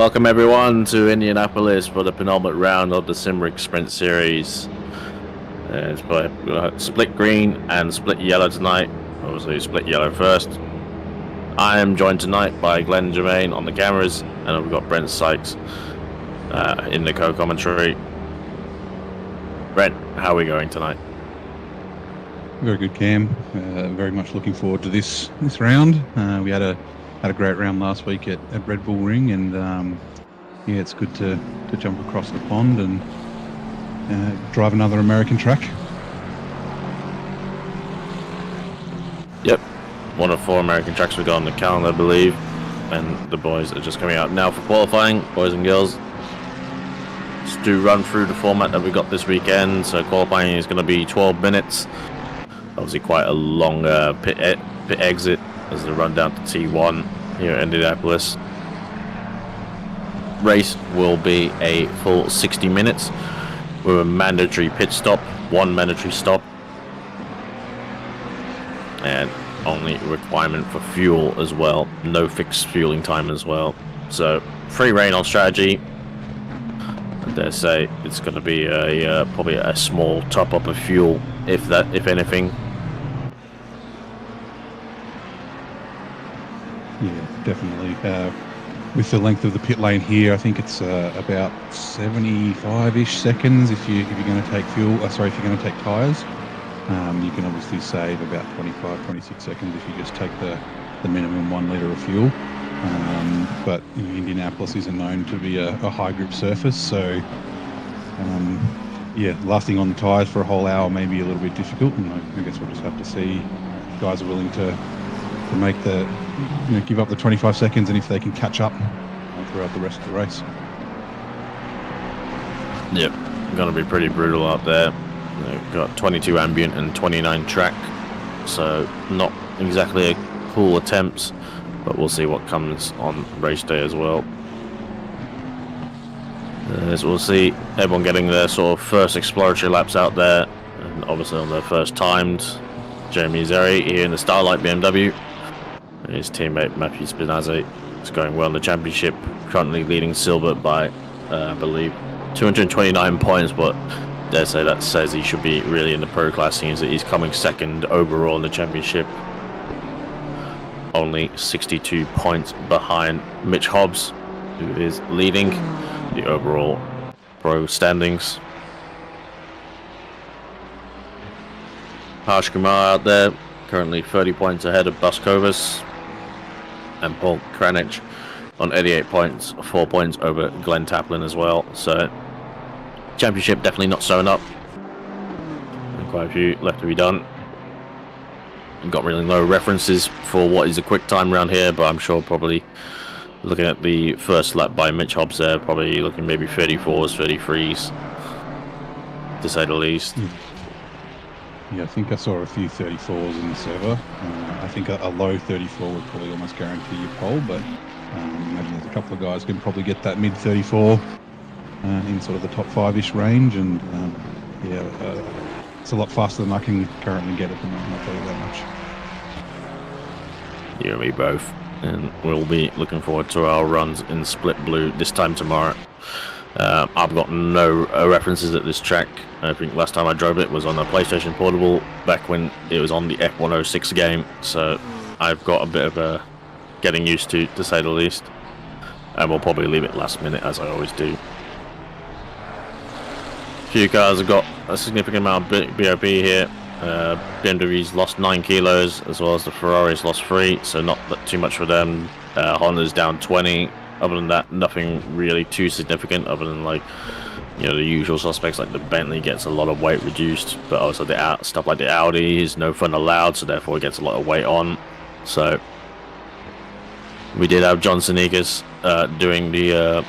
Welcome everyone to Indianapolis for the penultimate round of the Simrigs Sprint Series. It's split green and split yellow tonight. Obviously split yellow first. I am joined tonight by Glenn Germain on the cameras, and we've got Brent Sykes in the co-commentary. Brent, how are we going tonight? Very good, Cam. Very much looking forward to this round. We had a great round last week at Red Bull Ring, and yeah, it's good to jump across the pond and drive another American track. Yep, one of 4 American tracks we got on the calendar, I believe, and the boys are just coming out now for qualifying, boys and girls. Just to run through the format that we got this weekend. So qualifying is going to be 12 minutes. Obviously quite a long pit exit as they run down to T1 here at Indianapolis. Race will be a full 60 minutes with a mandatory pit stop, 1 mandatory stop, and only requirement for fuel as well. No fixed fueling time as well. So free reign on strategy. I dare say it's going to be a probably a small top up of fuel, if anything. Yeah, definitely. With the length of the pit lane here, I think it's about 75-ish seconds if you're going to take fuel. If you're going to take tyres. You can obviously save about 25-26 seconds if you just take the minimum 1 litre of fuel. But Indianapolis isn't known to be a high grip surface, so yeah, lasting on the tyres for a whole hour may be a little bit difficult, and I guess we'll just have to see if guys are willing to make give up the 25 seconds, and if they can catch up throughout the rest of the race. Yep, going to be pretty brutal out there. They've got 22 ambient and 29 track, so not exactly a cool attempt, but we'll see what comes on race day as well. As we'll see everyone getting their sort of first exploratory laps out there, and obviously on their first timed. Jeremy Zeri here in the Starlight BMW. His teammate Matthew Spinazzi is going well in the championship, currently leading silver by I believe 229 points, but dare say that says he should be really in the pro class, seeing that he's coming second overall in the championship, only 62 points behind Mitch Hobbs, who is leading the overall pro standings. Harsh Kumar out there, currently 30 points ahead of Buskovas, and Paul Kranich on 88 points, 4 points over Glenn Taplin as well. So championship definitely not showing up, and quite a few left to be done. We've got really no references for what is a quick time around here, but I'm sure probably looking at the first lap by Mitch Hobbs there, probably looking maybe 34s, 33s to say the least. Yeah, I think I saw a few 34s in the server. I think a low 34 would probably almost guarantee your pole, but I imagine there's a couple of guys who can probably get that mid 34 in sort of the top 5-ish range, and it's a lot faster than I can currently get at the moment, I'll tell you that much. You and me both, and we'll be looking forward to our runs in split blue this time tomorrow. I've got no references at this track. I think last time I drove it was on a PlayStation Portable back when it was on the F106 game, so I've got a bit of a getting used to say the least, and we'll probably leave it last minute as I always do. A few cars have got a significant amount of BOP here. BMW's lost 9 kilos, as well as the Ferraris lost 3, so not too much for them. Honda's down 20. Other than that, nothing really too significant, other than the usual suspects, like the Bentley gets a lot of weight reduced, but also the stuff like the Audi is no fun allowed, so therefore it gets a lot of weight on. So we did have John Sinikas doing the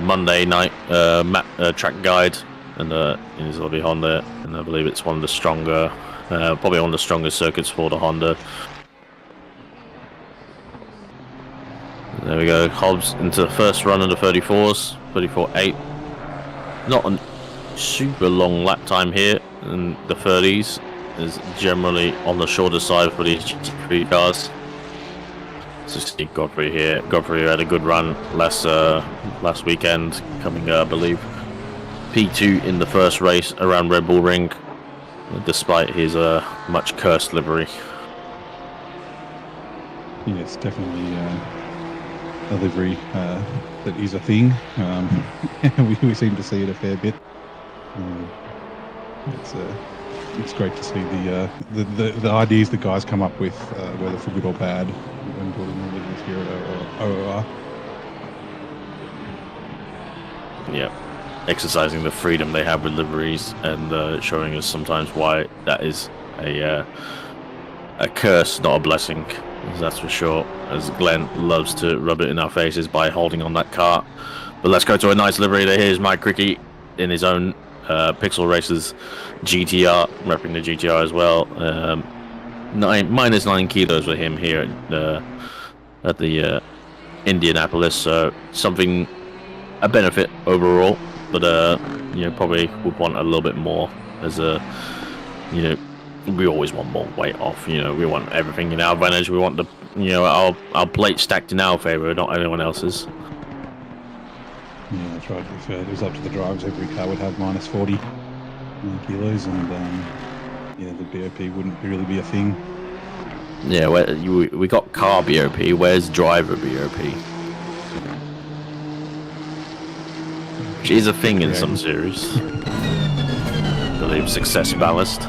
Monday night track guide, and he's already Honda, and I believe it's one of the stronger, probably one of the strongest circuits for the Honda. There we go, Hobbs into the first run of the 34s, 34.8. Not a super long lap time here, and the 30s is generally on the shorter side for these GT3 cars. to see Godfrey here. Godfrey had a good run last weekend, coming, I believe, P2 in the first race around Red Bull Ring, despite his much cursed livery. Yeah, it's definitely a livery that is a thing. We seem to see it a fair bit. It's great to see the ideas the guys come up with, whether for good or bad, when building the liveries here at OOR. Yeah, exercising the freedom they have with liveries, and showing us sometimes why that is a curse, not a blessing. That's for sure, as Glenn loves to rub it in our faces by holding on that car. But let's go to a nice livery. Here's Mike Cricky in his own Pixel Racers GTR, repping the GTR as well. -9 kilos for him here at the Indianapolis, so something, a benefit overall, but probably would want a little bit more, as we always want more weight off. We want everything in our advantage. We want our plate stacked in our favor, not anyone else's. Yeah, that's right. If it was up to the drivers, every car would have -40 kilos, and the BOP wouldn't really be a thing. Yeah, we got car BOP. Where's driver BOP? Which is a thing in some series. I believe success ballast.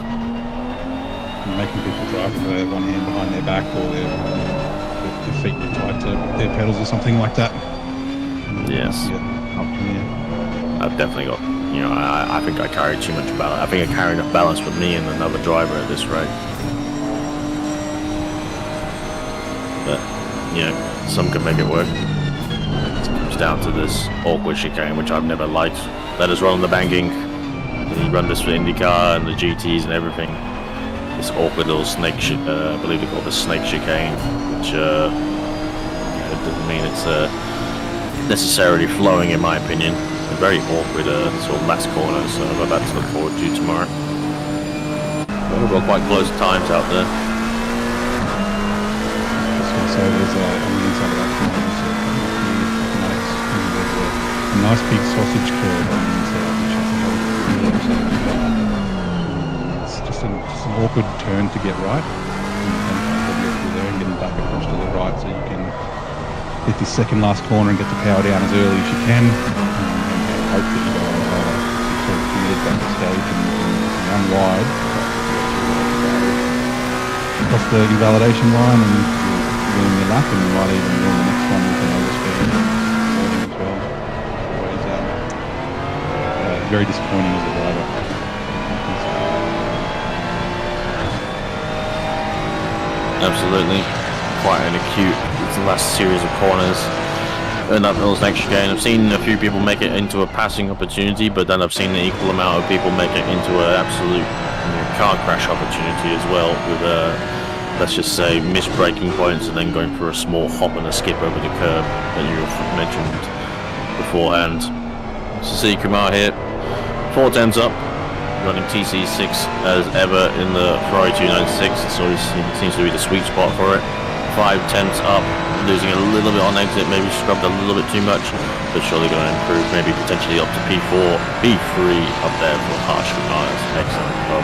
Making people drive with one hand behind their back, or their feet tied to their pedals or something like that. Yes. I've definitely got, I think I carried too much balance. I think I carried enough balance with me and another driver at this rate. But, some can make it work. It comes down to this awkward chicane, which I've never liked. Let us run on the banking. We run this for IndyCar and the GTs and everything. This awkward little snake, I believe they call it the snake chicane, which doesn't mean it's necessarily flowing, in my opinion. A very awkward sort of last corner, so I've got that to look forward to tomorrow. But we've got quite close times out there. So there's on the inside of that corner, there's a nice big sausage curve on the inside, which I think it's just an awkward turn to get right, and there and getting back across to the right, so you can hit this second last corner and get the power down as early as you can, and hope that you sort of committed that stage and run wide across the invalidation line and winning your lap, and you might even win the next one with another speed as well. Always very disappointing as a driver. Absolutely. Quite an acute last series of corners. And that was next chicane. I've seen a few people make it into a passing opportunity, but then I've seen an equal amount of people make it into an absolute car crash opportunity as well, with let's just say missed braking points and then going for a small hop and a skip over the curb that you mentioned beforehand. So see Kumar here, 4 tenths up, running TC6 as ever in the Ferrari 296. So it seems to be the sweet spot for it. 5 tenths up, losing a little bit on exit, maybe scrubbed a little bit too much, but surely going to improve, maybe potentially up to P4, P3 up there for Harsh Kumar. Excellent job.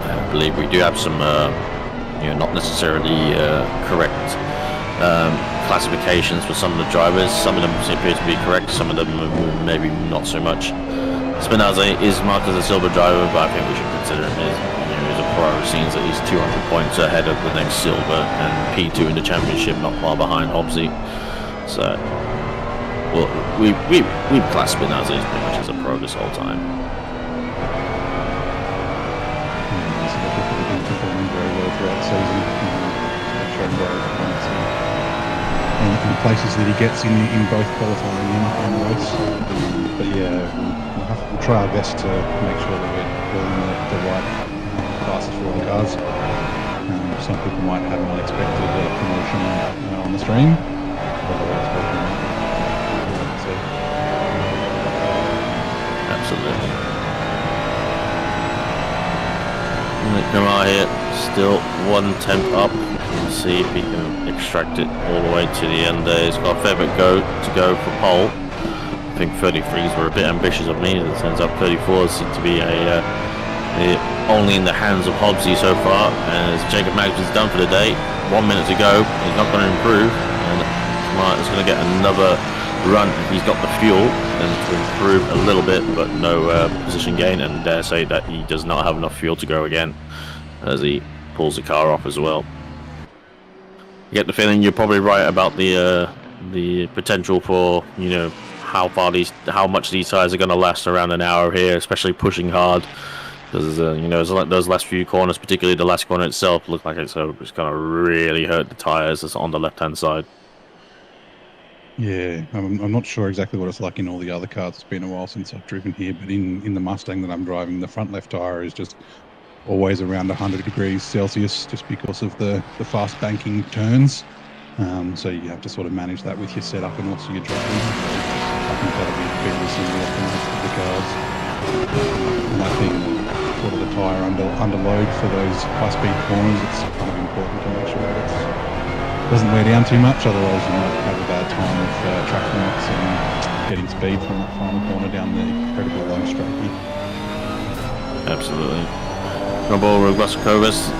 I believe we do have some, not necessarily correct classifications for some of the drivers. Some of them appear to be correct, some of them maybe not so much. Spinazzi is marked as a silver driver, but I think we should consider him as a pro, seeing that he's 200 points ahead of the next silver and P2 in the championship, not far behind Hobbsy. So, well, we've classed Spinazzi as pretty much as a pro this whole time. He's performing very well throughout the season. Showing great points in the places that he gets in both qualifying and the race. But yeah, we'll try our best to make sure that we're building the right classes for all the cars. Some people might have an unexpected promotion on the stream. Absolutely. Kamar here, still 1/10 up. Let's see if he can extract it all the way to the end there. He's got a fair bit to go for pole. I think 33s were a bit ambitious of me. It turns out 34s seem to be only in the hands of Hobbsy so far. And as Jacob Maggs is done for the day, 1 minute to go. He's not going to improve, and Kamar is going to get another run if he's got the fuel and to improve a little bit, but no position gain, and dare say that he does not have enough fuel to go again as he pulls the car off as well. I get the feeling you're probably right about the potential for, you know, how much these tires are going to last around an hour here, especially pushing hard, because you know, those last few corners, particularly the last corner itself, look like it's going to really hurt the tires on the left hand side. Yeah, I'm not sure exactly what it's like in all the other cars. It's been a while since I've driven here, but in the Mustang that I'm driving, the front left tire is just always around 100 degrees Celsius, just because of the fast banking turns. So you have to sort of manage that with your setup and also your driving. I think that'll be fairly similar for most of the cars. And I think sort of the tire under load for those high-speed corners, it's kind of important to make sure that it doesn't wear down too much, otherwise you might have a bad time with track limits and getting speed from that final corner down the incredibly long straight. Absolutely. Rumble Roglaskovis,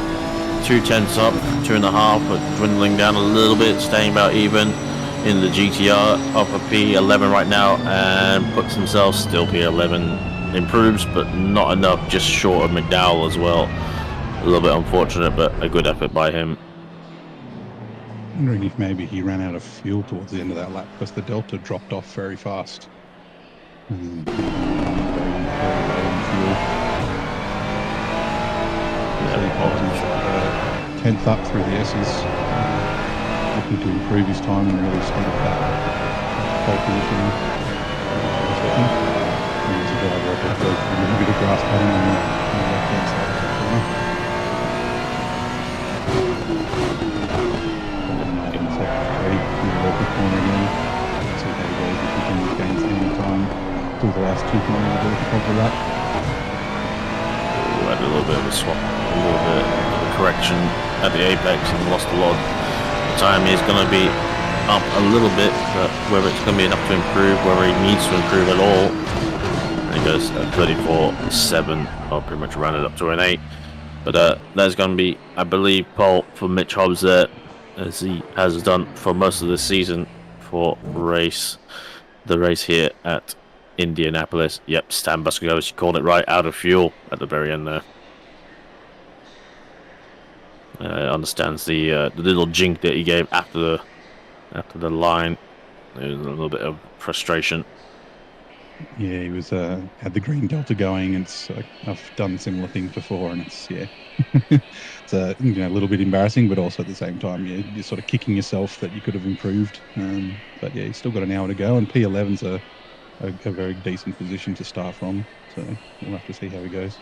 2/10 up, 2.5, but dwindling down a little bit, staying about even in the GTR, up a P11 right now, and puts himself still P11, improves, but not enough, just short of McDowell as well. A little bit unfortunate, but a good effort by him. Wondering if maybe he ran out of fuel towards the end of that lap, because the Delta dropped off very fast. And very low on fuel. Yeah, 10th up through the S's, looking to improve his time and really stamp that pole position. There's a driver up there, a bit of grass cutting on the left-hand side of the corner. Corner again. See how he goes, if he can gain any time through the last 2 kilometres of the top of that. Had a little bit of a swap, a little bit of a correction at the apex and lost a lot of time. He's going to be up a little bit, but whether it's going to be enough to improve, whether he needs to improve at all, and he goes at 34.7. I'll pretty much round it up to an 8. But that's going to be, I believe, pole for Mitch Hobbs there, as he has done for most of the season for the race here at Indianapolis. Yep, Stan Buscago, you called it right, out of fuel at the very end there. Understands the little jink that he gave after the line. There was a little bit of frustration. Yeah, he was had the green Delta going, and I've done similar things before, and it's it's a little bit embarrassing, but also at the same time, you're sort of kicking yourself that you could have improved. But yeah, he's still got an hour to go, and P11's a very decent position to start from. So we'll have to see how he goes.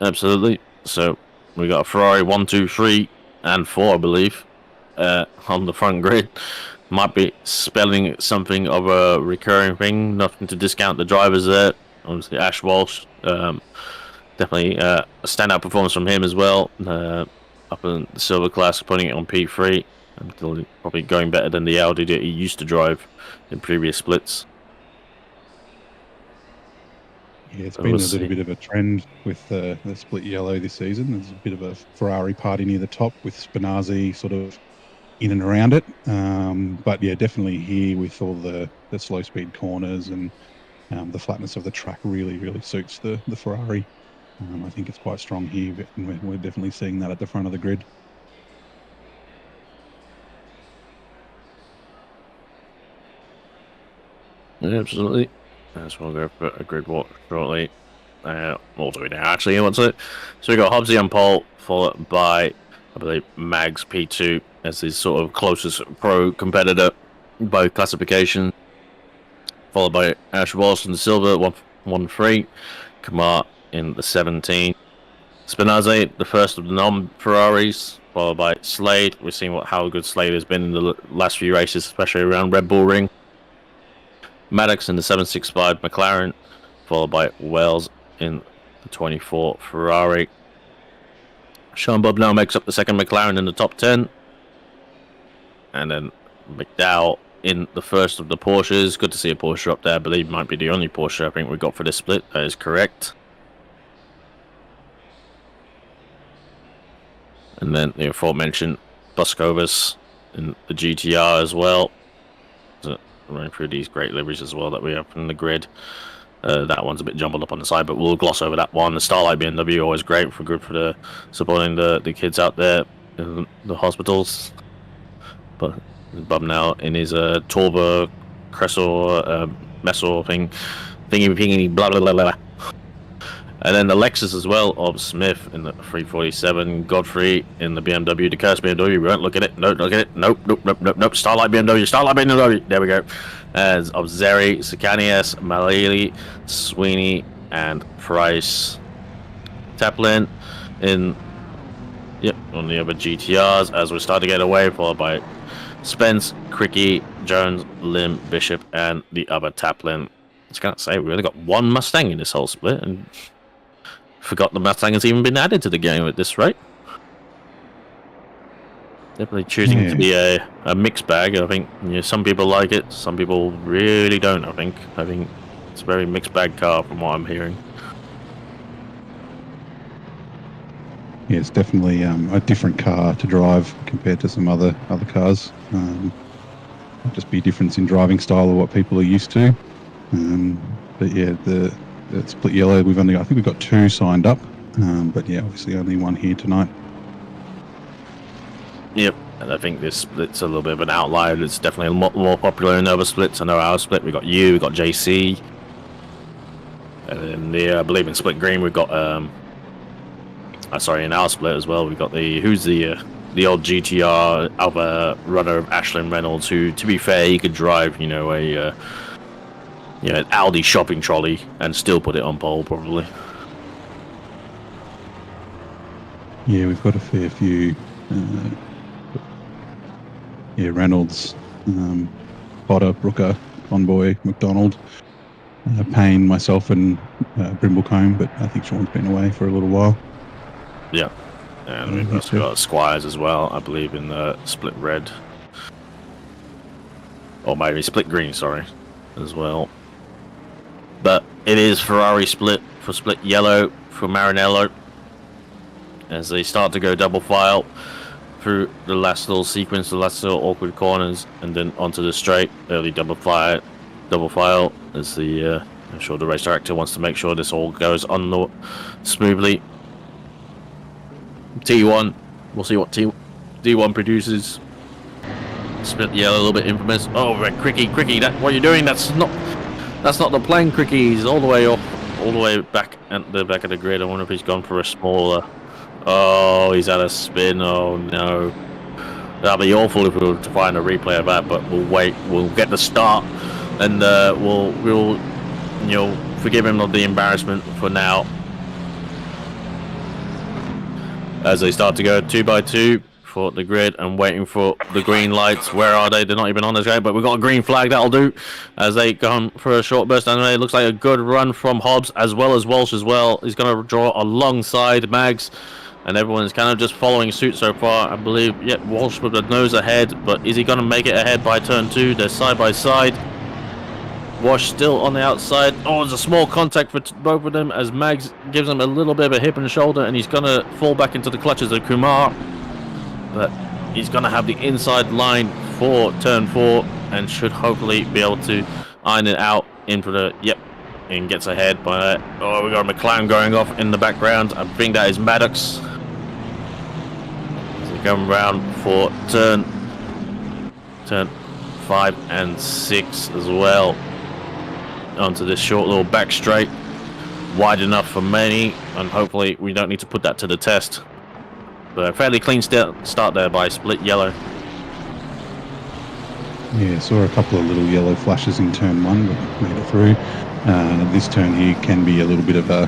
Absolutely. So we got a Ferrari 1, 2, 3, and 4, I believe, on the front grid. Might be spelling something of a recurring thing. Nothing to discount the drivers there. Obviously, Ash Walsh, definitely a standout performance from him as well. Up in the silver class, putting it on P3. And probably going better than the Audi that he used to drive in previous splits. Yeah, it's been a little bit of a trend with the split yellow this season. There's a bit of a Ferrari party near the top with Spinazzi sort of in and around it. But yeah, definitely here with all the slow speed corners and the flatness of the track really suits the Ferrari. I think it's quite strong here, and we're definitely seeing that at the front of the grid. Yeah, absolutely. As we'll go for a grid walk shortly. All do we now, actually. What's it? So we got Hobbsy on pole, followed by, I believe, Mags P2 as his sort of closest pro competitor by classification. Followed by Ash Walsh in the silver, 1-3. Kamar in the 17. Spinazzi, the first of the non-Ferraris, followed by Slade. We've seen how good Slade has been in the last few races, especially around Red Bull Ring. Maddox in the 765 McLaren, followed by Wells in the 24 Ferrari. Sean Bob now makes up the second McLaren in the top 10. And then McDowell in the first of the Porsches. Good to see a Porsche up there. I believe it might be the only Porsche I think we got for this split. That is correct. And then the aforementioned Buscovas in the GTR as well. So running through these great liveries as well that we have in the grid. That one's a bit jumbled up on the side, but we'll gloss over that one. The Starlight BMW, always great, good for the supporting the kids out there in the hospitals. But Bob now in his Torba Cressor Messor thingy blah blah blah blah. And then the Lexus as well of Smith in the 347, Godfrey in the BMW, the cursed BMW. We won't look at it. No, look at it. Nope. Starlight BMW. There we go. As of Zeri, Sakanias, Malili, Sweeney, and Price. Taplin on the other GTRs as we start to get away, followed by Spence, Cricky, Jones, Lim, Bishop, and the other Taplin. I was going to say, we only got one Mustang in this whole split, and forgot the Mustang has even been added to the game at this rate. Definitely choosing to be a mixed bag. I think some people like it, some people really don't. I think it's a very mixed bag car from what I'm hearing. Yeah, it's definitely a different car to drive compared to some other cars. Might just be a difference in driving style of what people are used to. But yeah, the split yellow, I think we've got 2 signed up. But yeah, obviously only one here tonight. Yep, and I think this split's a little bit of an outlier. It's definitely a lot more popular in other splits. I know our split, we got we got JC. And then I believe in split green we've got in our split as well, we've got the old GTR Alpha runner of Ashlyn Reynolds, who, to be fair, he could drive, an Audi shopping trolley and still put it on pole, probably. Yeah, we've got a fair few. Reynolds, Potter, Brooker, Conboy, McDonald, Payne, myself, and Brimblecombe, but I think Sean's been away for a little while. Yeah, and we've also got Squires as well, I believe, in the split red. Or maybe split green, sorry, as well. But it is Ferrari split for split yellow for Maranello as they start to go double file through the last little sequence, the last little awkward corners, and then onto the straight. Early double file as the I'm sure the race director wants to make sure this all goes on smoothly. T1, we'll see what D1 produces. Split yellow, a little bit infamous. Oh, Cricky, what are you doing? That's not the plane, Cricky. He's all the way off, all the way back at the back of the grid. I wonder if he's gone for a smaller. Oh, he's had a spin. Oh no, that'd be awful if we were to find a replay of that. But we'll wait. We'll get the start, and we'll forgive him of the embarrassment for now. As they start to go 2 by 2 for the grid and waiting for the green lights. Where are they? They're not even on this game, but we've got a green flag. That'll do. As they go for a short burst, and it looks like a good run from Hobbs as well as Walsh as well. He's going to draw alongside Mags, and everyone's kind of just following suit so far. I believe, Walsh with the nose ahead, but is he going to make it ahead by turn 2? They're side by side. Wash still on the outside. Oh, there's a small contact for both of them as Mags gives him a little bit of a hip and shoulder, and he's going to fall back into the clutches of Kumar. But he's going to have the inside line for turn 4 and should hopefully be able to iron it out into the, and gets ahead by that. Oh, we got a McLaren going off in the background. I think that is Maddox. As they come around for turn 5 and 6 as well. Onto this short little back straight, wide enough for many, and hopefully we don't need to put that to the test. But a fairly clean start there by split yellow. Yeah, saw a couple of little yellow flashes in turn 1, but made it through. This turn here can be a little bit of a,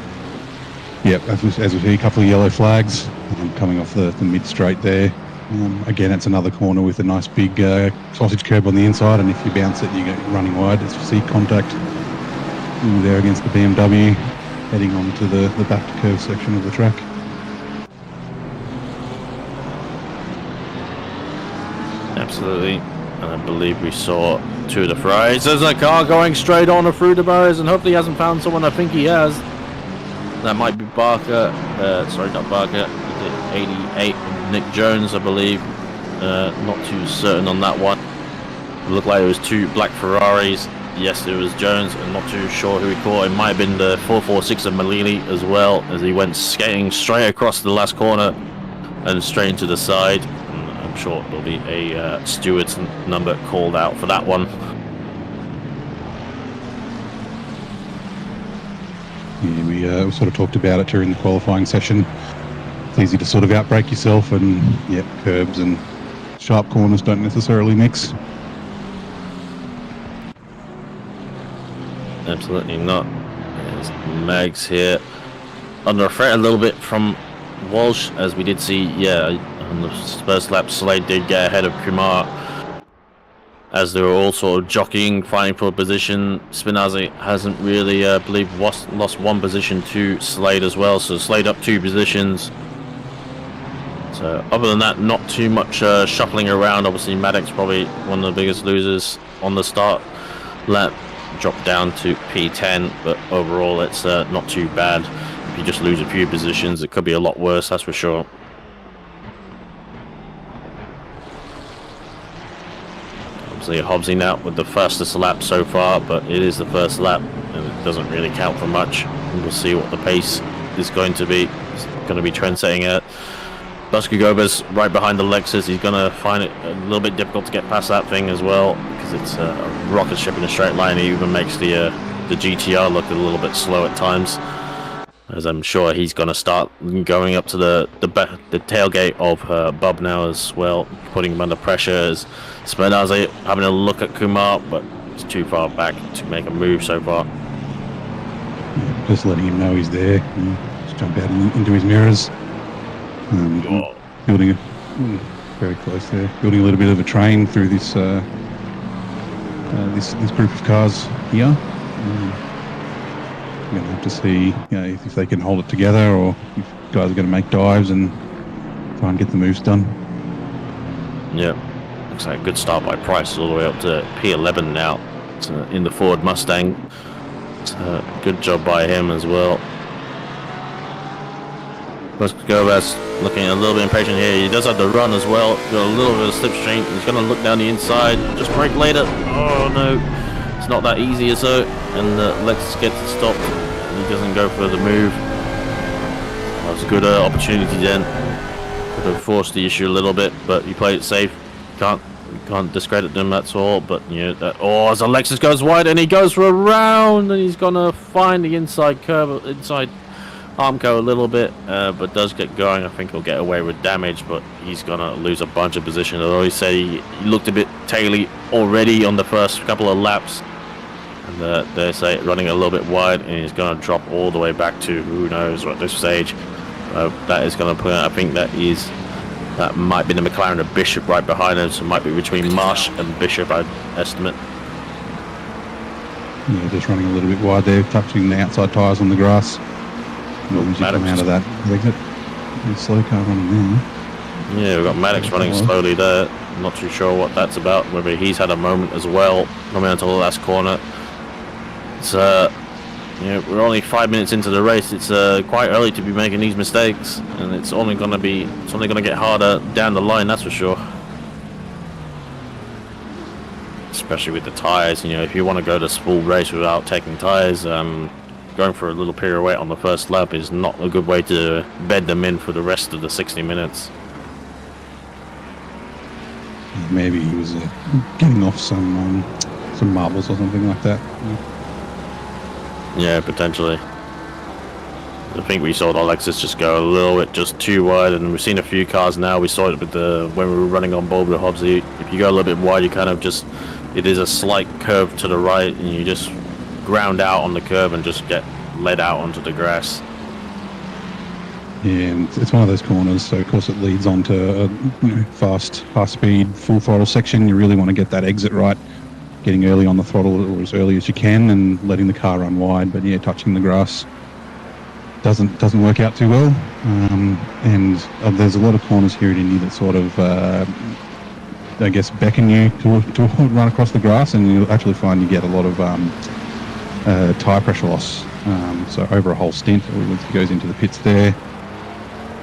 as we see, a couple of yellow flags coming off the mid straight there. Again, it's another corner with a nice big sausage curb on the inside, and if you bounce it, you get running wide as you see contact. there against the BMW, heading on to the back to curve section of the track. Absolutely. And I believe we saw two of the Ferraris. There's a car going straight on or through the barriers, and hopefully he hasn't found someone. I think he has. That might be Barker. Sorry, not Barker. 88, Nick Jones, I believe. Not too certain on that one. It looked like it was two black Ferraris. Yes, it was Jones. I'm not too sure who he caught. It might have been the 446 of Malili as well, as he went skating straight across the last corner and straight into the side. And I'm sure there'll be a steward's number called out for that one. Yeah, we sort of talked about it during the qualifying session. It's easy to sort of outbrake yourself, and yeah, curbs and sharp corners don't necessarily mix. Absolutely not. There's Mags here under threat a little bit from Walsh, as we did see, yeah, on the first lap Slade did get ahead of Kumar as they were all sort of jockeying, fighting for a position. Spinazzi hasn't really, I believe, lost one position to Slade as well, so Slade up 2 positions. So other than that, not too much shuffling around. Obviously Maddox probably one of the biggest losers on the start lap, dropped down to P10, but overall it's not too bad. If you just lose a few positions, it could be a lot worse, that's for sure. Obviously Hobbsing out with the fastest lap so far, but it is the first lap and it doesn't really count for much. And we'll see what the pace is going to be. It's going to be trend setting at Buscagoba's right behind the Lexus. He's going to find it a little bit difficult to get past that thing as well, because it's a rocket ship in a straight line. It even makes the GTR look a little bit slow at times, as I'm sure he's going to start going up to the tailgate of Bub now as well, putting him under pressure. As Spinazzi having a look at Kumar, but it's too far back to make a move so far. Just letting him know he's there. Just jump out into his mirrors. Building very close there. Building a little bit of a train through this this group of cars here. We're going to have to see, if they can hold it together, or if guys are going to make dives and try and get the moves done. Yeah, looks like a good start by Price, all the way up to P11 now. It's in the Ford Mustang. It's a good job by him as well. Buscagoba's looking a little bit impatient here. He does have the run as well. Got a little bit of slipstream. He's going to look down the inside. Just brake later. Oh no, it's not that easy as so. And Lex gets stopped. And he doesn't go for the move. That was a good opportunity then. Could have forced the issue a little bit, but he played it safe. Can't discredit them, that's all. But as Alexis goes wide and he goes for a round, and he's gonna find the inside curve, inside Armco a little bit, but does get going. I think he'll get away with damage, but he's gonna lose a bunch of position. Although he said he looked a bit taily already on the first couple of laps, and they say running a little bit wide, and he's gonna drop all the way back to who knows what this stage. That is gonna put. I think that might be the McLaren of Bishop right behind him, so it might be between Marsh and Bishop, I'd estimate. Yeah, just running a little bit wide there, touching the outside tyres on the grass. As you come out of that exit, slow car running there. Yeah, we've got Maddox running slowly there. I'm not too sure what that's about. Whether he's had a moment as well coming onto the last corner. It's we're only 5 minutes into the race. It's quite early to be making these mistakes, and it's only going to get harder down the line. That's for sure. Especially with the tires. If you want to go to full race without taking tires, going for a little pirouette on the first lap is not a good way to bed them in for the rest of the 60 minutes. Maybe he was getting off some marbles or something like that. Yeah, potentially. I think we saw the Lexus just go a little bit just too wide, and we've seen a few cars now. We saw it with when we were running on board with Hobbsy. If you go a little bit wide, you kind of it is a slight curve to the right, and you just ground out on the curve and just get led out onto the grass. Yeah, and it's one of those corners, so of course it leads onto a fast speed, full throttle section. You really want to get that exit right getting early on the throttle or as early as you can and letting the car run wide. But yeah, touching the grass doesn't work out too well. And there's a lot of corners here at Indy that sort of, I guess, beckon you to run across the grass, and you'll actually find you get a lot of tyre pressure loss. So over a whole stint, once he goes into the pits there.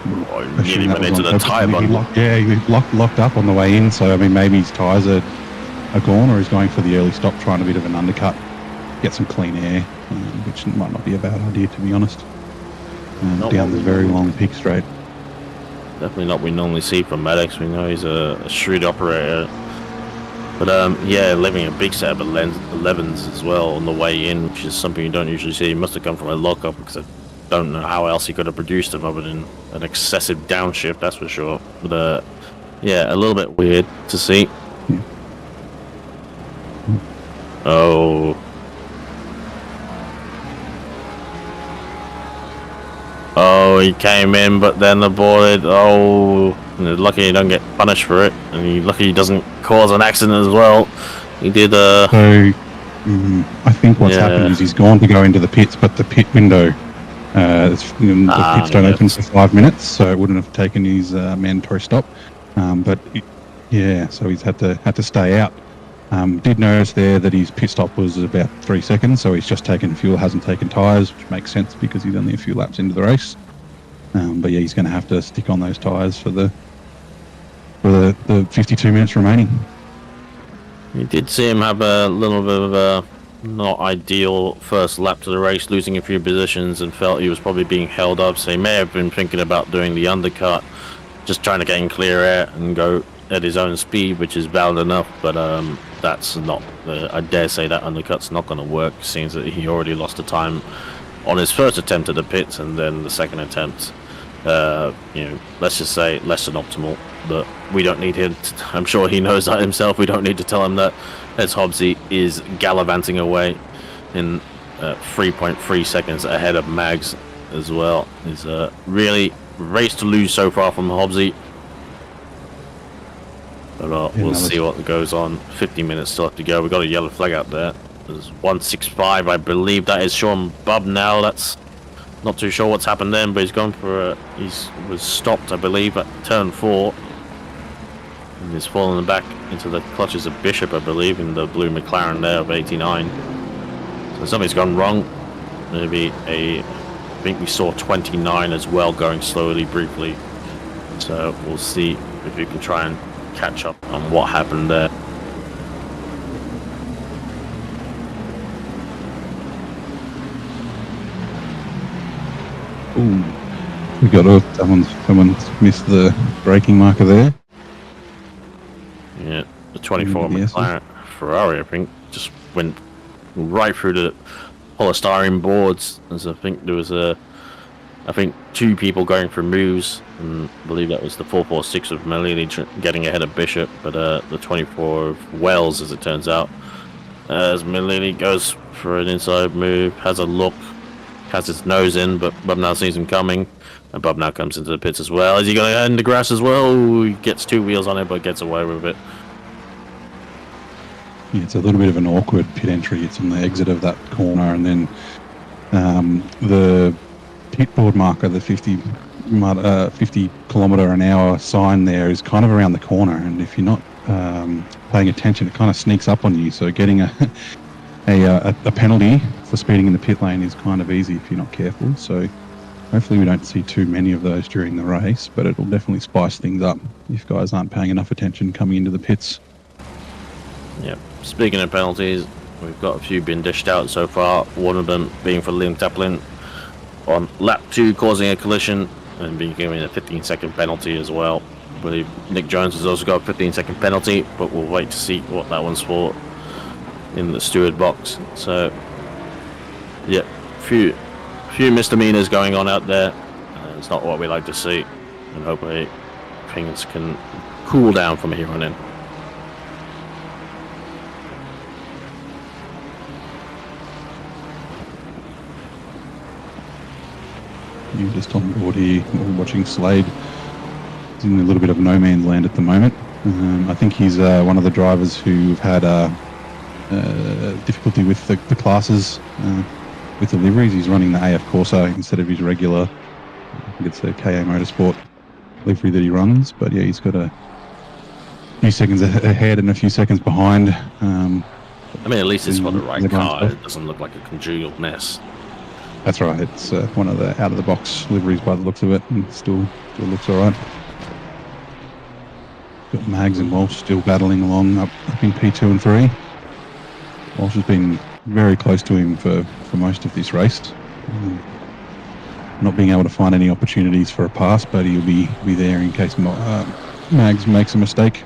Oh, nearly went into the tyre bundle. He locked up on the way in, so I mean maybe his tyres are gone, or he's going for the early stop, trying a bit of an undercut, get some clean air, which might not be a bad idea, to be honest. Down the very long peak straight. Definitely not what we normally see from Maddox. We know he's a shrewd operator. But yeah, leaving a big set of 11s as well on the way in, which is something you don't usually see. He must have come from a lockup, because I don't know how else he could have produced them other than an excessive downshift, that's for sure. But yeah, a little bit weird to see. Yeah. Oh. Oh, he came in, but then aborted. Oh, lucky he don't get punished for it, and lucky he doesn't cause an accident as well. He did. So, I think what's happened is he's gone to go into the pits, but the pit window, the pits don't open for 5 minutes, so it wouldn't have taken his mandatory stop. But yeah, so he's had to stay out. Did notice there that his pit stop was about 3 seconds, so he's just taken fuel, hasn't taken tyres, which makes sense because he's only a few laps into the race. But yeah, he's going to have to stick on those tyres for the 52 minutes remaining. You did see him have a little bit of a not ideal first lap to the race, losing a few positions, and felt he was probably being held up, so he may have been thinking about doing the undercut, just trying to get in clear air and go at his own speed, which is valid enough, but that's not, I dare say that undercut's not going to work, seems that he already lost the time on his first attempt at the pits, and then the second attempt, let's just say less than optimal. But we don't need him to, I'm sure he knows that himself, we don't need to tell him that, as Hobbsy is gallivanting away in 3.3 seconds ahead of Mags as well. It's really race to lose so far from Hobbsy. But we'll see what goes on. 50 minutes still have to go. We've got a yellow flag out there. There's 165, I believe that is Sean Bubb now. That's not too sure what's happened then, but he's gone for he was stopped, I believe, at turn 4. And he's fallen back into the clutches of Bishop, I believe, in the blue McLaren there of 89. So something's gone wrong. Maybe I think we saw 29 as well going slowly briefly. So we'll see if we can try and catch up on what happened there. Ooh, we got someone's missed the braking marker there. Yeah, the 24 McLaren Ferrari, I think, just went right through the polystyrene boards. As I think there was I think 2 people going for moves, and I believe that was the 446 of Malini getting ahead of Bishop, but the 24 of Wells, as it turns out, as Malini goes for an inside move, has a look, has his nose in, but Bub now sees him coming, and Bub now comes into the pits as well. Is he going to end the grass as well? Ooh, he gets 2 wheels on it, but gets away with it. Yeah, it's a little bit of an awkward pit entry. It's on the exit of that corner, and then the pit board marker, the 50 kilometre an hour sign there, is kind of around the corner, and if you're not paying attention, it kind of sneaks up on you. So getting a penalty for speeding in the pit lane is kind of easy if you're not careful. So hopefully we don't see too many of those during the race, but it'll definitely spice things up if guys aren't paying enough attention coming into the pits. Yeah, speaking of penalties, we've got a few been dished out so far, one of them being for Liam Taplin on lap 2, causing a collision and being given a 15-second penalty as well. I believe Nick Jones has also got a 15-second penalty, but we'll wait to see what that one's for in the steward box. So yeah, few misdemeanors going on out there. It's not what we like to see, and hopefully things can cool down from here on in. You're just on board here, watching Slade. He's in a little bit of no man's land at the moment. I think he's one of the drivers who've had difficulty with the classes with the liveries. He's running the AF Corsa instead of his regular, I think it's a KA Motorsport livery that he runs. But yeah, he's got a few seconds ahead and a few seconds behind. I mean, at least it's for the right car. It doesn't look like a congealed mess. That's right. It's one of the out-of-the-box liveries by the looks of it, and still looks all right. Got Mags and Walsh still battling along up in P2 and 3. Walsh has been very close to him for most of this race. Not being able to find any opportunities for a pass, but he'll be there in case Mags makes a mistake,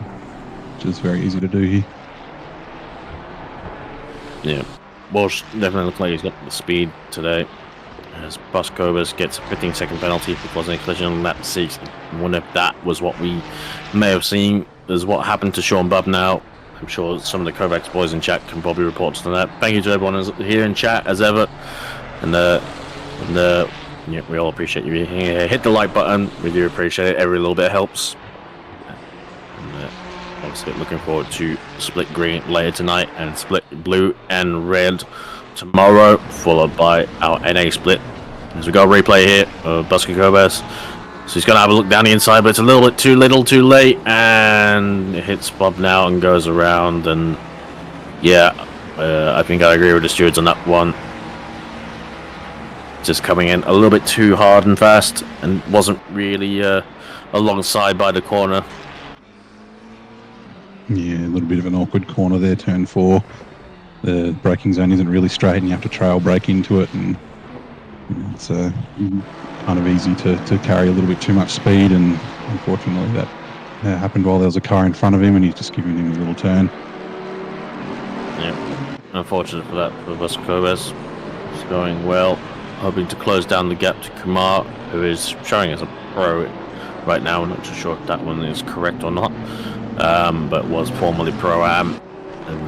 which is very easy to do here. Yeah, Walsh definitely looks like he's got the speed today. As Buscobus gets a 15-second penalty for causing a collision on lap 6. I wonder if that was what we may have seen as what happened to Sean Bubb now. I'm sure some of the Kovacs boys in chat can probably report to that. Thank you to everyone here in chat as ever. And yeah, we all appreciate you being here. Hit the like button. We do appreciate it. Every little bit helps. And, obviously looking forward to split green later tonight and split blue and red tomorrow, followed by our NA split. As we got a replay here of Busker Kobas. So he's going to have a look down the inside, but it's a little bit too little too late, and it hits Bob now and goes around. And yeah, I think I agree with the stewards on that one. Just coming in a little bit too hard and fast, and wasn't really alongside by the corner. Yeah, a little bit of an awkward corner there, turn 4. The braking zone isn't really straight, and you have to trail brake into it, and it's kind of easy to carry a little bit too much speed. And unfortunately, that happened while there was a car in front of him, and he's just giving him a little turn. Yeah, unfortunate for that for Buscobas. It's going well, hoping to close down the gap to Kumar, who is showing as a pro right now. I'm not too sure if that one is correct or not, but was formerly Pro-Am and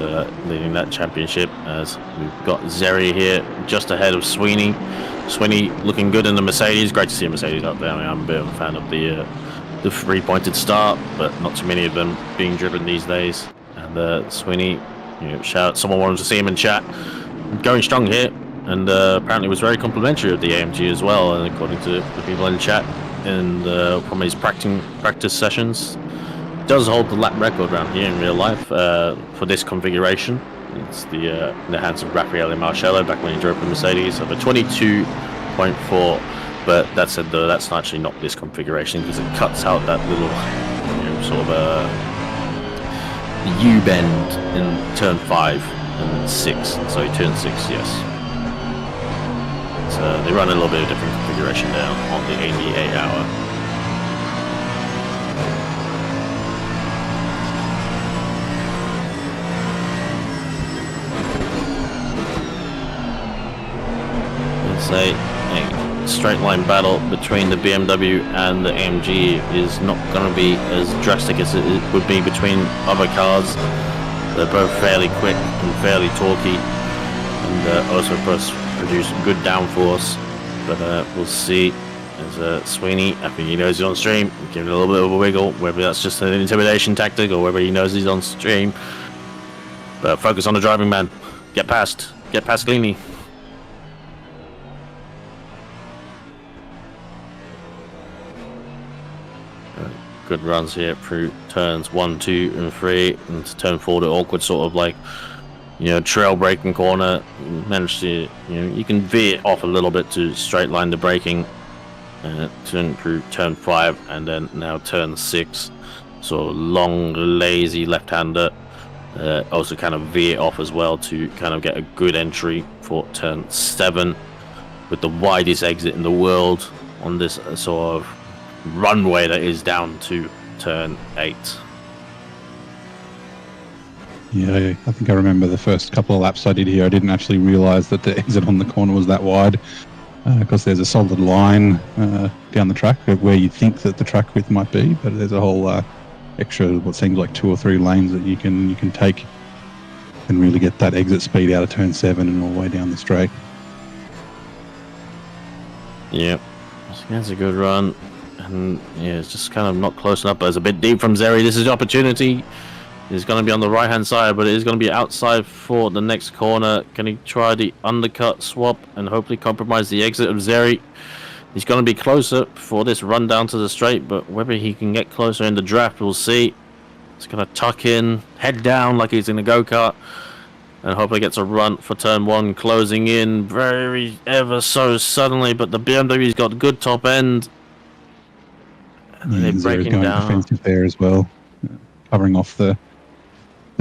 leading that championship. As we've got Zeri here just ahead of Sweeney. Sweeney looking good in the Mercedes. Great to see a Mercedes up there. I mean, I'm a bit of a fan of the three-pointed start, but not too many of them being driven these days. And Sweeney, shout, someone wanted to see him in chat, going strong here, and apparently was very complimentary of the AMG as well, and according to the people in chat and from his practice sessions. Does hold the lap record around here in real life for this configuration. It's in the hands of Raffaele Marcello back when he drove the Mercedes of a 22.4. But that said, though, that's actually not this configuration because it cuts out that little sort of a U-bend in turn 5 and 6. So turn 6, yes. So they run a little bit of different configuration there on the 88 hour. A straight line battle between the BMW and the AMG is not going to be as drastic as it would be between other cars. They're both fairly quick and fairly torquey, and also produce good downforce. But we'll see. As Sweeney, I think he knows he's on stream, give it a little bit of a wiggle, whether that's just an intimidation tactic or whether he knows he's on stream. But focus on the driving, man. Get past cleanly. Good runs here through turns 1, 2, and 3, and to turn 4, the awkward sort of like, trail braking corner. Managed to, you can veer it off a little bit to straight line the braking, turn through turn 5, and then now turn 6. So long, lazy left-hander. Also kind of veer off as well to kind of get a good entry for turn 7, with the widest exit in the world on this sort of runway that is down to turn 8. Yeah, I think I remember the first couple of laps I did here. I didn't actually realise that the exit on the corner was that wide, because there's a solid line down the track where you think that the track width might be, but there's a whole extra, what seems like 2 or 3 lanes that you can take and really get that exit speed out of turn 7 and all the way down the straight. Yep, that's a good run. And yeah, it's just kind of not close enough, but it's a bit deep from Zeri. This is the opportunity. It's going to be on the right-hand side, but it is going to be outside for the next corner. Can he try the undercut swap and hopefully compromise the exit of Zeri? He's going to be closer for this run down to the straight, but whether he can get closer in the draft, we'll see. He's going to tuck in, head down like he's in a go-kart, and hopefully gets a run for turn one, closing in very ever so suddenly, but the BMW's got good top end. They're breaking down. Defensive there as well, covering off the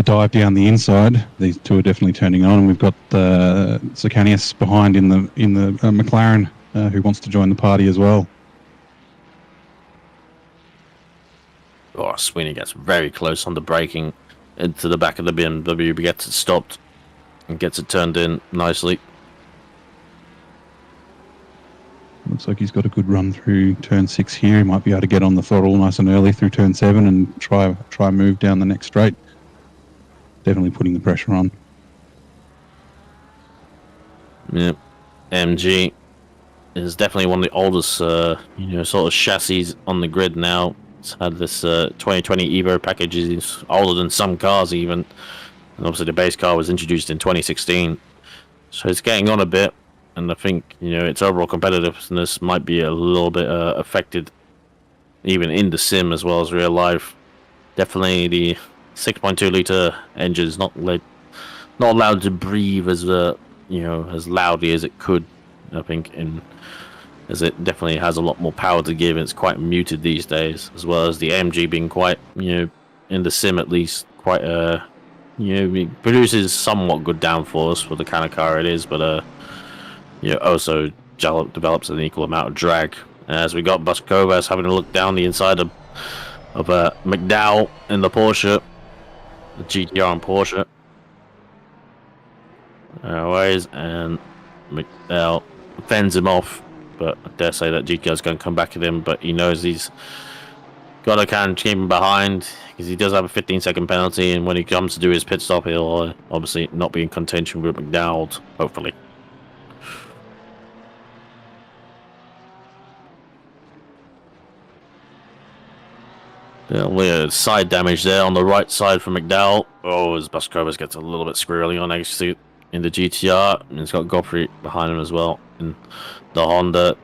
dive down the inside. These two are definitely turning on, and we've got Sicanius behind in the McLaren, who wants to join the party as well. Oh, Sweeney gets very close on the braking into the back of the BMW, but gets it stopped and gets it turned in nicely. Looks like he's got a good run through turn 6 here. He might be able to get on the throttle nice and early through turn 7 and try move down the next straight. Definitely putting the pressure on. Yep. MG is definitely one of the oldest, sort of chassis on the grid now. It's had this 2020 Evo package. It's older than some cars even. And obviously the base car was introduced in 2016. So it's getting on a bit. And I think, its overall competitiveness might be a little bit affected even in the sim as well as real life. Definitely the 6.2 liter engine is not allowed to breathe as as loudly as it could. I think as it definitely has a lot more power to give. It's quite muted these days, as well as the AMG being quite in the sim at least quite it produces somewhat good downforce for the kind of car it is, but also develops an equal amount of drag. As we got Buskovas having a look down the inside of McDowell in the Porsche, the GTR and Porsche. Anyways, and McDowell fends him off, but I dare say that GTR is going to come back at him, but he knows he's got to kind of keep him behind because he does have a 15-second penalty, and when he comes to do his pit stop, he'll obviously not be in contention with McDowell, hopefully. Weird side damage there on the right side for McDowell. Oh, as Buskovas gets a little bit squirrely on exit in the GTR, and he's got Godfrey behind him as well in the Honda.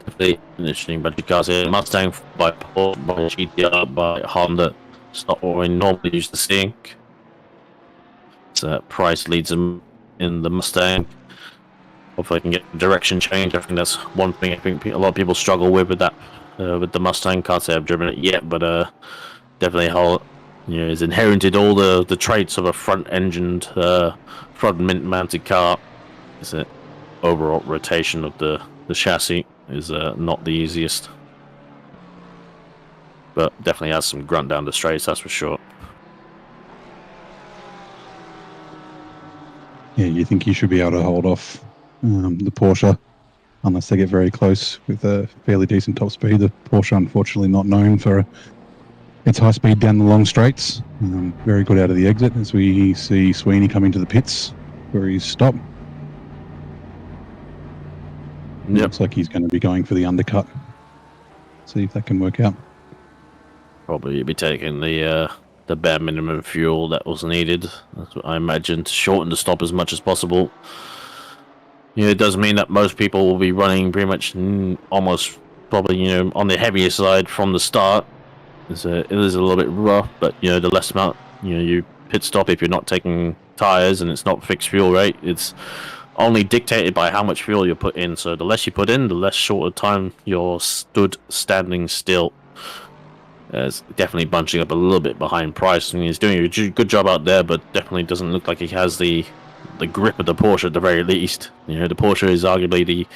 Definitely an interesting bunch of cars here. Mustang by Porsche, by GTR, by Honda. It's not what we normally used to seeing. So Price leads him in the Mustang. Hopefully I can get direction change. I think that's one thing I think a lot of people struggle with that. With the Mustang, can't say I've driven it yet, but definitely how it's inherited all the traits of a front-engined, front-mounted car. It's an overall rotation of the chassis is not the easiest, but definitely has some grunt down the straights, that's for sure. Yeah, you think you should be able to hold off the Porsche unless they get very close with a fairly decent top speed. The Porsche, unfortunately, not known for its high speed down the long straights. Very good out of the exit as we see Sweeney coming to the pits where he's stopped. Yep. Looks like he's going to be going for the undercut. See if that can work out. Probably be taking the bare minimum fuel that was needed. That's what I imagine, to shorten the stop as much as possible. It does mean that most people will be running pretty much almost probably on the heavier side from the start. It is a little bit rough, but the less amount you pit stop if you're not taking tires and it's not fixed fuel rate. It's only dictated by how much fuel you put in. So the less you put in, the less shorter time you're standing still. It's definitely bunching up a little bit behind Price. I mean, he's doing a good job out there, but definitely doesn't look like he has the grip of the Porsche at the very least. The Porsche is arguably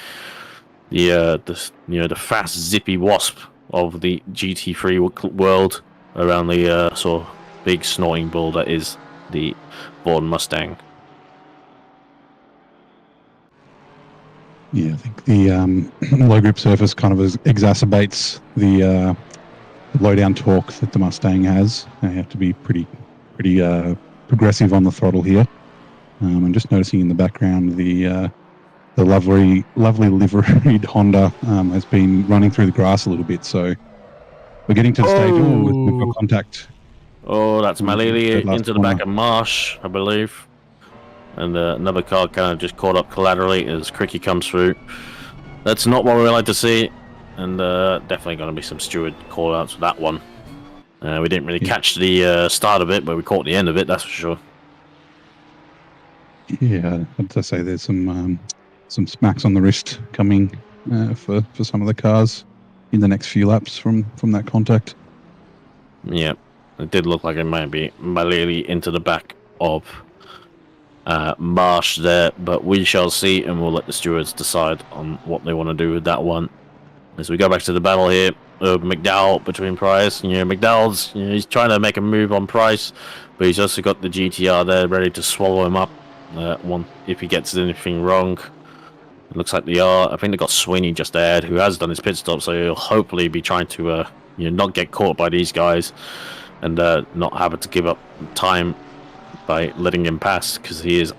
the fast, zippy wasp of the GT3 world around the sort of big snorting bull that is the Ford Mustang. Yeah, I think the low grip surface kind of exacerbates the low down torque that the Mustang has. You have to be pretty progressive on the throttle here. I'm just noticing in the background the lovely liveried Honda has been running through the grass a little bit. So we're getting to the stage. We've got contact. Oh, that's Malili last into the corner. back of Marsh, I believe. And another car kind of just caught up collaterally as Cricky comes through. That's not what we like to see. And definitely going to be some steward call-outs for that one. We didn't really catch the start of it, but we caught the end of it, that's for sure. Yeah, I'd say there's some smacks on the wrist coming for some of the cars in the next few laps from that contact. Yeah, it did look like it might be Malili into the back of Marsh there, but we shall see, and we'll let the stewards decide on what they want to do with that one. As we go back to the battle here, McDowell between Price. McDowell's he's trying to make a move on Price, but he's also got the GTR there ready to swallow him up. If he gets anything wrong. It looks like they are. I think they got Sweeney just ahead, who has done his pit stop, so he'll hopefully be trying to not get caught by these guys and not having to give up time by letting him pass, because he is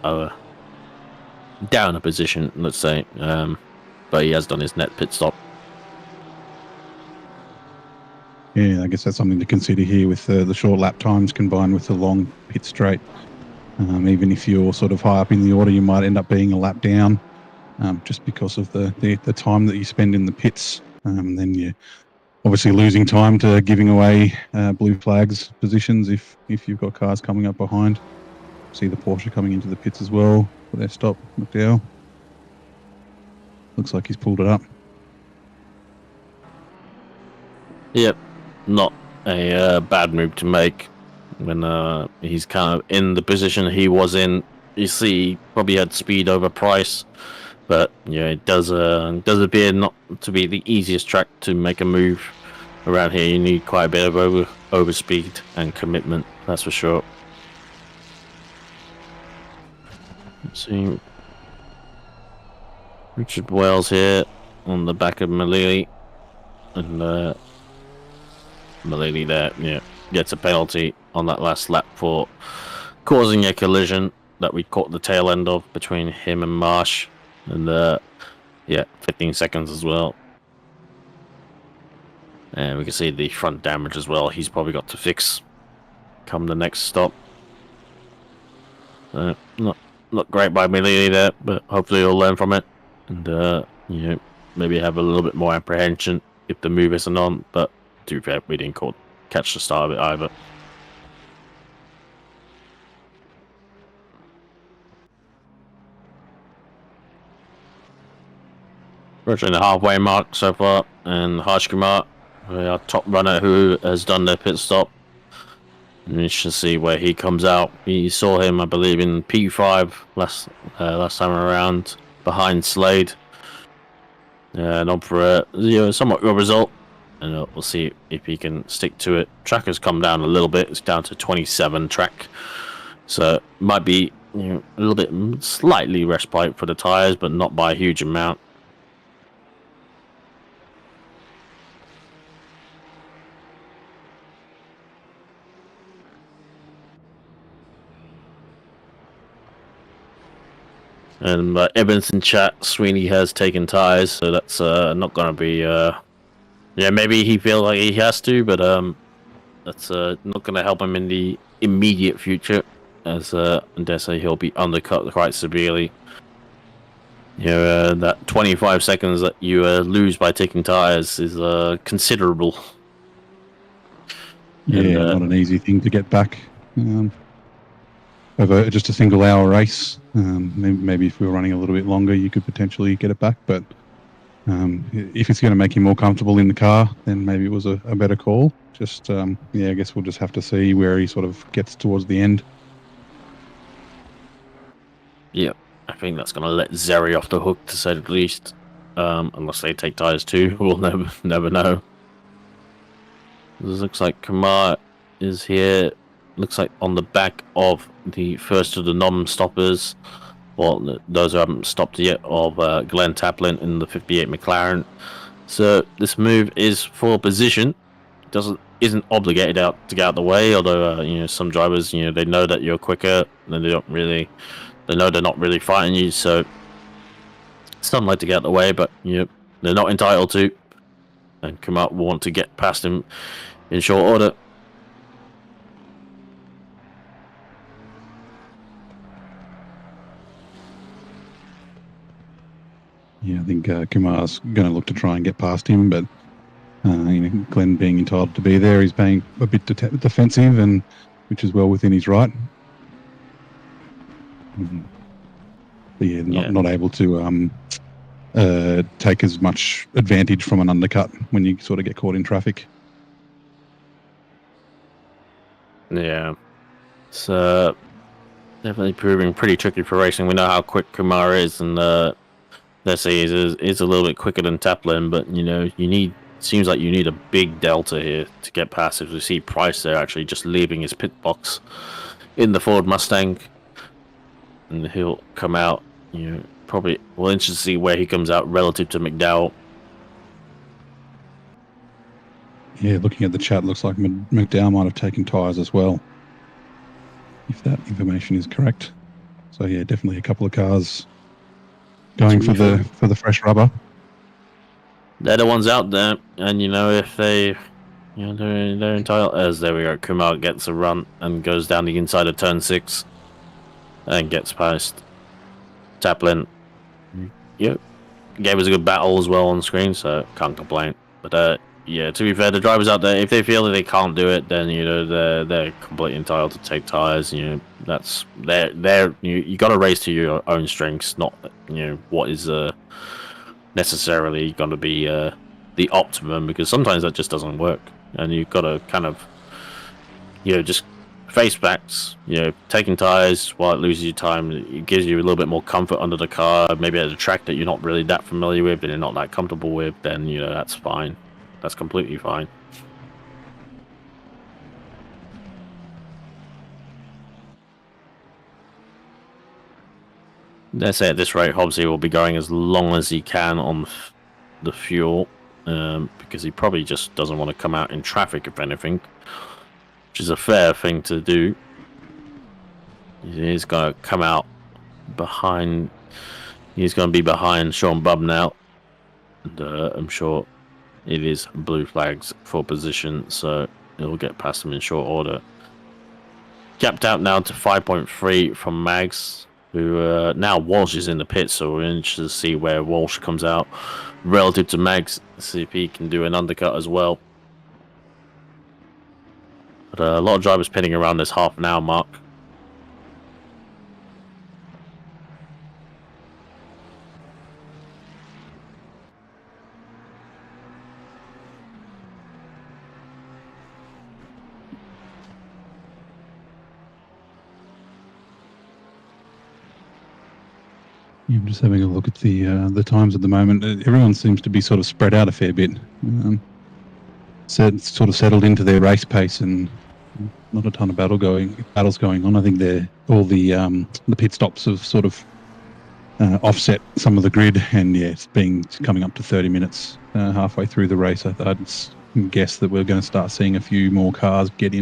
down a position, let's say. But he has done his net pit stop. Yeah, I guess that's something to consider here with the short lap times combined with the long pit straight. Even if you're sort of high up in the order, you might end up being a lap down just because of the time that you spend in the pits. Then you're obviously losing time to giving away blue flags positions if you've got cars coming up behind. See the Porsche coming into the pits as well for their stop, McDowell. Looks like he's pulled it up. Yep, not a bad move to make when he's kind of in the position he was in. You see, he probably had speed over Price, but it does appear not to be the easiest track to make a move around here. You need quite a bit of overspeed and commitment, that's for sure. Let's see, Richard Wells here on the back of Malili, and Malili there, gets a penalty on that last lap for causing a collision that we caught the tail end of between him and Marsh, and 15 seconds as well. And we can see the front damage as well. He's probably got to fix come the next stop. Not great by Malili there, but hopefully he'll learn from it, and maybe have a little bit more apprehension if the move isn't on. But to be fair, we didn't catch the start of it either. Approaching the halfway mark so far, and Harsh Kumar, our top runner, who has done their pit stop. And you should see where he comes out. We saw him, I believe, in P5 last time around, behind Slade. Not for a somewhat good result, and we'll see if he can stick to it. Track has come down a little bit. It's down to 27 track, so might be a little bit slightly respite for the tires, but not by a huge amount. And Evans in chat, Sweeney has taken tires, so that's not going to be... maybe he feels like he has to, but that's not going to help him in the immediate future, as I dare say he'll be undercut quite severely. That 25 seconds that you lose by taking tires is considerable. Yeah, and, not an easy thing to get back. Over just a single-hour race, maybe if we were running a little bit longer, you could potentially get it back. But if it's going to make you more comfortable in the car, then maybe it was a better call. Just, I guess we'll just have to see where he sort of gets towards the end. Yeah, I think that's going to let Zeri off the hook, to say the least. Unless they take tires too, we'll never know. This looks like Kumar is here. Looks like on the back of the first of the non-stoppers, well, those who haven't stopped yet, of Glenn Taplin in the 58 McLaren. So this move is for position. Isn't obligated to get out the way. Although some drivers, they know that you're quicker, and they know they're not really fighting you. So some like to get out the way, but they're not entitled to. And Kumar will want to get past him in short order. Yeah, I think Kumar's going to look to try and get past him, but Glenn being entitled to be there, he's being a bit defensive, and which is well within his right. But yeah, not able to take as much advantage from an undercut when you sort of get caught in traffic. Yeah, it's definitely proving pretty tricky for racing. We know how quick Kumar is, and let's say is a little bit quicker than Taplin, but seems like you need a big delta here to get past. If we see Price there actually just leaving his pit box in the Ford Mustang, and he'll come out. Probably we'll interested to see where he comes out relative to McDowell. Yeah, looking at the chat, looks like McDowell might have taken tyres as well, if that information is correct. So yeah, definitely a couple of cars going for the fresh rubber. They're the ones out there, and if they, they're entitled. As there we go, Kumar gets a run and goes down the inside of turn 6, and gets past Taplin. Yep, gave us a good battle as well on screen, so can't complain. But yeah, to be fair, the drivers out there, if they feel that they can't do it, then they're completely entitled to take tires. That's you got to race to your own strengths, not what is necessarily going to be the optimum, because sometimes that just doesn't work, and you've got to kind of just face backs, taking tires while it loses you time. It gives you a little bit more comfort under the car, maybe at a track that you're not really that familiar with and you're not that comfortable with. Then that's fine, that's completely fine. Let's say at this rate, Hobbsy will be going as long as he can on the fuel, because he probably just doesn't want to come out in traffic, if anything, which is a fair thing to do. He's going to come out behind. He's going to be behind Sean Bubb now, and I'm sure it is blue flags for position, so he'll get past him in short order. Capped out now to 5.3 from Mags, who now Walsh is in the pit, so we're interested to see where Walsh comes out relative to Mags, see if he can do an undercut as well. But a lot of drivers pitting around this half an hour mark. I'm just having a look at the times at the moment. Everyone seems to be sort of spread out a fair bit. Sort of settled into their race pace, and not a ton of battles going on. I think all the pit stops have sort of offset some of the grid, and yeah, it's coming up to 30 minutes halfway through the race. I'd guess that we're going to start seeing a few more cars get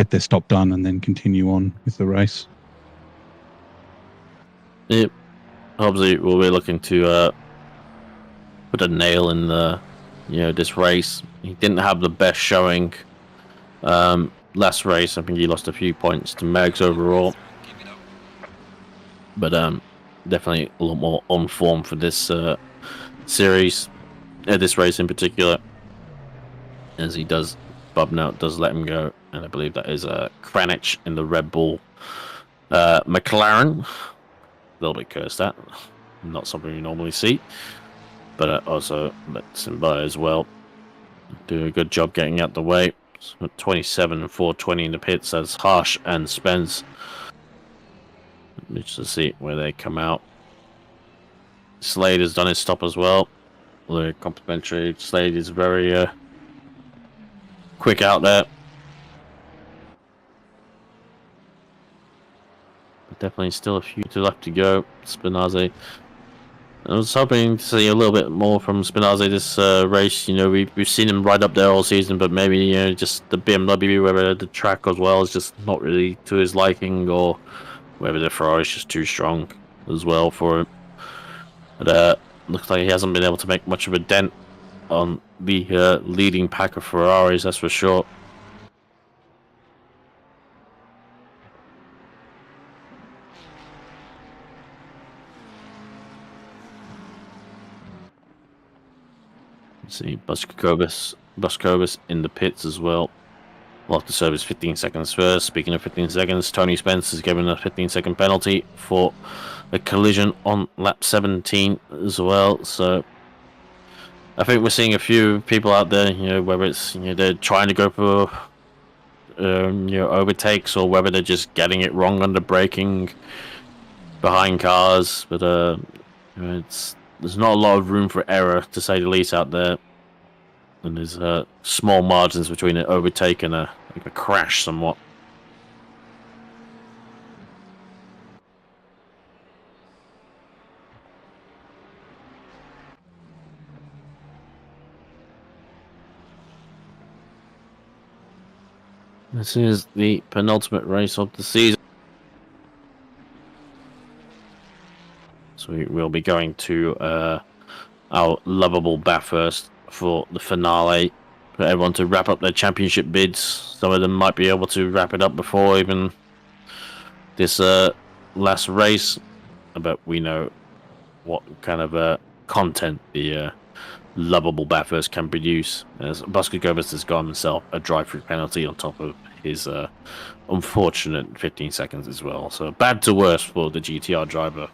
their stop done, and then continue on with the race. Yep. Obviously, we'll be looking to put a nail in the, this race. He didn't have the best showing last race. I think he lost a few points to Megs overall, but definitely a lot more on form for this series, this race in particular, as he does. Bob now does let him go, and I believe that is Kranich in the Red Bull McLaren. A little bit cursed at, not something you normally see, but also lets him by as well. Do a good job getting out the way. 27 and 420 in the pits. That's Harsh and Spence. Just to see where they come out. Slade has done his stop as well. The complimentary. Slade is very quick out there. Definitely still a few left to go. Spinazzi. I was hoping to see a little bit more from Spinazzi this race. We've seen him right up there all season, but maybe just the BMW, whether the track as well is just not really to his liking, or whether the Ferrari is just too strong as well for him. But looks like he hasn't been able to make much of a dent on the leading pack of Ferraris, that's for sure. See Buscobus in the pits as well. Locked the service 15 seconds first. Speaking of 15 seconds, Tony Spence is given a 15-second penalty for a collision on lap 17 as well. So I think we're seeing a few people out there, whether it's they're trying to go for overtakes, or whether they're just getting it wrong under braking behind cars. But there's not a lot of room for error, to say the least, out there. And there's small margins between an overtake and a crash somewhat. This is the penultimate race of the season. So we will be going to our lovable Bathurst for the finale, for everyone to wrap up their championship bids. Some of them might be able to wrap it up before even this last race, but we know what kind of content the lovable Bathurst can produce, as Buscobus has got himself a drive-through penalty on top of his unfortunate 15 seconds as well. So bad to worse for the GTR driver.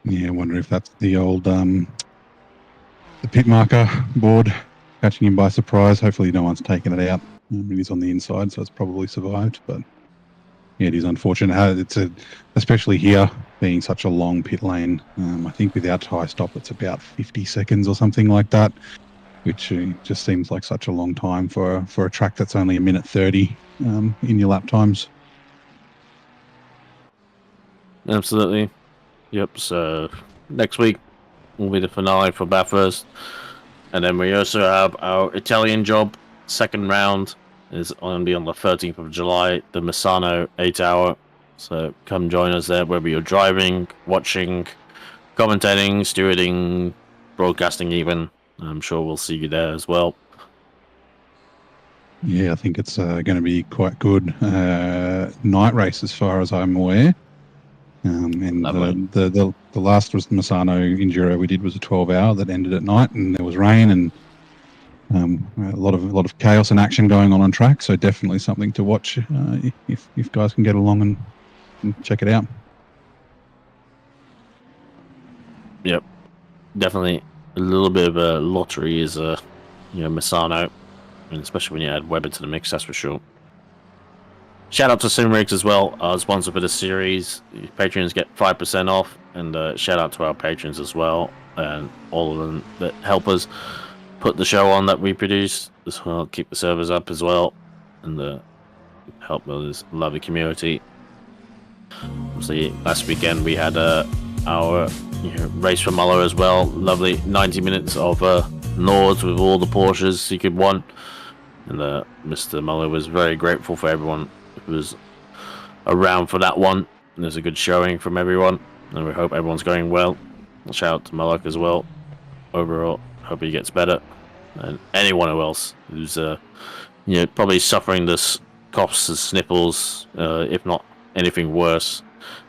Yeah, I wonder if that's the old the pit marker board catching him by surprise. Hopefully no one's taken it out. He's on the inside, so it's probably survived. But yeah, it is unfortunate. Especially here being such a long pit lane. I think without tyre stop, it's about 50 seconds or something like that, which just seems like such a long time for a track that's only a minute 30 in your lap times. Absolutely. Yep. So next week will be the finale for Bathurst, and then we also have our Italian job. Second round is going to be on the 13th of July, the Misano 8-hour. So come join us there, whether you're driving, watching, commentating, stewarding, broadcasting even. I'm sure we'll see you there as well. Yeah, I think it's going to be quite good night race as far as I'm aware. And the last was the Misano Enduro we did was a 12-hour that ended at night, and there was rain and a lot of chaos and action going on track. So definitely something to watch if guys can get along and check it out. Yep, definitely a little bit of a lottery is Misano, and especially when you add Weber to the mix, that's for sure. Shout out to Simrigs as well, our sponsor for the series. Patrons get 5% off, and shout out to our patrons as well, and all of them that help us put the show on that we produce as well, keep the servers up as well, and help with this lovely community. Obviously, last weekend we had our race for Muller as well. Lovely 90 minutes of Nords with all the Porsches he could want, and Mr. Muller was very grateful for everyone who was around for that one. And there's a good showing from everyone, and we hope everyone's going well. Shout out to Malak as well. Overall, hope he gets better, and anyone else who's probably suffering this coughs and sniffles, if not anything worse,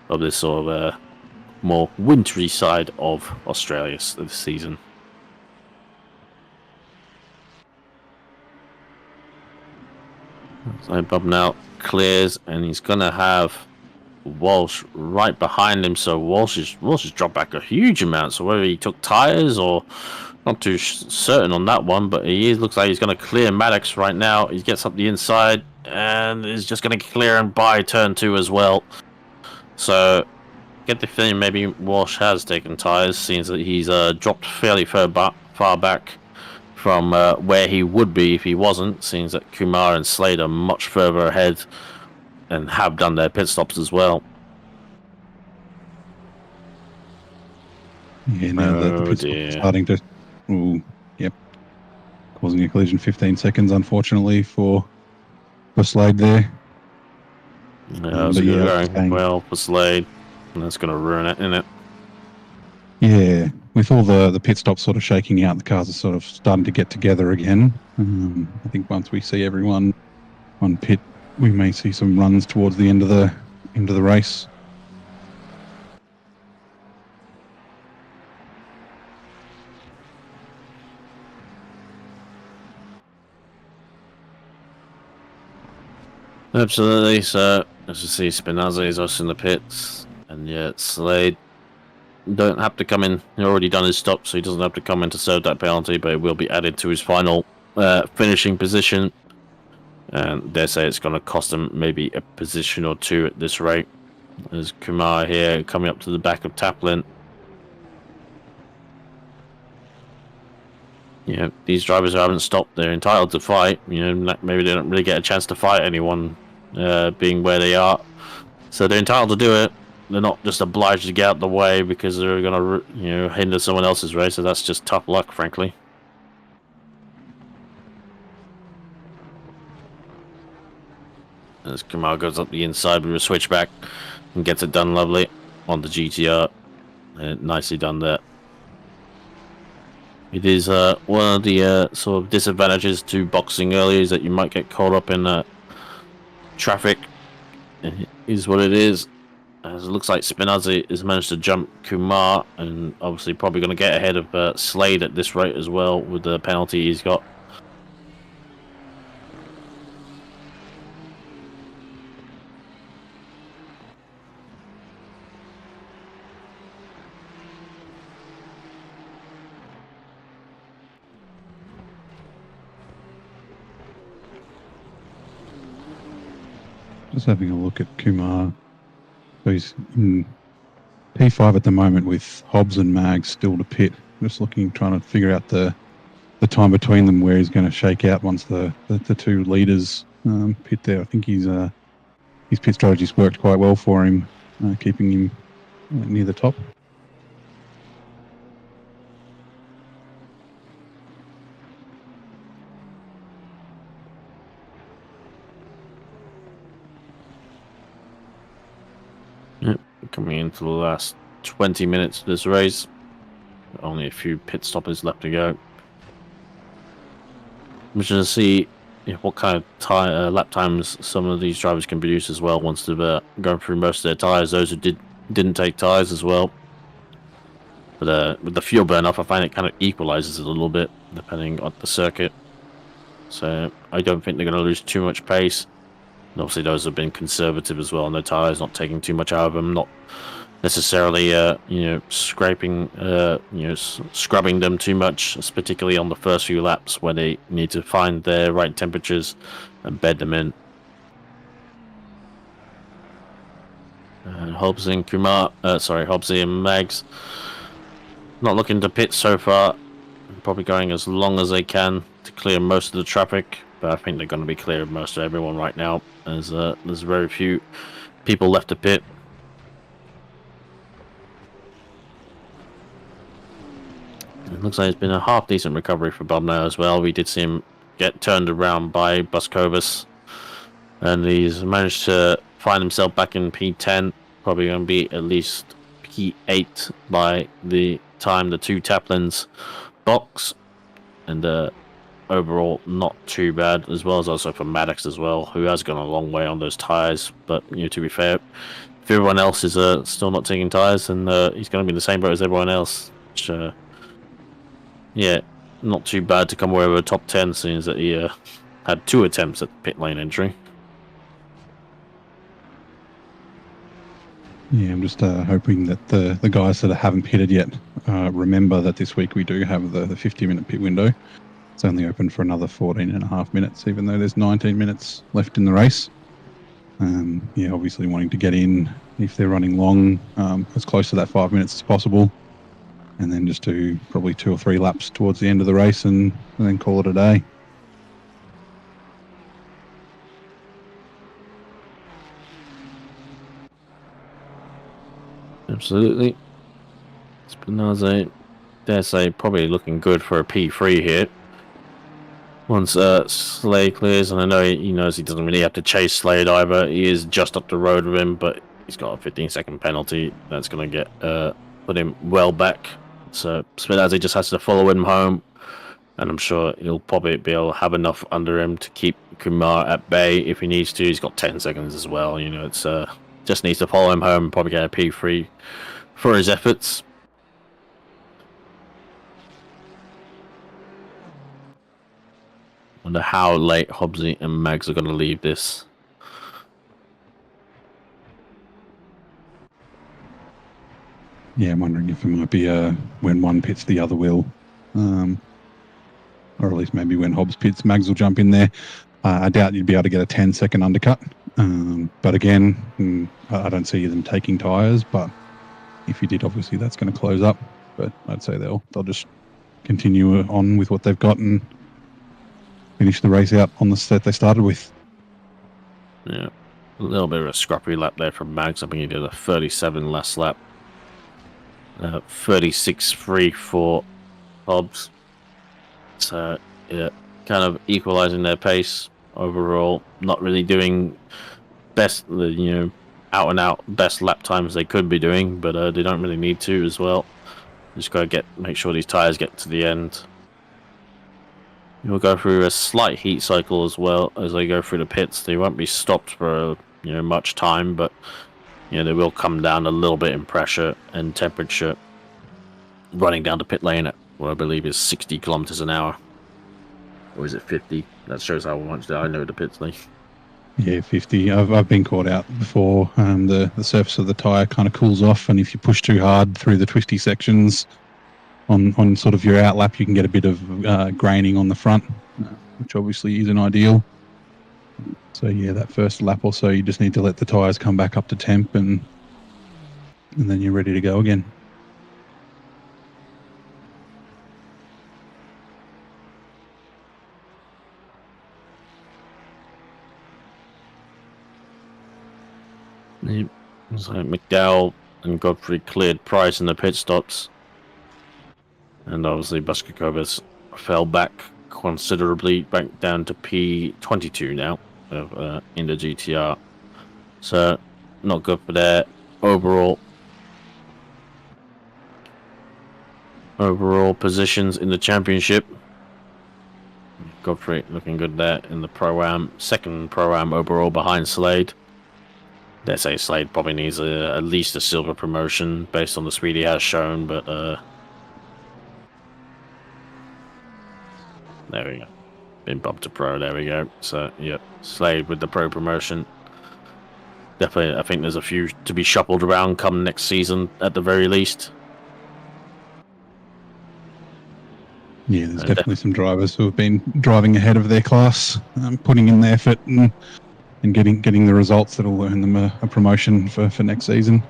of this sort of more wintry side of Australia this season. So Bob now clears, and he's gonna have Walsh right behind him. So Walsh has dropped back a huge amount. So whether he took tires or not too certain on that one, but looks like he's gonna clear Maddox right now. He gets up the inside and is just gonna clear him by turn 2 as well. So get the feeling maybe Walsh has taken tires, seeing that he's dropped fairly far back from where he would be if he wasn't, seeing that Kumar and Slade are much further ahead and have done their pit stops as well. Yeah, now the pit stop starting to... Ooh, yep. Causing a collision, 15 seconds, unfortunately, for Slade there. Yeah, it's going well for Slade, and that's going to ruin it, isn't it? Yeah, with all the pit stops sort of shaking out, the cars are sort of starting to get together again. I think once we see everyone on pit, we may see some runs towards the end of the race. Absolutely. So as you see, Spinazzi is also in the pits, and yeah, Slade don't have to come in. He already done his stop, so he doesn't have to come in to serve that penalty, but it will be added to his final finishing position. And dare say it's going to cost him maybe a position or two at this rate. There's Kumar here coming up to the back of Taplin. You know, these drivers who haven't stopped, they're entitled to fight. You know, maybe they don't really get a chance to fight anyone being where they are. So they're entitled to do it. They're not just obliged to get out the way because they're going to, you know, hinder someone else's race. So that's just tough luck, frankly. As Kamal goes up the inside with a switchback and gets it done lovely on the GTR. Nicely done there. It is one of the sort of disadvantages to boxing early is that you might get caught up in traffic. It is what it is. As it looks like Spinazzi has managed to jump Kumar and obviously probably going to get ahead of Slade at this rate as well with the penalty he's got. Just having a look at Kumar. So he's in P5 at the moment with Hobbs and Mag still to pit. Just looking, trying to figure out the time between them where he's going to shake out once the two leaders pit there. I think his pit strategy's worked quite well for him, keeping him near the top. Yep, coming into the last 20 minutes of this race. Only a few pit stoppers left to go. I'm just going to see what kind of lap times some of these drivers can produce as well once they've gone through most of their tyres. Those who didn't take tyres as well. But with the fuel burn off, I find it kind of equalizes a little bit depending on the circuit. So I don't think they're going to lose too much pace. And obviously those have been conservative as well on their tyres, not taking too much out of them, not necessarily you know, scraping you know, scrubbing them too much, particularly on the first few laps where they need to find their right temperatures and bed them in. And Hobbs and Hobbsy and Mags not looking to pit so far, probably going as long as they can to clear most of the traffic, but I think they're going to be clearing most of everyone right now as there's very few people left to pit. It looks like it's been a half-decent recovery for Bob now as well. We did see him get turned around by Buskovas, and he's managed to find himself back in P10. Probably going to be at least P8 by the time the two Taplins box. And overall, not too bad, as well as also for Maddox as well, who has gone a long way on those tyres. But, you know, to be fair, if everyone else is still not taking tyres, then he's going to be in the same boat as everyone else, which... yeah, not too bad to come away with a top 10, seeing that he had 2 attempts at pit lane entry. Yeah, I'm just hoping that the guys that haven't pitted yet remember that this week we do have the 50-minute pit window. It's only open for another 14 and a half minutes, even though there's 19 minutes left in the race. Yeah, obviously wanting to get in if they're running long, as close to that 5 minutes as possible. And then just do probably 2 or 3 laps towards the end of the race and then call it a day. Absolutely. Spinazzi, dare say, probably looking good for a P3 here. Once Slade clears, and I know he knows he doesn't really have to chase Slade either. He is just up the road with him, but he's got a 15-second penalty. That's going to get put him well back. So Spinazzi just has to follow him home, and I'm sure he'll probably be able to have enough under him to keep Kumar at bay if he needs to. He's got 10 seconds as well. You know, it's just needs to follow him home and probably get a P3 for his efforts. Wonder how late Hobbsy and Mags are going to leave this. Yeah, I'm wondering if it might be when one pits, the other will. Or at least maybe when Hobbs pits, Mags will jump in there. I doubt you'd be able to get a 10-second undercut. But again, I don't see them taking tyres. But if you did, obviously that's going to close up. But I'd say they'll just continue on with what they've got and finish the race out on the set they started with. Yeah, a little bit of a scrappy lap there from Mags. I think he did a 37 last lap. 36.3 for Hobbs. So yeah, kind of equalising their pace overall. Not really doing best, out and out best lap times they could be doing, but they don't really need to as well. Just got to make sure these tyres get to the end. You'll go through a slight heat cycle as well as they go through the pits. They won't be stopped for much time, but they will come down a little bit in pressure and temperature. Running down the pit lane at what I believe is 60 kilometers an hour, or is it 50? That shows how much I know the pit lane. Yeah, 50. I've been caught out before. The surface of the tyre kind of cools off, and if you push too hard through the twisty sections on sort of your outlap, you can get a bit of graining on the front, which obviously isn't ideal. So yeah, that first lap or so, you just need to let the tyres come back up to temp, and then you're ready to go again. So McDowell and Godfrey cleared Price in the pit stops, and obviously Buskakovas fell back considerably, back down to P22 now in the GTR. So not good for their overall positions in the championship. Godfrey looking good there in the Pro-Am, second Pro-Am overall behind Slade. They say Slade probably needs at least a silver promotion based on the speed he has shown, but there we go. Been bumped to pro, there we go. So, yep, Slade with the pro promotion. Definitely, I think there's a few to be shuffled around come next season at the very least. Yeah, there's definitely some drivers who have been driving ahead of their class, putting in the effort and getting the results that will earn them a promotion for next season.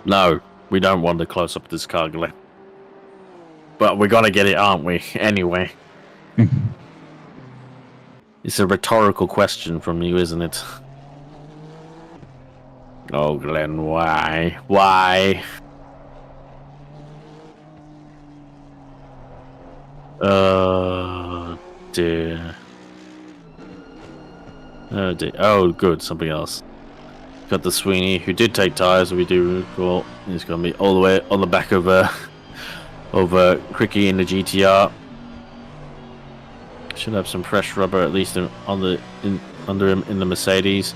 No, we don't want the close up of this car, Glenn. But we're gonna get it, aren't we? Anyway. It's a rhetorical question from you, isn't it? Oh, Glenn, why? Why? Oh, dear. Oh, dear. Oh, good, something else. Got the Sweeney, who did take tyres, we do recall. He's going to be all the way on the back of Cricky in the GTR. Should have some fresh rubber, at least under him in the Mercedes.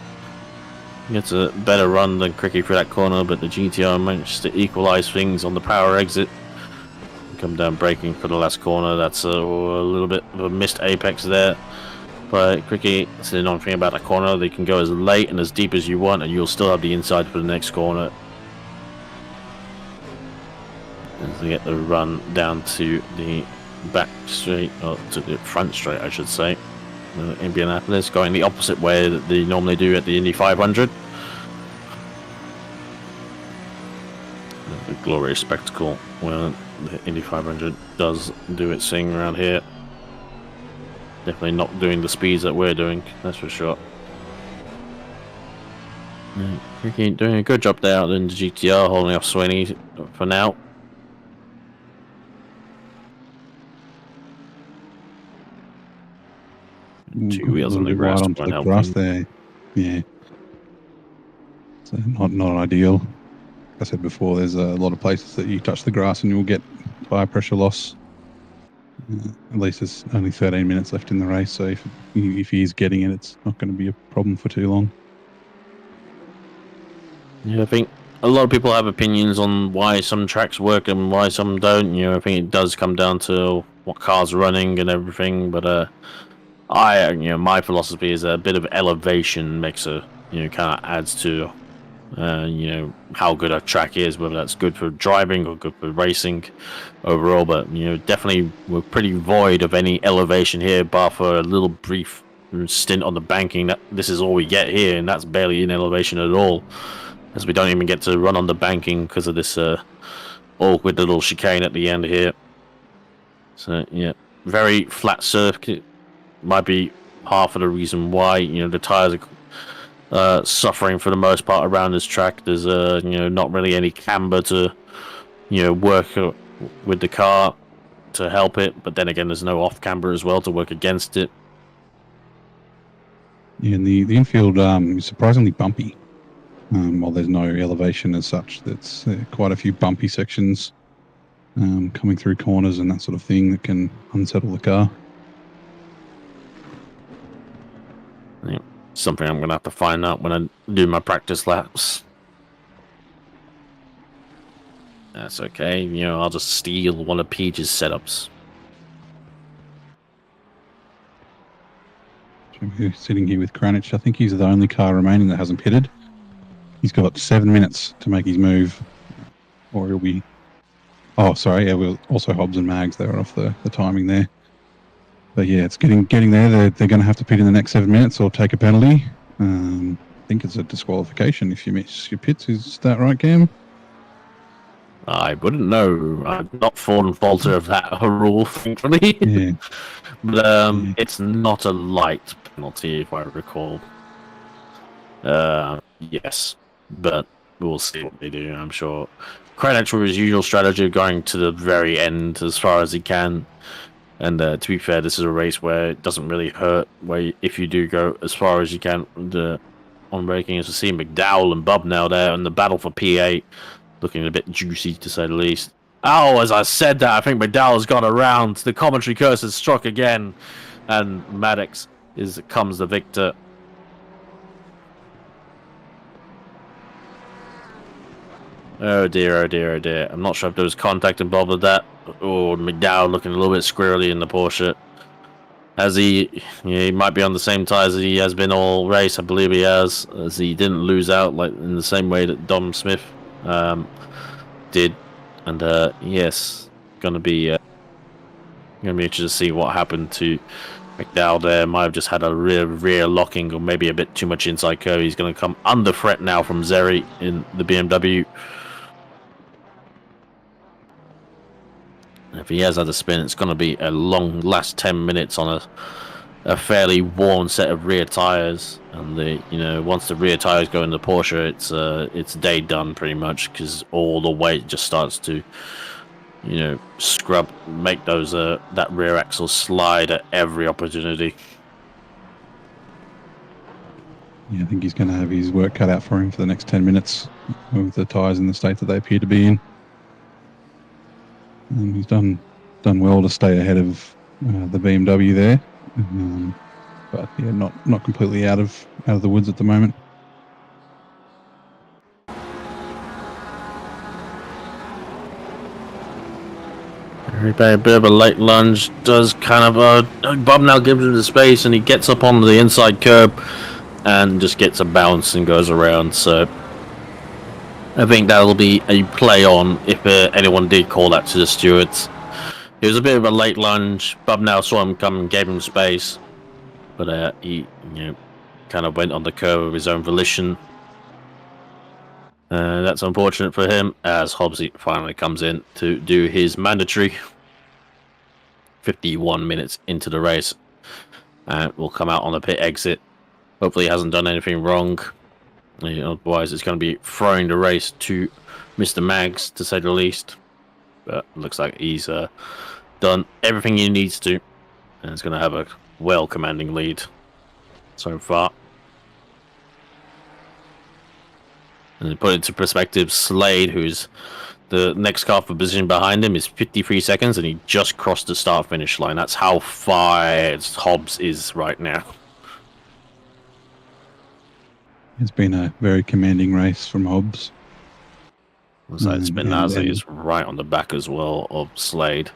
Gets a better run than Cricky for that corner, but the GTR managed to equalise things on the power exit. Come down braking for the last corner. That's a little bit of a missed apex there. But Cricky, that's the annoying thing about that corner. They can go as late and as deep as you want, and you'll still have the inside for the next corner. As they get the run down to the back straight, or to the front straight, I should say. Indianapolis, going the opposite way that they normally do at the Indy 500. A glorious spectacle when the Indy 500 does do its thing around here. Definitely not doing the speeds that we're doing, that's for sure. Cricky doing a good job there out in the GTR, holding off Sweeney for now. Two wheels on the grass, right onto the grass there. Yeah. So not ideal. Like I said before, there's a lot of places that you touch the grass and you'll get tyre pressure loss. At least there's only 13 minutes left in the race, so if he's getting it, it's not going to be a problem for too long. Yeah, I think a lot of people have opinions on why some tracks work and why some don't. I think it does come down to what car's running and everything, but my philosophy is a bit of elevation makes a kind of adds to how good a track is, whether that's good for driving or good for racing overall. But definitely we're pretty void of any elevation here, bar for a little brief stint on the banking. This is all we get here, and that's barely in elevation at all, as we don't even get to run on the banking because of this awkward little chicane at the end here. So yeah, very flat circuit. Might be half of the reason why the tires are suffering for the most part around this track. There's not really any camber to work with the car to help it, but then again there's no off camber as well to work against it. Yeah, and the infield is surprisingly bumpy. While there's no elevation as such, that's quite a few bumpy sections coming through corners and that sort of thing that can unsettle the car. Yeah, something I'm gonna have to find out when I do my practice laps. That's okay. I'll just steal one of Peach's setups. We're sitting here with Kranich. I think he's the only car remaining that hasn't pitted. He's got 7 minutes to make his move, or he'll be... Oh, sorry. Yeah, we'll also Hobbs and Mags. They were off the timing there. But yeah, it's getting there. They're going to have to pit in the next 7 minutes or take a penalty. I think it's a disqualification if you miss your pits. Is that right, Cam? I wouldn't know. I'm not fallen falter of that rule, thankfully. Yeah. But it's not a light penalty, if I recall. Yes, but we'll see what they do. I'm sure Kranich with his usual strategy of going to the very end as far as he can. And to be fair, this is a race where it doesn't really hurt if you do go as far as you can on braking. As we see McDowell and Bub now there in the battle for P8, looking a bit juicy to say the least. Oh, as I said that, I think McDowell's gone around. The commentary curse has struck again, and Maddox comes the victor. Oh dear, oh dear, oh dear. I'm not sure if there was contact involved with that. Oh, McDowell looking a little bit squirrely in the Porsche. He might be on the same tires as he has been all race. I believe he has, as he didn't lose out like in the same way that Dom Smith did. And yes, gonna be interested to see what happened to McDowell there. Might have just had a rear locking or maybe a bit too much inside curve. He's going to come under threat now from Zeri in the BMW. If he has had a spin, it's going to be a long last 10 minutes on a fairly worn set of rear tires. And once the rear tires go in the Porsche, it's day done pretty much, because all the weight just starts to scrub, make those that rear axle slide at every opportunity. Yeah, I think he's going to have his work cut out for him for the next 10 minutes with the tyres in the state that they appear to be in. And he's done well to stay ahead of the BMW there, but yeah, not completely out of the woods at the moment. A bit of a late lunge, does kind of Bob now gives him the space, and he gets up on the inside curb and just gets a bounce and goes around. So I think that'll be a play on if anyone did call that to the stewards. It was a bit of a late lunge. Bob now saw him come and gave him space, but he kind of went on the curve of his own volition. That's unfortunate for him, as Hobbsy finally comes in to do his mandatory 51 minutes into the race. Will come out on the pit exit. Hopefully he hasn't done anything wrong. Otherwise it's going to be throwing the race to Mr. Mags, to say the least. But it looks like he's done everything he needs to, and it's going to have a well-commanding lead so far. And to put into perspective, Slade, who's the next car for position behind him, is 53 seconds, and he just crossed the start-finish line. That's how far Hobbs is right now. It's been a very commanding race from Hobbs. So Spinazzi is right on the back as well of Slade.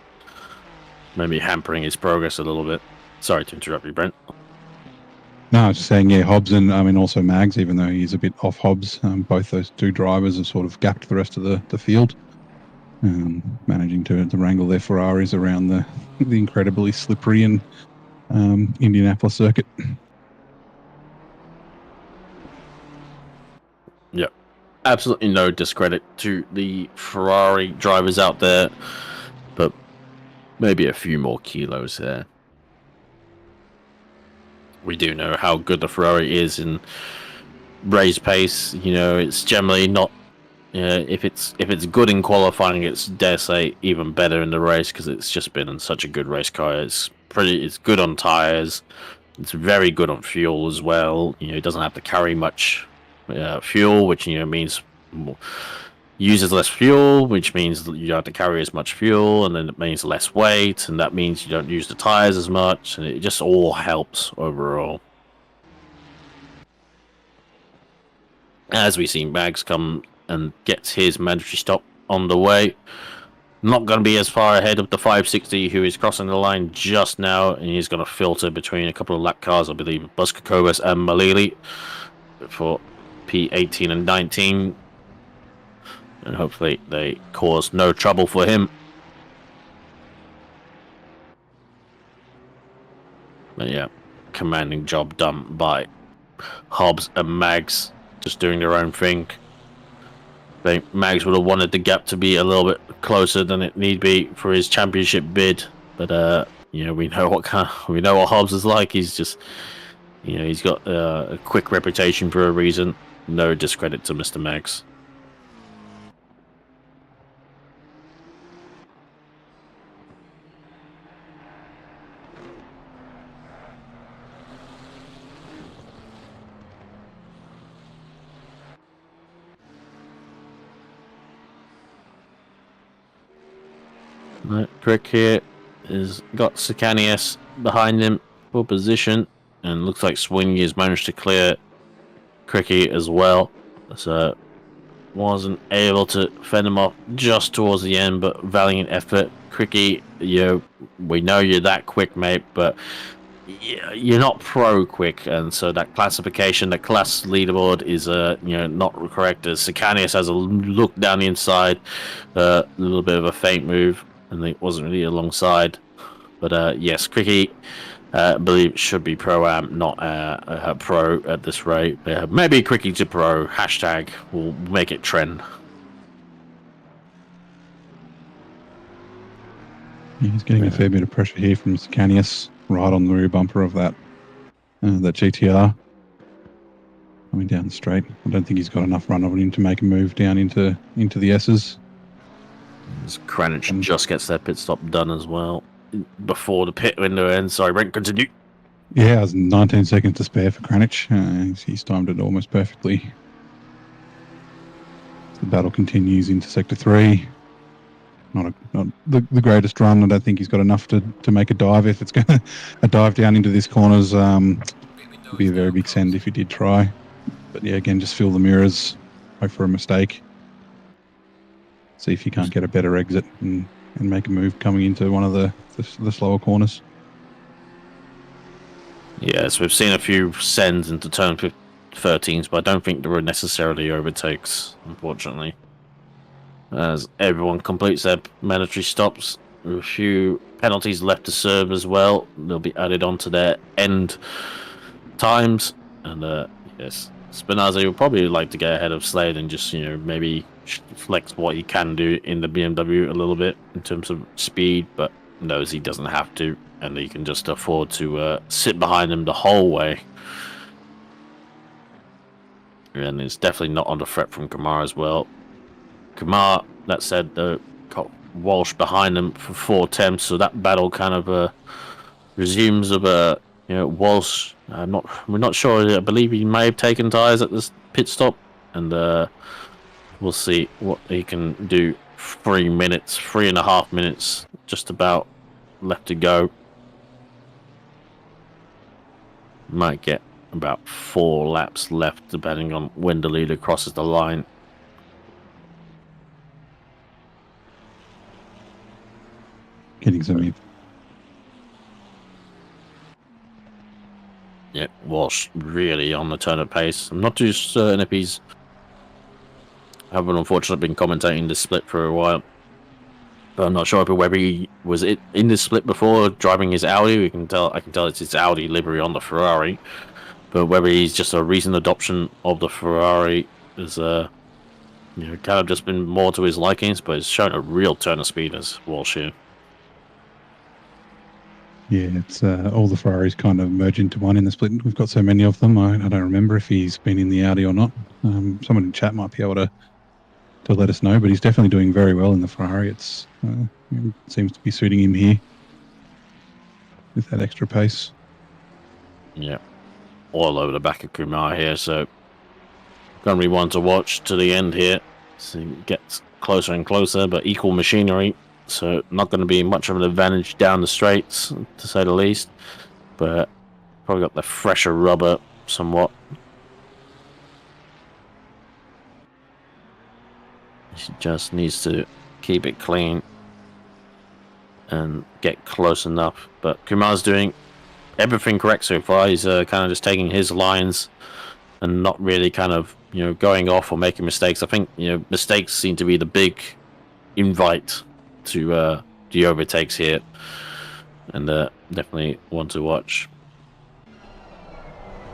Maybe hampering his progress a little bit. Sorry to interrupt you, Brent. No, I was just saying, yeah, Hobbs and also Mags, even though he's a bit off Hobbs, both those two drivers have sort of gapped the rest of the field, managing to wrangle their Ferraris around the incredibly slippery and Indianapolis circuit. Yeah, absolutely no discredit to the Ferrari drivers out there, but maybe a few more kilos there. We do know how good the Ferrari is in race pace. You know, it's generally not. If it's good in qualifying, it's, dare say, even better in the race because it's just been such a good race car. It's good on tires. It's very good on fuel as well. You know, it doesn't have to carry much fuel, which means uses less fuel, which means that you don't have to carry as much fuel, and then it means less weight, and that means you don't use the tires as much, and it just all helps overall. As we see Mags come and gets his mandatory stop on the way, not going to be as far ahead of the 560 who is crossing the line just now, and he's going to filter between a couple of lap cars, I believe, Buskakobas and Malili for P18 and 19. And hopefully they cause no trouble for him. But yeah, commanding job done by Hobbs and Mags, just doing their own thing. I think Mags would have wanted the gap to be a little bit closer than it need be for his championship bid, but we know what Hobbs is like. He's just, he's got a quick reputation for a reason. No discredit to Mr. Mags. Crick here has got Sicanius behind him for position, and looks like Swingy has managed to clear Cricky as well. So wasn't able to fend him off just towards the end, but valiant effort. Cricky, we know you're that quick, mate, but you're not pro quick, and so that classification, that class leaderboard is not correct. As Sicanius has a look down the inside, a little bit of a feint move, and it wasn't really alongside. But yes, Cricky, I believe should be pro-am, not a pro at this rate. Maybe Cricky to pro, hashtag will make it trend. Yeah, he's getting a fair bit of pressure here from Sicanius, right on the rear bumper of that GTR. Coming down the straight. I don't think he's got enough run on him to make a move down into the S's. Kranich just gets their pit stop done as well before the pit window ends. Sorry, Brent, continue. Yeah, it was 19 seconds to spare for Kranich. He's timed it almost perfectly. The battle continues into Sector 3. Not the greatest run. I don't think he's got enough to make a dive. If it's going to a dive down into this corners, it'd be a very big send if he did try. But yeah, again, just feel the mirrors, hope for a mistake. See if you can't get a better exit and make a move coming into one of the slower corners. Yes, we've seen a few sends into turn 13s, but I don't think there were necessarily overtakes, unfortunately. As everyone completes their mandatory stops, a few penalties left to serve as well. They'll be added onto their end times. And yes, Spinazzi will probably like to get ahead of Slade and just, maybe flex what he can do in the BMW a little bit in terms of speed, but knows he doesn't have to, and he can just afford to sit behind him the whole way. And it's definitely not under threat from Kamar as well. Kamar, that said, though, got Walsh behind him for 4 attempts, so that battle kind of resumes of Walsh. We're not sure. I believe he may have taken tyres at this pit stop, and we'll see what he can do. 3.5 minutes, just about left to go. Might get about 4 laps left, depending on when the leader crosses the line. Getting some. Yeah, Walsh really on the turn of pace. I'm not too certain if he's... I've unfortunately been commentating this split for a while. But I'm not sure whether he was in the split before driving his Audi. I can tell it's his Audi livery on the Ferrari. But whether he's just a recent adoption of the Ferrari is, kind of just been more to his likings. But it's shown a real turn of speed as Walsh here. Yeah, it's all the Ferraris kind of merge into one in the split. We've got so many of them. I don't remember if he's been in the Audi or not. Someone in chat might be able to let us know, but he's definitely doing very well in the Ferrari. It seems to be suiting him here with that extra pace. Yeah, all over the back of Kumar here, so going to be one to watch to the end here. So it gets closer and closer, but equal machinery, so not going to be much of an advantage down the straights, to say the least. But probably got the fresher rubber somewhat. She just needs to keep it clean and get close enough. But Kumar's doing everything correct so far. He's kind of just taking his lines and not really kind of, going off or making mistakes. I think, mistakes seem to be the big invite to the overtakes here. And definitely one to watch.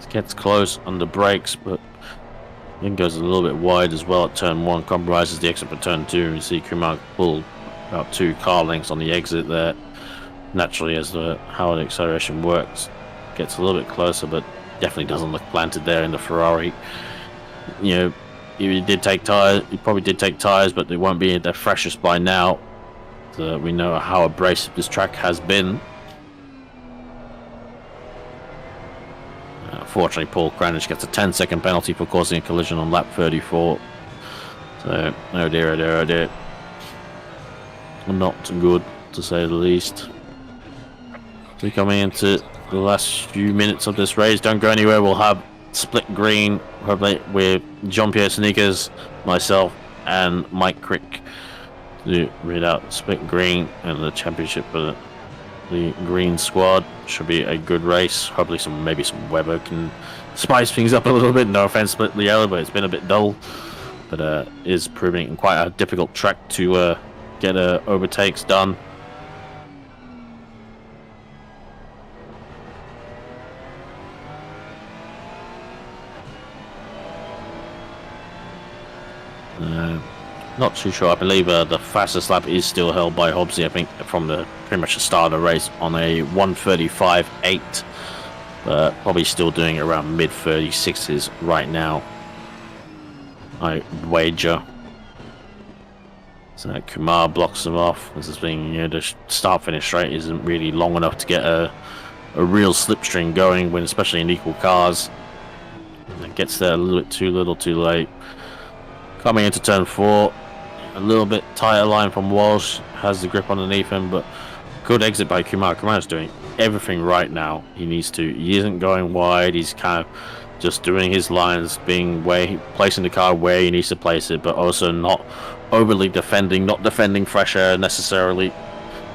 It gets close on the brakes, but I think goes a little bit wide as well at turn 1, compromises the exit for turn 2. You see Kumar pull about 2 car lengths on the exit there. Naturally, as how the acceleration works, gets a little bit closer, but definitely doesn't look planted there in the Ferrari. He did take tires. He probably did take tires, but they won't be at their freshest by now. So we know how abrasive this track has been. Fortunately, Paul Kranich gets a 10-second penalty for causing a collision on lap 34. So, oh dear, oh dear, oh dear. Not good, to say the least. So coming into the last few minutes of this race, don't go anywhere. We'll have split green, probably with Jean-Pierre Sneakers, myself, and Mike Crick to read out split green and the championship for the green squad. Should be a good race. Hopefully maybe some weather can spice things up a little bit. No offense, split the yellow, but it's been a bit dull. But is proving quite a difficult track to get overtakes done. Not too sure. I believe the fastest lap is still held by Hobbsy, I think, from pretty much the start of the race on a 1:35.8. But probably still doing around mid-36s right now, I wager. So Kumar blocks them off. This is being, the start-finish straight isn't really long enough to get a real slipstream going, when especially in equal cars. And it gets there a little bit too little, too late. Coming into turn 4, a little bit tighter line from Walsh, has the grip underneath him, but good exit by Kumar. Kumar's doing everything right now. He isn't going wide, he's kind of just doing his lines, placing the car where he needs to place it, but also not overly defending, not defending fresher necessarily.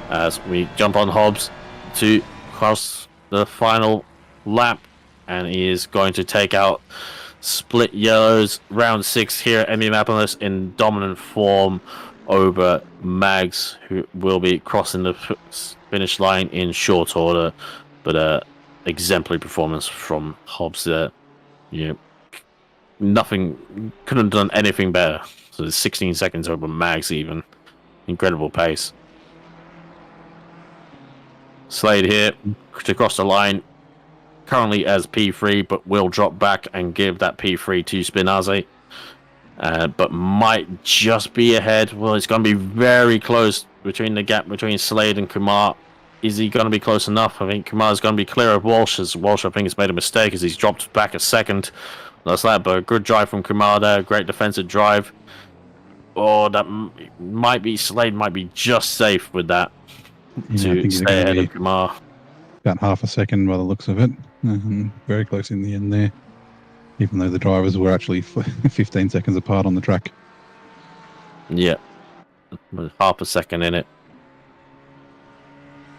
As we jump on Hobbs to cross the final lap, and he is going to take out split yellows round 6 here at Indianapolis in dominant form over Mags, who will be crossing the finish line in short order. But exemplary performance from Hobbs there. Nothing, couldn't have done anything better. So there's 16 seconds over Mags even. Incredible pace. Slade here to cross the line. Currently as P3, but will drop back and give that P3 to Spinazzi. But might just be ahead. Well, it's going to be very close between the gap between Slade and Kumar. Is he going to be close enough? I think Kumar's going to be clear of Walsh, as Walsh, I think, has made a mistake as he's dropped back a second. That's that, but a good drive from Kumar there. Great defensive drive. Oh, that might be, Slade might be just safe with that to stay ahead of Kumar. About half a second by the looks of it. Very close in the end there, even though the drivers were actually 15 seconds apart on the track. Yeah, with half a second in it.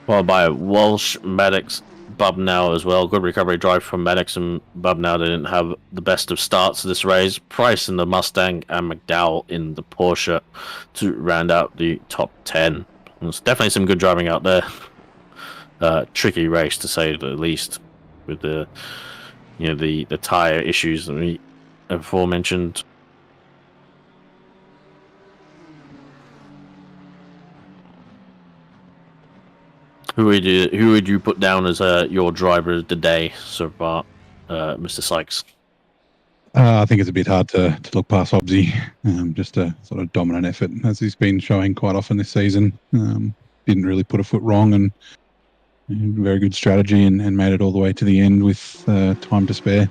Followed by Walsh, Maddox, Bubnow as well. Good recovery drive from Maddox and Bubnow. They didn't have the best of starts to this race. Price in the Mustang and McDowell in the Porsche to round out the top 10. There's definitely some good driving out there. Tricky race to say the least, with the the tire issues that we aforementioned. Who would you put down as your driver of the day so far, Mr. Sykes? I think it's a bit hard to look past Hobbsy. Just a sort of dominant effort, as he's been showing quite often this season. Didn't really put a foot wrong, and very good strategy, and made it all the way to the end with time to spare.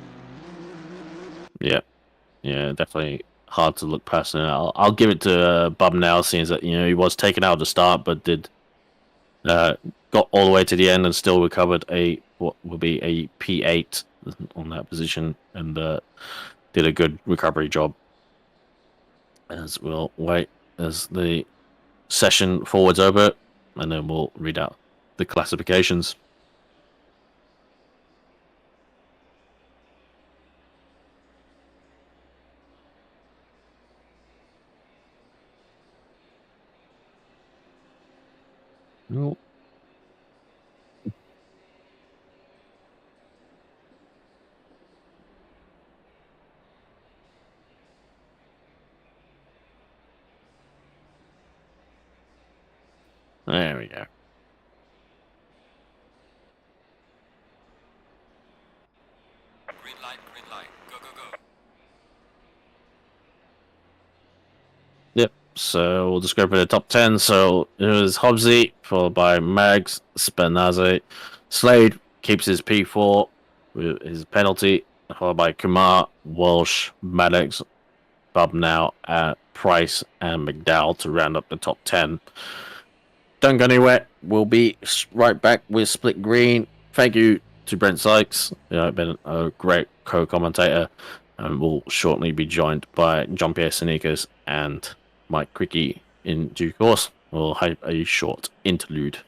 Yeah, definitely hard to look past. I'll give it to Bubnow, seeing that he was taken out at the start, but did got all the way to the end and still recovered what will be a P8 on that position, and did a good recovery job. As we'll wait as the session forwards over, and then we'll read out the classifications. Nope. There we go. Green light, go, go, go. Yep, so we'll just go for the top 10. So it was Hobbsy, followed by Mags, Spinazi. Slade keeps his P4 with his penalty, followed by Kumar, Walsh, Maddox, Bubnow, Price, and McDowell to round up the top 10. Don't go anywhere. We'll be right back with Split Green. Thank you to Brent Sykes. Been a great co-commentator, and we'll shortly be joined by Jean-Pierre Sneakers and Mike Cricky in due course. We'll have a short interlude.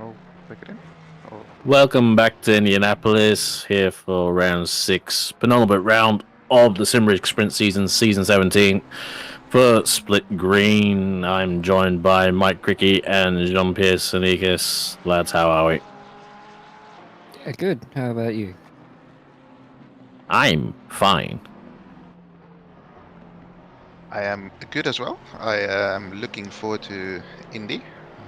I'll click it in. Oh, Welcome back to Indianapolis, here for round 6, penultimate round of the Simrigs Sprint Season, Season 17. For Split Green, I'm joined by Mike Cricky and Jean-Pierre Sanikis. Lads, how are we? Yeah, good. How about you? I'm fine. I am good as well. I am looking forward to Indy.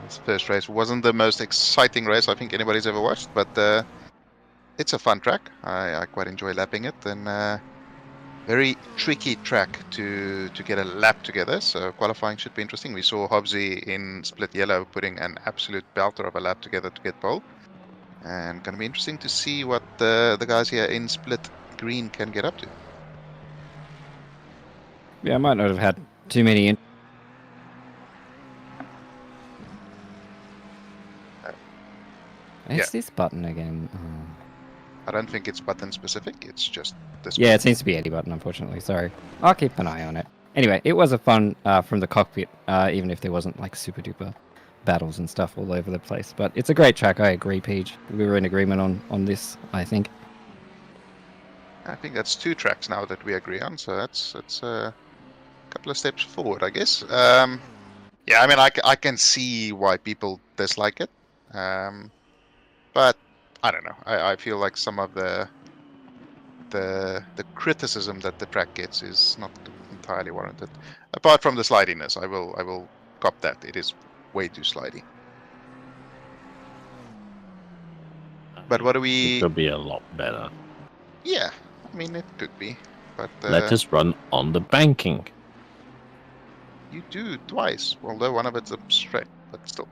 This first race wasn't the most exciting race I think anybody's ever watched, but it's a fun track. I quite enjoy lapping it, and very tricky track to get a lap together. So qualifying should be interesting. We saw Hobbsy in Split Yellow putting an absolute belter of a lap together to get pole, and going to be interesting to see what the guys here in Split Green can get up to. Yeah, I might not have had too many. It's this button again. Oh. I don't think it's button specific. It's just this. Yeah, it seems to be any button, unfortunately. Sorry. I'll keep an eye on it. Anyway, it was a fun from the cockpit, even if there wasn't like super duper battles and stuff all over the place. But it's a great track. I agree, Peach. We were in agreement on this, I think. I think that's 2 tracks now that we agree on, so that's a couple of steps forward, I guess. Yeah, I mean, I can see why people dislike it, but I don't know. I feel like some of the criticism that the track gets is not entirely warranted. Apart from the slidiness, I will cop that. It is way too slidey. But what do we? It could be a lot better. Yeah, I mean, it could be, but Let us run on the banking. you do twice, although one of it's a straight, but still.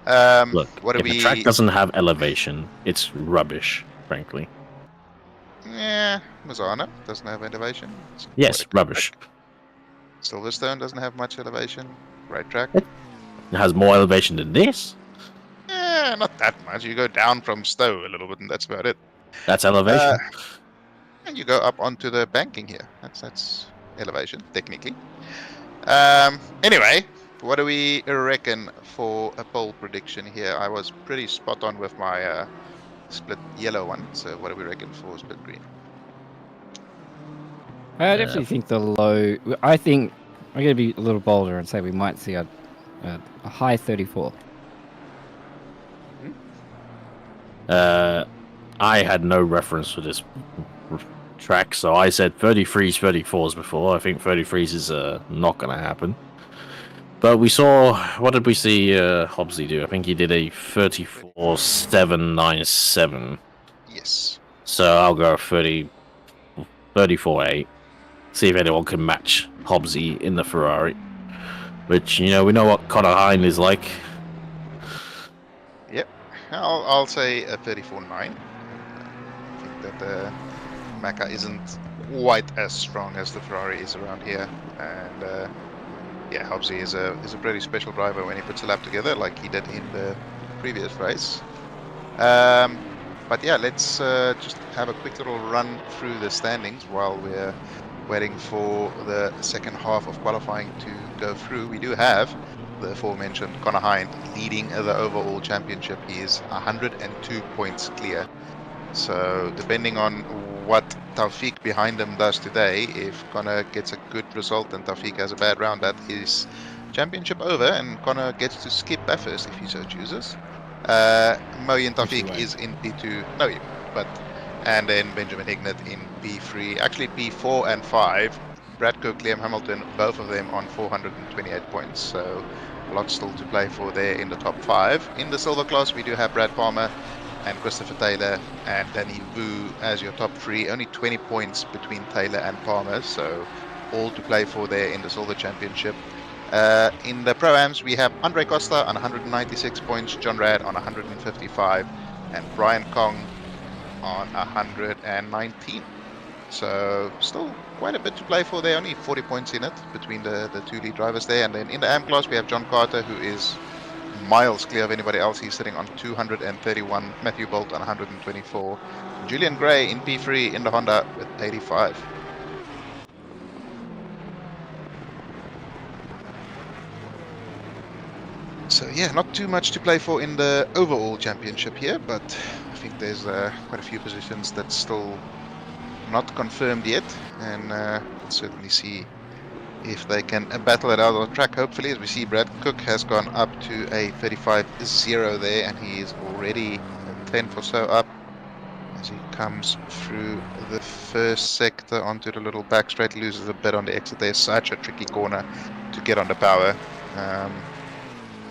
Look, what do if we? the track doesn't have elevation, it's rubbish, frankly. Yeah, Mazzana doesn't have elevation. It's Yes, quite a good rubbish. track. Silverstone doesn't have much elevation. Great track. It has more elevation than this. Yeah, not that much. You go down from Stowe a little bit, and that's about it. That's elevation. And you go up onto the banking here. That's elevation, technically. Anyway, what do we reckon for a pole prediction here? I was pretty spot on with my split yellow one. So what do we reckon for split green? I definitely think the low. I think I'm going to be a little bolder and say we might see a high 34. I had no reference for this track, so I said 33s, 34s before. I think 33s is not going to happen. But we saw, what did we see Hobbsy do? I think he did a 34.797. Yes. So I'll go 34.8. See if anyone can match Hobbsy in the Ferrari. Which, we know what Connor Hine is like. Yep. I'll say a 34.9. I think that the Macca isn't quite as strong as the Ferrari is around here, and yeah, Hobbsy is a pretty special driver when he puts a lap together, like he did in the previous race. But yeah, let's just have a quick little run through the standings while we're waiting for the second half of qualifying to go through. We do have the aforementioned Connor Hine leading the overall championship. He is 102 points clear. So depending on what Taufik behind him does today, if Connor gets a good result and Taufik has a bad round, that is championship over, and Connor gets to skip Bathurst if he so chooses. Moe and Taufik is in P2. No, but and then Benjamin Hignett in P3. Actually, P4 and 5. Brad Cook, Liam Hamilton, both of them on 428 points. So a lot still to play for there in the top 5. In the silver class, we do have Brad Palmer and Christopher Taylor and Danny Vu as your top 3. Only 20 points between Taylor and Palmer, so all to play for there in the silver championship. In the Pro-Ams, we have Andre Costa on 196 points, John Rad on 155, and Brian Kong on 119. So still quite a bit to play for there, only 40 points in it between the 2 lead drivers there. And then in the AM class, we have John Carter, who is miles clear of anybody else. He's sitting on 231, Matthew Bolt on 124, Julian Gray in P3 in the Honda with 85. So yeah, not too much to play for in the overall championship here, but I think there's quite a few positions that's still not confirmed yet, and we'll certainly see if they can battle it out on the track. Hopefully, as we see, Brad Cook has gone up to a 35.0 there, and he is already a 10th or so up as he comes through the first sector onto the little back straight. Loses a bit on the exit. There's such a tricky corner to get on the power.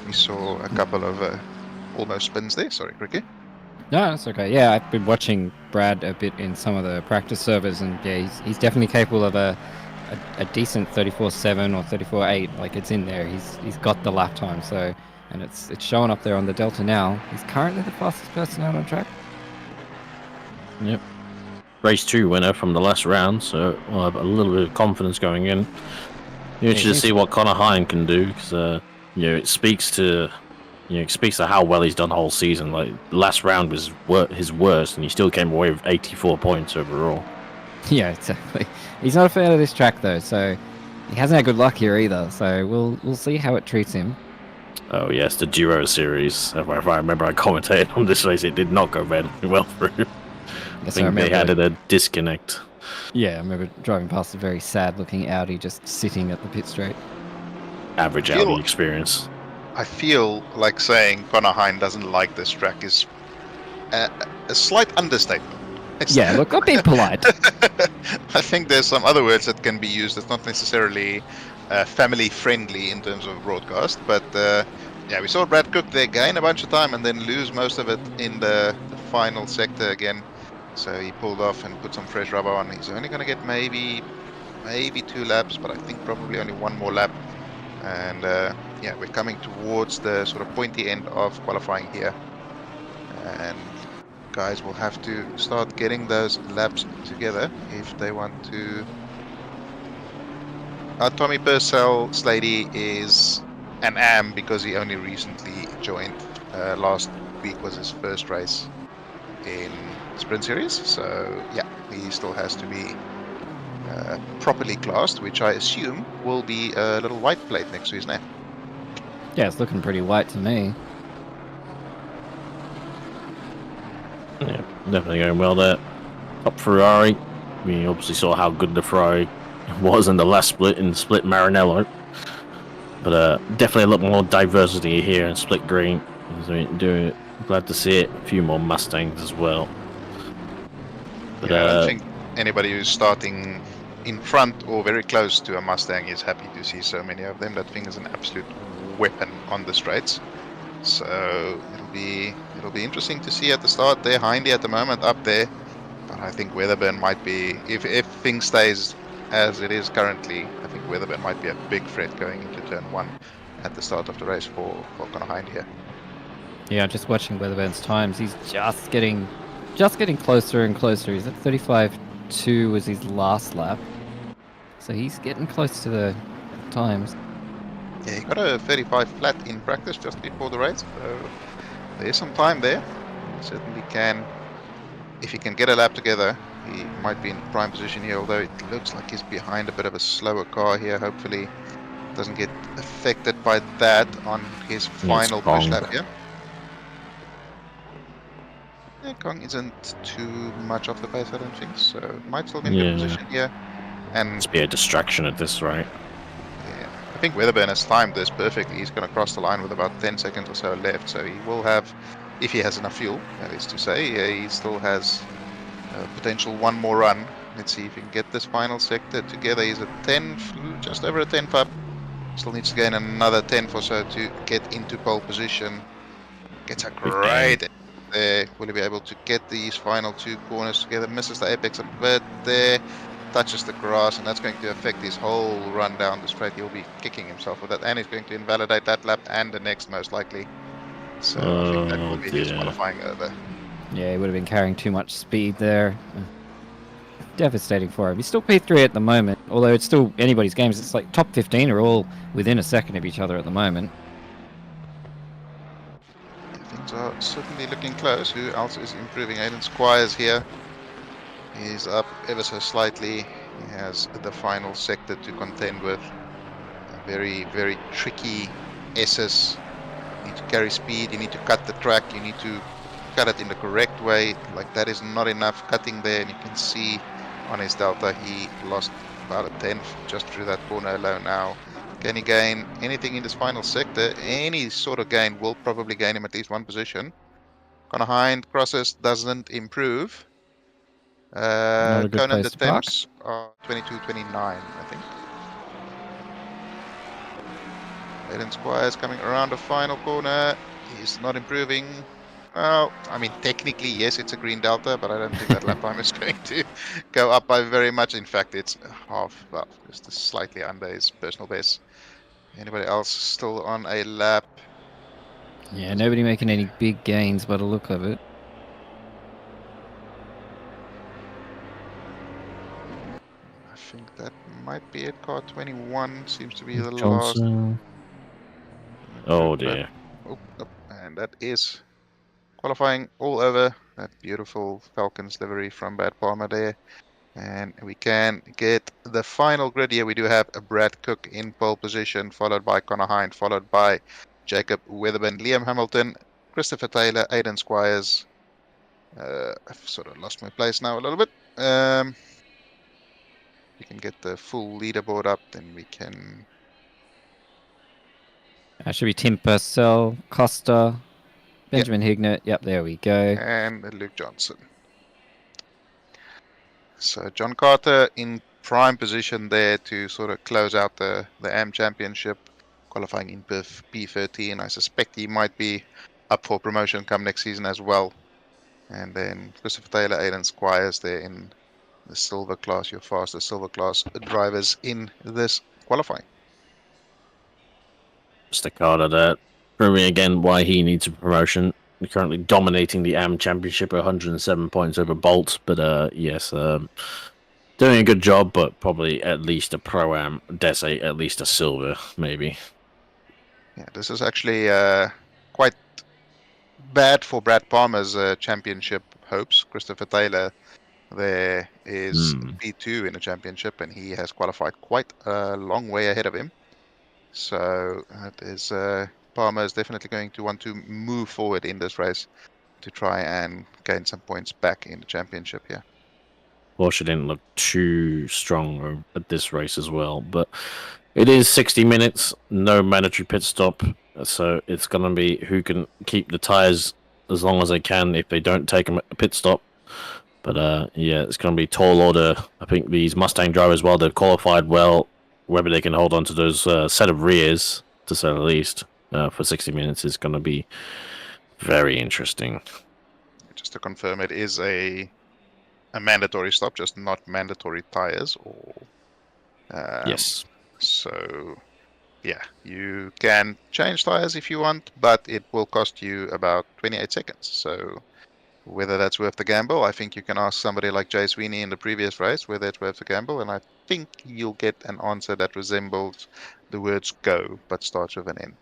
We saw a couple of almost spins there. Sorry, Ricky. No, that's okay. Yeah, I've been watching Brad a bit in some of the practice servers, and yeah, he's definitely capable of a decent 34.7 or 34.8. Like, it's in there. He's got the lap time, so, and it's showing up there on the Delta now. He's currently the fastest person out on track. Yep. Race 2 winner from the last round, so we'll have a little bit of confidence going in. You should just see what Connor Hine can do, because it speaks to how well he's done the whole season. Like, last round was his worst, and he still came away with 84 points overall. Yeah, exactly. He's not a fan of this track though, so he hasn't had good luck here either. So we'll see how it treats him. Oh yes, the Duo Series. If I remember, I commentated on this race. It did not go very well for him. I think they had a disconnect. Yeah, I remember driving past a very sad-looking Audi just sitting at the pit straight. Average Audi experience. I feel like saying Connor Hine doesn't like this track is a slight understatement. Yeah, look, I'm being polite. I think there's some other words that can be used that's not necessarily family-friendly in terms of broadcast, but yeah, we saw Brad Cook there gain a bunch of time and then lose most of it in the final sector again. So he pulled off and put some fresh rubber on. He's only going to get maybe 2 laps, but I think probably only 1 more lap. And yeah, we're coming towards the sort of pointy end of qualifying here. And guys will have to start getting those laps together if they want to. Tommy Purcell Slady is an AM because he only recently joined. Last week was his first race in Sprint Series, so yeah, he still has to be properly classed, which I assume will be a little white plate next to his name. Yeah, it's looking pretty white to me. Yeah, definitely going well there. Top Ferrari. We obviously saw how good the Ferrari was in the last split, in Split Maranello. But definitely a lot more diversity here in Split Green. So glad to see it. A few more Mustangs as well. But, yeah, I don't think anybody who's starting in front or very close to a Mustang is happy to see so many of them. That thing is an absolute weapon on the straights. So it'll be interesting to see at the start there. Hindy at the moment up there, but I think Weatherburn might be, if things stays as it is currently, I think Weatherburn might be a big threat going into turn 1 at the start of the race for Connor Hind here. Yeah, just watching Weatherburn's times, he's just getting closer and closer. He's at 35.2 was his last lap, so he's getting close to the times. Yeah, he got a 35 flat in practice just before the race, so there's some time there. He certainly can, if he can get a lap together, he might be in prime position here, although it looks like he's behind a bit of a slower car here. Hopefully doesn't get affected by that on his final push lap here. Yeah, Kong isn't too much off the pace, I don't think, so might still be in good position here. And it's be a distraction at this rate. Yeah, I think Weatherburn has timed this perfectly. He's going to cross the line with about 10 seconds or so left, so he will have, if he has enough fuel, that is to say, he still has potential 1 more run. Let's see if he can get this final sector together. He's at 10, just over a 10th up. Still needs to gain another 10th or so to get into pole position. Gets a great there. Will he be able to get these final 2 corners together? Misses the apex a bit there. Touches the grass, and that's going to affect his whole run down the straight. He'll be kicking himself with that, and he's going to invalidate that lap and the next most likely. So I think that will be his qualifying over. Yeah, he would have been carrying too much speed there. Devastating for him. He's still P3 at the moment, although it's still anybody's games. It's like top 15 are all within a second of each other at the moment. Things are certainly looking close. Who else is improving? Aiden Squires here. He's up ever so slightly. He has the final sector to contend with. A very, very tricky SS need to carry speed, you need to cut the track, you need to cut it in the correct way. Like, that is not enough cutting there, and you can see on his delta he lost about a tenth just through that corner alone now. Can he gain anything in this final sector? Any sort of gain will probably gain him at least one position. Hind crosses doesn't improve. Not a good Conan, place the to park. temps are 22-29, I think. Aiden Squires coming around the final corner. He's not improving. Well, I mean, technically, yes, it's a green delta, but I don't think that lap time is going to go up by very much. In fact, it's half, well, just slightly under his personal best. Anybody else still on a lap? Yeah, nobody making any big gains by the look of it. I think that might be it. Car 21 seems to be the last. Johnson. Oh dear. Oh, and that is qualifying all over. That beautiful Falcons livery from Bad Palmer there. And we can get the final grid here. We do have a Brad Cook in pole position, followed by Connor Hind, followed by Jacob Weatherburn, Liam Hamilton, Christopher Taylor, Aiden Squires. I've sort of lost my place now a little bit. We can get the full leaderboard up, then we can... Should be Tim Purcell, Costa, Benjamin Hignett. Yep, there we go. And Luke Johnson. So John Carter in prime position there to sort of close out the AM Championship, qualifying in P13. I suspect he might be up for promotion come next season as well. And then Christopher Taylor, Aiden Squires there in the silver class, your fastest silver class drivers in this qualifying. Mr. Carter there, proving again why he needs a promotion. We're currently dominating the AM Championship at 107 points over Bolt, but yes, doing a good job, but probably at least a Pro-Am, dare say at least a silver, maybe. Yeah, this is actually quite bad for Brad Palmer's championship hopes. Christopher Taylor there is P2 in the championship, and he has qualified quite a long way ahead of him. So that is Palmer is definitely going to want to move forward in this race to try and gain some points back in the championship here. Porsche didn't look too strong at this race as well, but it is 60 minutes, no mandatory pit stop, so it's going to be who can keep the tyres as long as they can if they don't take a pit stop. But yeah, it's going to be tall order. I think these Mustang drivers, while they've qualified well, whether they can hold on to those set of rears, to say the least, for 60 minutes is going to be very interesting. Just to confirm, it is a mandatory stop, just not mandatory tires. Or yes. So, yeah, you can change tires if you want, but it will cost you about 28 seconds. So, whether that's worth the gamble, I think you can ask somebody like Jay Sweeney in the previous race whether it's worth the gamble, and I think you'll get an answer that resembles the words go, but starts with an N.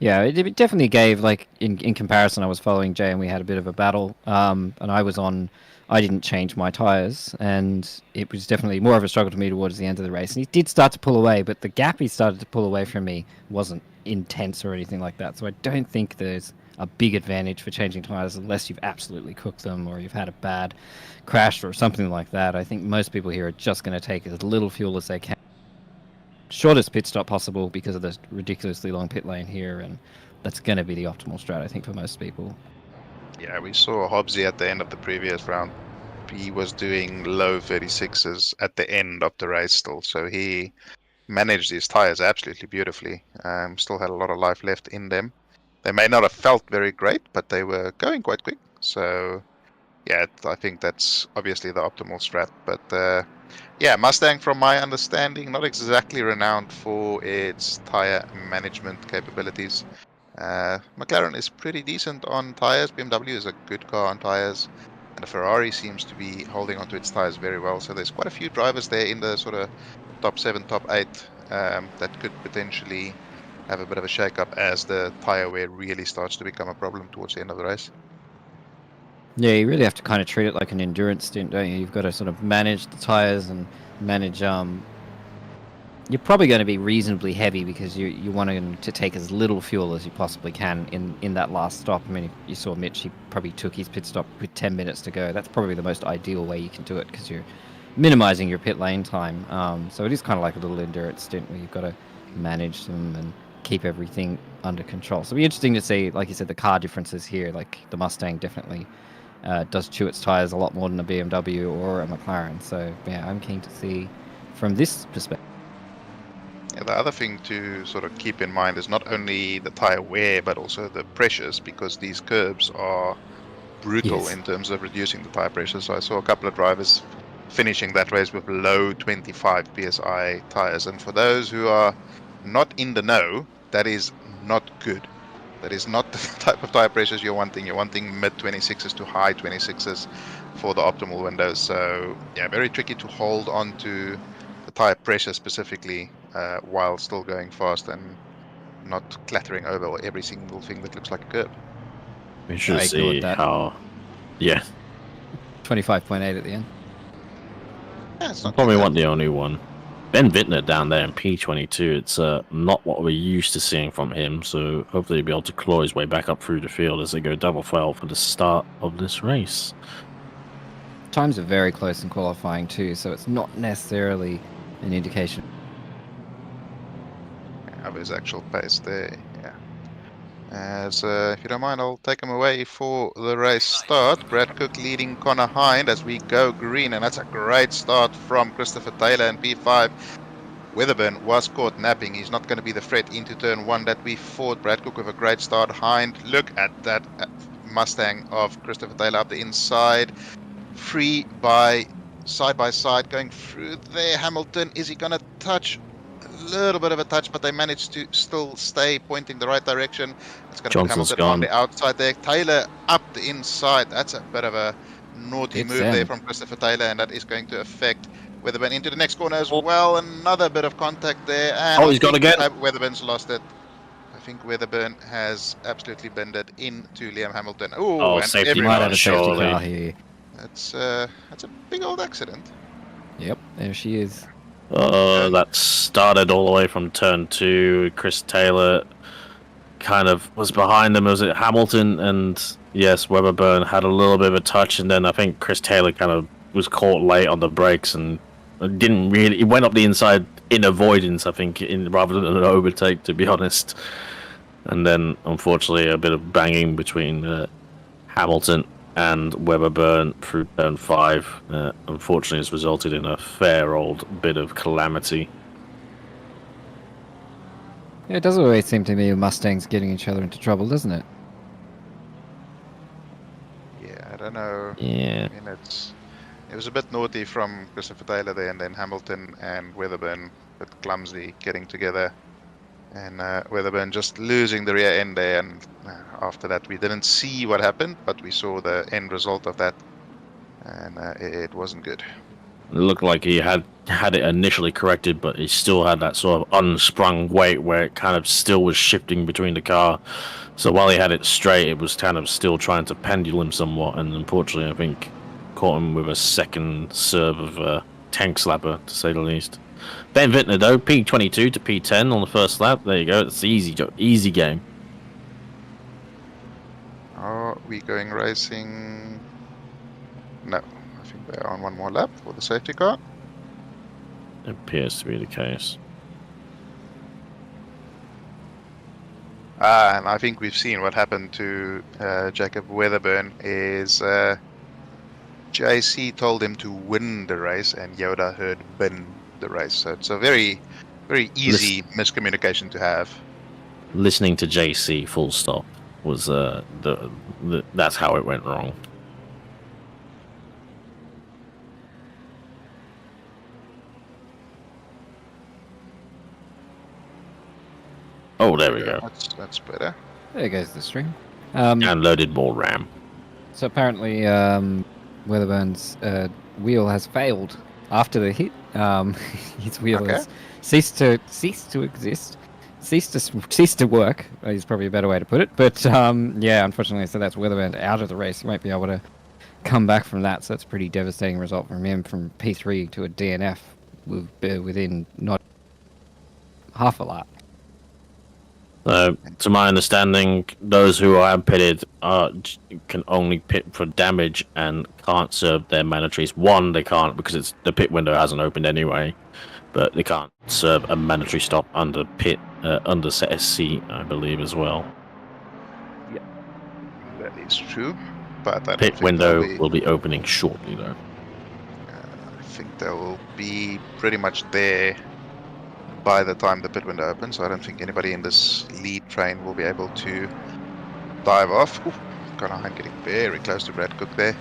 Yeah, it definitely gave, like, in comparison, I was following Jay and we had a bit of a battle, and I didn't change my tyres, and it was definitely more of a struggle to me towards the end of the race. And he did start to pull away, but the gap he started to pull away from me wasn't intense or anything like that, so I don't think there's a big advantage for changing tyres unless you've absolutely cooked them or you've had a bad crash or something like that. I think most people here are just going to take as little fuel as they can. Shortest pit stop possible because of the ridiculously long pit lane here, and that's going to be the optimal strat, I think, for most people. Yeah, we saw Hobbsy at the end of the previous round. He was doing low 36s at the end of the race still, so he managed his tires absolutely beautifully. Still had a lot of life left in them. They may not have felt very great, but they were going quite quick. So, yeah, I think that's obviously the optimal strat. But yeah, Mustang, from my understanding, not exactly renowned for its tire management capabilities. McLaren is pretty decent on tires. BMW is a good car on tires. And the Ferrari seems to be holding onto its tires very well. So there's quite a few drivers there in the sort of top 7, top 8 that could potentially have a bit of a shake-up as the tire wear really starts to become a problem towards the end of the race. Yeah, you really have to kind of treat it like an endurance stint, don't you? You've got to sort of manage the tires and manage you're probably going to be reasonably heavy because you want to take as little fuel as you possibly can in that last stop. I mean, you saw Mitch, he probably took his pit stop with 10 minutes to go. That's probably the most ideal way you can do it because you're minimizing your pit lane time. So it is kind of like a little endurance stint where you've got to manage them and keep everything under control. So it'll be interesting to see, like you said, the car differences here. Like the Mustang definitely does chew its tires a lot more than a BMW or a McLaren. So yeah, I'm keen to see from this perspective. Yeah, the other thing to sort of keep in mind is not only the tire wear, but also the pressures, because these curbs are brutal Yes. in terms of reducing the tire pressure. So I saw a couple of drivers finishing that race with low 25 psi tires, and for those who are not in the know, that is not good. That is not the type of tire pressures you're wanting. You're wanting mid 26s to high 26s for the optimal windows. So yeah, very tricky to hold on to the tire pressure specifically while still going fast and not clattering over every single thing that looks like a curb. We should I see ignored that. how. Yeah, 25.8 at the end. Yeah, it's not probably too bad. not the only one. Ben Wittner down there in P22, it's not what we're used to seeing from him, so hopefully he'll be able to claw his way back up through the field as they go double foul for the start of this race. Times are very close in qualifying too, so it's not necessarily an indication. Of his actual pace there, yeah. As if you don't mind, I'll take him away for the race start. Brad Cook leading Connor Hind as we go green, and that's a great start from Christopher Taylor in P5. Weatherburn was caught napping. He's not going to be the threat into turn one that we thought. Brad Cook with a great start. Hind, look at that Mustang of Christopher Taylor up the inside. Free by side going through there. Hamilton, is he going to touch? A little bit of a touch, but they managed to still stay pointing the right direction. It's going to put Johnson's Hamilton on gone. the outside there. Taylor up the inside. That's a bit of a naughty It's move there in. from Christopher Taylor, and that is going to affect Weatherburn into the next corner as well. Another bit of contact there. And Oh, he's gone again. Weatherburn's lost it. I think Weatherburn has absolutely bended into Liam Hamilton. Ooh, Oh, and safety You might car, have a safety surely. car here. that's a big old accident. Yep, there she is. That started all the way from turn 2. Chris Taylor kind of was behind them. Was it Hamilton? And yes, Weatherburn had a little bit of a touch, and then I think Chris Taylor kind of was caught late on the brakes and didn't really. He went up the inside in avoidance, I think, rather than an overtake, to be honest. And then, unfortunately, a bit of banging between Hamilton and Weatherburn through turn 5. Unfortunately, has resulted in a fair old bit of calamity. Yeah, it does always seem to me Mustangs getting each other into trouble, doesn't it? Yeah, I don't know. Yeah. I mean, it was a bit naughty from Christopher Taylor there, and then Hamilton and Weatherburn a bit clumsily getting together, and Weatherburn just losing the rear end there. And after that, we didn't see what happened, but we saw the end result of that, and it wasn't good. It looked like he had it initially corrected, but he still had that sort of unsprung weight where it kind of still was shifting between the car. So while he had it straight, it was kind of still trying to pendulum somewhat, and unfortunately, I think caught him with a second serve of tank slapper, to say the least. Ben Wittner, though, P22 to P10 on the first lap. There you go. It's easy game. Are we going racing? No, I think they're on one more lap for the safety car. It appears to be the case. And I think we've seen what happened to Jacob Weatherburn is JC told him to win the race, and Yoda heard bin the race. So it's a very, very easy miscommunication to have. Listening to JC full stop was that's how it went wrong. Oh, there we go. That's better. There goes the string. And loaded more RAM. So apparently, Weatherburn's wheel has failed after the hit. His wheel has ceased to exist, ceased to work. Is probably a better way to put it. But yeah, unfortunately, so that's Weatherburn out of the race. He won't be able to come back from that. So that's a pretty devastating result from him, from P3 to a DNF within not half a lap. To my understanding, those who are pitted can only pit for damage and can't serve their mandatories. One, they can't because the pit window hasn't opened anyway, but they can't serve a mandatory stop under under SC, I believe, as well. That is true, but I don't Pit think window they'll be, will be opening shortly, though. I think they will be pretty much there by the time the pit window opens. So I don't think anybody in this lead train will be able to dive off. Connor getting very close to Brad Cook there.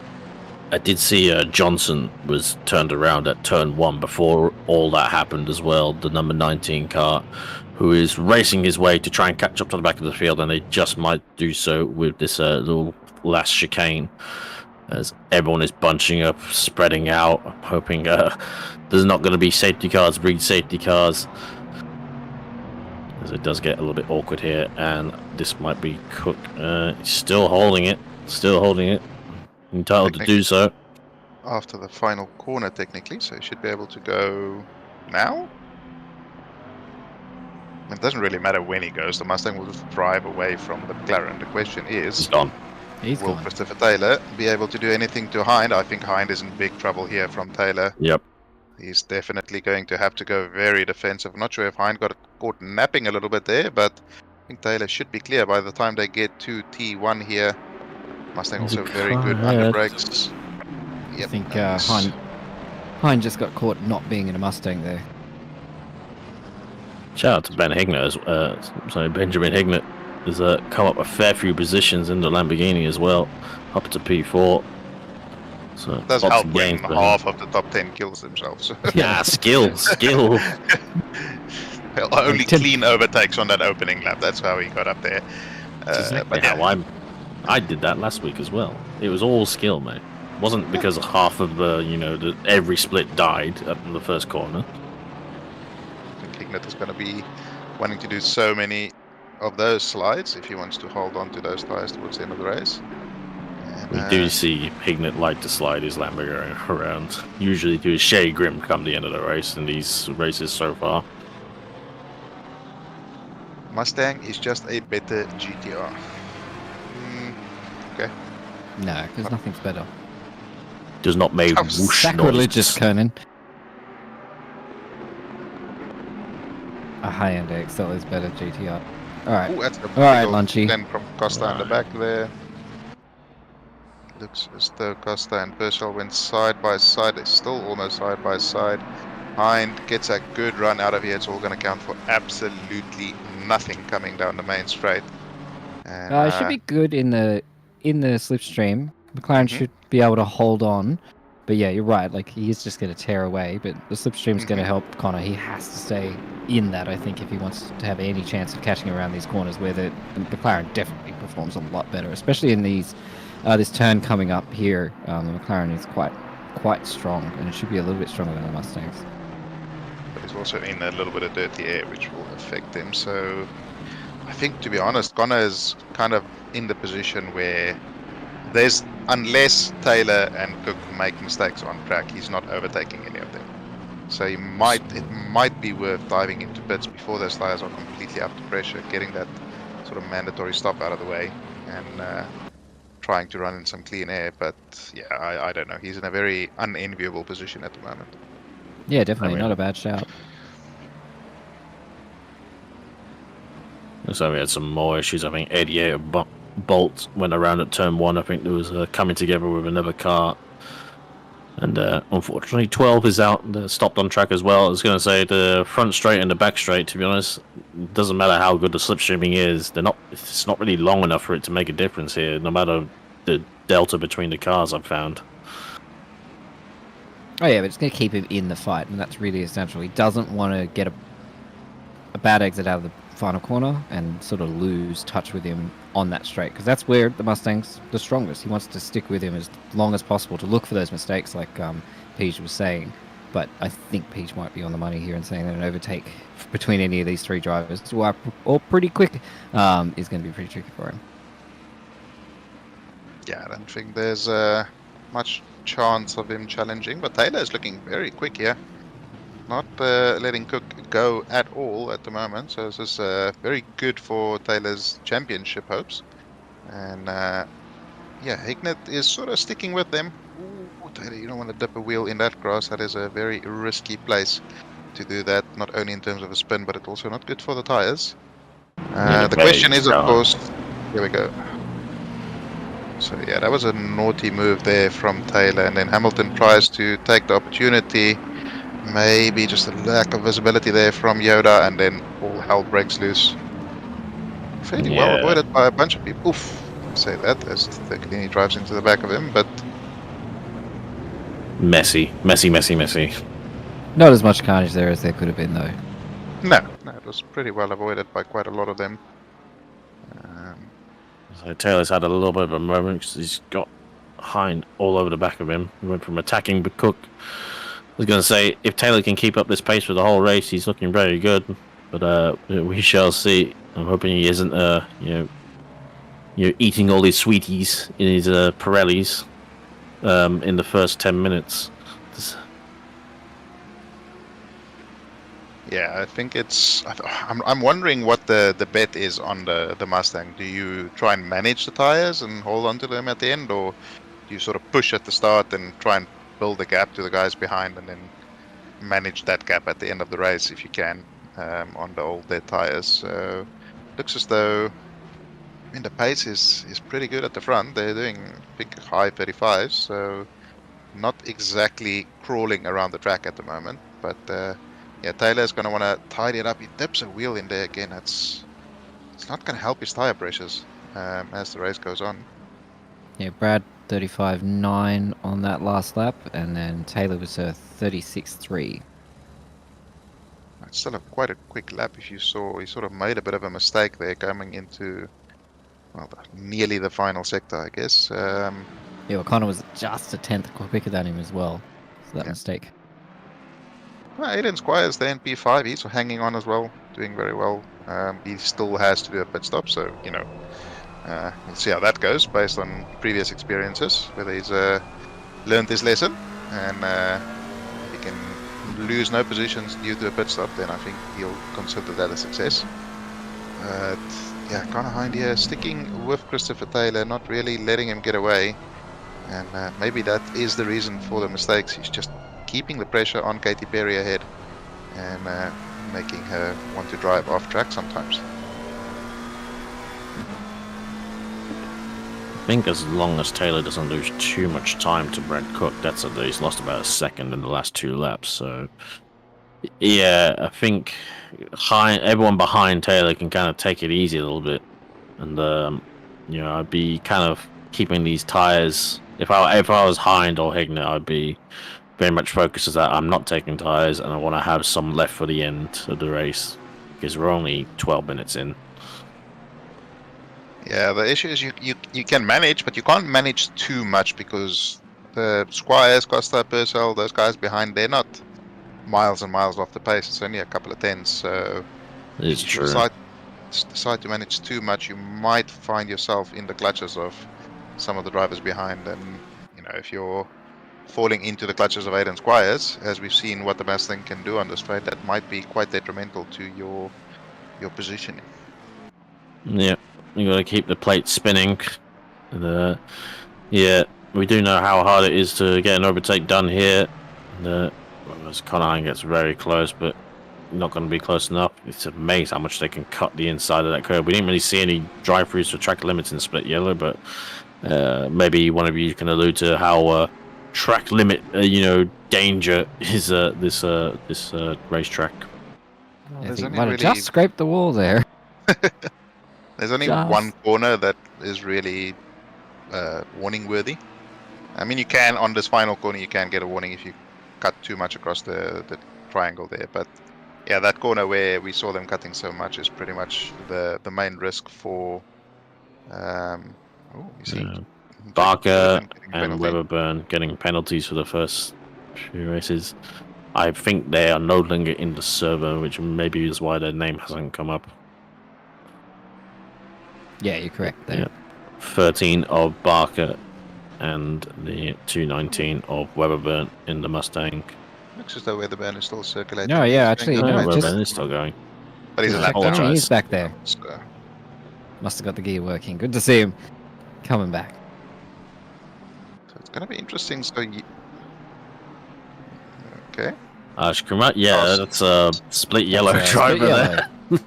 I did see Johnson was turned around at turn 1 before all that happened as well. The number 19 car, who is racing his way to try and catch up to the back of the field, and they just might do so with this little last chicane, as everyone is bunching up, spreading out, hoping there's not going to be safety cars, breed safety cars, as it does get a little bit awkward here. And this might be Cook. He's still holding it, entitled to do so. After the final corner, technically, so he should be able to go now. I mean, it doesn't really matter when he goes. The Mustang will just drive away from the McLaren. The question is, He's gone. He's will gone. Christopher Taylor be able to do anything to Hind? I think Hind is in big trouble here from Taylor. Yep. He's definitely going to have to go very defensive. Not sure if Hind got caught napping a little bit there, but I think Taylor should be clear by the time they get to T1 here. Mustang also very good under brakes. I think Hind just got caught not being in a Mustang there. Shout out to Ben Hignett, Benjamin Hignett has come up a fair few positions in the Lamborghini as well, up to P4. So It does lots help of when gains for him. half of the top 10 kills themselves. Yeah, skill. Well, only clean overtakes on that opening lap. That's how he got up there. But yeah, How I did that last week as well. It was all skill, mate. It wasn't because half of every split died up in the first corner. I think Hignett is going to be wanting to do so many of those slides if he wants to hold on to those tires towards the end of the race. And, We do see Hignett like to slide his Lamborghini around. Usually do his Shay Grim come the end of the race in these races so far. Mustang is just a better GTR. Okay. No, because nothing's better. Does not make Oh, whoosh Sacrilegious, noise. Conan. A high-end XL is better GTR. Alright. Ooh, that's a Alright, big Lunchy. Then from Costa in the back there. Looks as though Costa and Purcell went side by side. They're still almost side by side. Hind gets a good run out of here. It's all going to count for absolutely nothing coming down the main straight. And, It should be good in the slipstream. McLaren should be able to hold on. But yeah, you're right. Like, he is just going to tear away. But the slipstream's going to help Connor. He has to stay in that, I think, if he wants to have any chance of catching around these corners, where the McLaren definitely performs a lot better, especially in these this turn coming up here. The McLaren is quite strong, and it should be a little bit stronger than the Mustangs. But he's also in a little bit of dirty air, which will affect him. So I think, to be honest, Connor is kind of in the position where unless Taylor and Cook make mistakes on track, he's not overtaking any of them. So it might be worth diving into pits before those tires are completely up to pressure, getting that sort of mandatory stop out of the way, and trying to run in some clean air. But yeah, I don't know. He's in a very unenviable position at the moment. Yeah, definitely not a bad shout. So we had some more issues. I think 88 Bolt went around at turn 1. I think there was coming together with another car. And unfortunately 12 is out, stopped on track as well. I was going to say the front straight and the back straight, to be honest, it doesn't matter how good the slipstreaming is. It's not really long enough for it to make a difference here, no matter the delta between the cars, I've found. Oh yeah, but it's going to keep him in the fight, and that's really essential. He doesn't want to get a bad exit out of the final corner and sort of lose touch with him on that straight, because that's where the Mustang's the strongest. He wants to stick with him as long as possible to look for those mistakes, like Peach was saying. But I think Peach might be on the money here and saying that an overtake between any of these three drivers, who are all pretty quick, is going to be pretty tricky for him. Yeah, I don't think there's much chance of him challenging, but Taylor is looking very quick here. not letting Cook go at all at the moment. So this is very good for Taylor's championship hopes. And yeah, Hignett is sort of sticking with them. Ooh, Taylor, you don't want to dip a wheel in that grass. That is a very risky place to do that, not only in terms of a spin, but it's also not good for the tires. The question is, of course, here we go. So yeah, that was a naughty move there from Taylor, and then Hamilton tries to take the opportunity. Maybe just a lack of visibility there from Yoda, and then all hell breaks loose. Fairly well avoided by a bunch of people. Oof, say that as the Clini drives into the back of him, but Messy. Not as much carnage there as there could have been, though. no, it was pretty well avoided by quite a lot of them. So Taylor's had a little bit of a moment because he's got Hind all over the back of him. He went from attacking but Cook. I was going to say, if Taylor can keep up this pace for the whole race, he's looking very good. But we shall see. I'm hoping he isn't, eating all his sweeties in his Pirellis in the first 10 minutes. Yeah, I think it's. I'm wondering what the bet is on the Mustang. Do you try and manage the tires and hold on to them at the end, or do you sort of push at the start and try and build a gap to the guys behind, and then manage that gap at the end of the race if you can on the old dead tires? So looks as though, I mean, the pace is pretty good at the front. They're doing, I think, high 35s, so not exactly crawling around the track at the moment, but. Yeah, Taylor's going to want to tidy it up. He dips a wheel in there again. It's not going to help his tire pressures as the race goes on. Yeah, Brad 35.9 on that last lap, and then Taylor was 36.3. It's still quite a quick lap. If you saw, he sort of made a bit of a mistake there coming into, well, nearly the final sector, I guess. Yeah, O'Connor was just a tenth quicker than him as well. So that mistake. Well, Aiden Squires, the NP5, he's hanging on as well, doing very well. He still has to do a pit stop, so, we'll see how that goes based on previous experiences, whether he's learned his lesson, and if he can lose no positions due to a pit stop, then I think he'll consider that a success. But, yeah, Connor Hind here sticking with Christopher Taylor, not really letting him get away, and maybe that is the reason for the mistakes. He's just keeping the pressure on Katy Perry ahead and making her want to drive off track sometimes. I think as long as Taylor doesn't lose too much time to Brad Cook, that's at least lost about a second in the last 2 laps. So, yeah, I think everyone behind Taylor can kind of take it easy a little bit. And, I'd be kind of keeping these tires. If I was Hind or Hignett, I'd be very much focuses that I'm not taking tires and I want to have some left for the end of the race because we're only 12 minutes in. Yeah, the issue is you can manage, but you can't manage too much because the Squires, Costa, Purcell, those guys behind, they're not miles and miles off the pace. It's only a couple of tenths, so it's true. If you decide to manage too much, you might find yourself in the clutches of some of the drivers behind, and if you're falling into the clutches of Aiden Squires, as we've seen what the Mustang can do on the straight, that might be quite detrimental to your positioning. Yeah, you got to keep the plate spinning. And, yeah, we do know how hard it is to get an overtake done here. As Connor gets very close, but not going to be close enough. It's amazing how much they can cut the inside of that curve. We didn't really see any drive-throughs for track limits in Split Yellow, but maybe one of you can allude to how track limit, danger is this racetrack. I think might have just scraped the wall there. There's only one corner that is really warning worthy. I mean, you can on this final corner you can get a warning if you cut too much across the triangle there, but yeah, that corner where we saw them cutting so much is pretty much the main risk for Barker and Weberburn getting penalties for the first few races. I think they are no longer in the server, which maybe is why their name hasn't come up. Yeah, you're correct there. Yeah. 13 of Barker and the 219 of Weberburn in the Mustang. Looks as though Weatherburn is still circulating. No, yeah, He's actually, going no, good well, just- pace, Ben is still going. but he's a lap apologise. down. He's back there. So, Must have got the gear working. Good to see him coming back. so it's going to be interesting. So, okay. Shkruma, yeah, Oh, that's a split yellow That's, driver split there. yellow.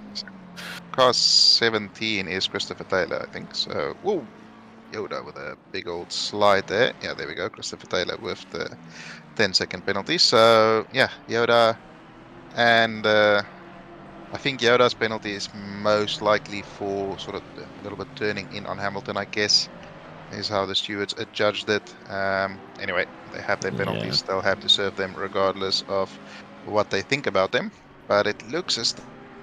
Car 17 is Christopher Taylor, I think. So, whoa, Yoda with a big old slide there. Yeah, there we go. Christopher Taylor with the 10-second penalty. So, yeah, Yoda and I think Yoda's penalty is most likely for sort of a little bit turning in on Hamilton, I guess, is how the stewards adjudged it. Anyway, they have their penalties. They'll have to serve them regardless of what they think about them. But it looks as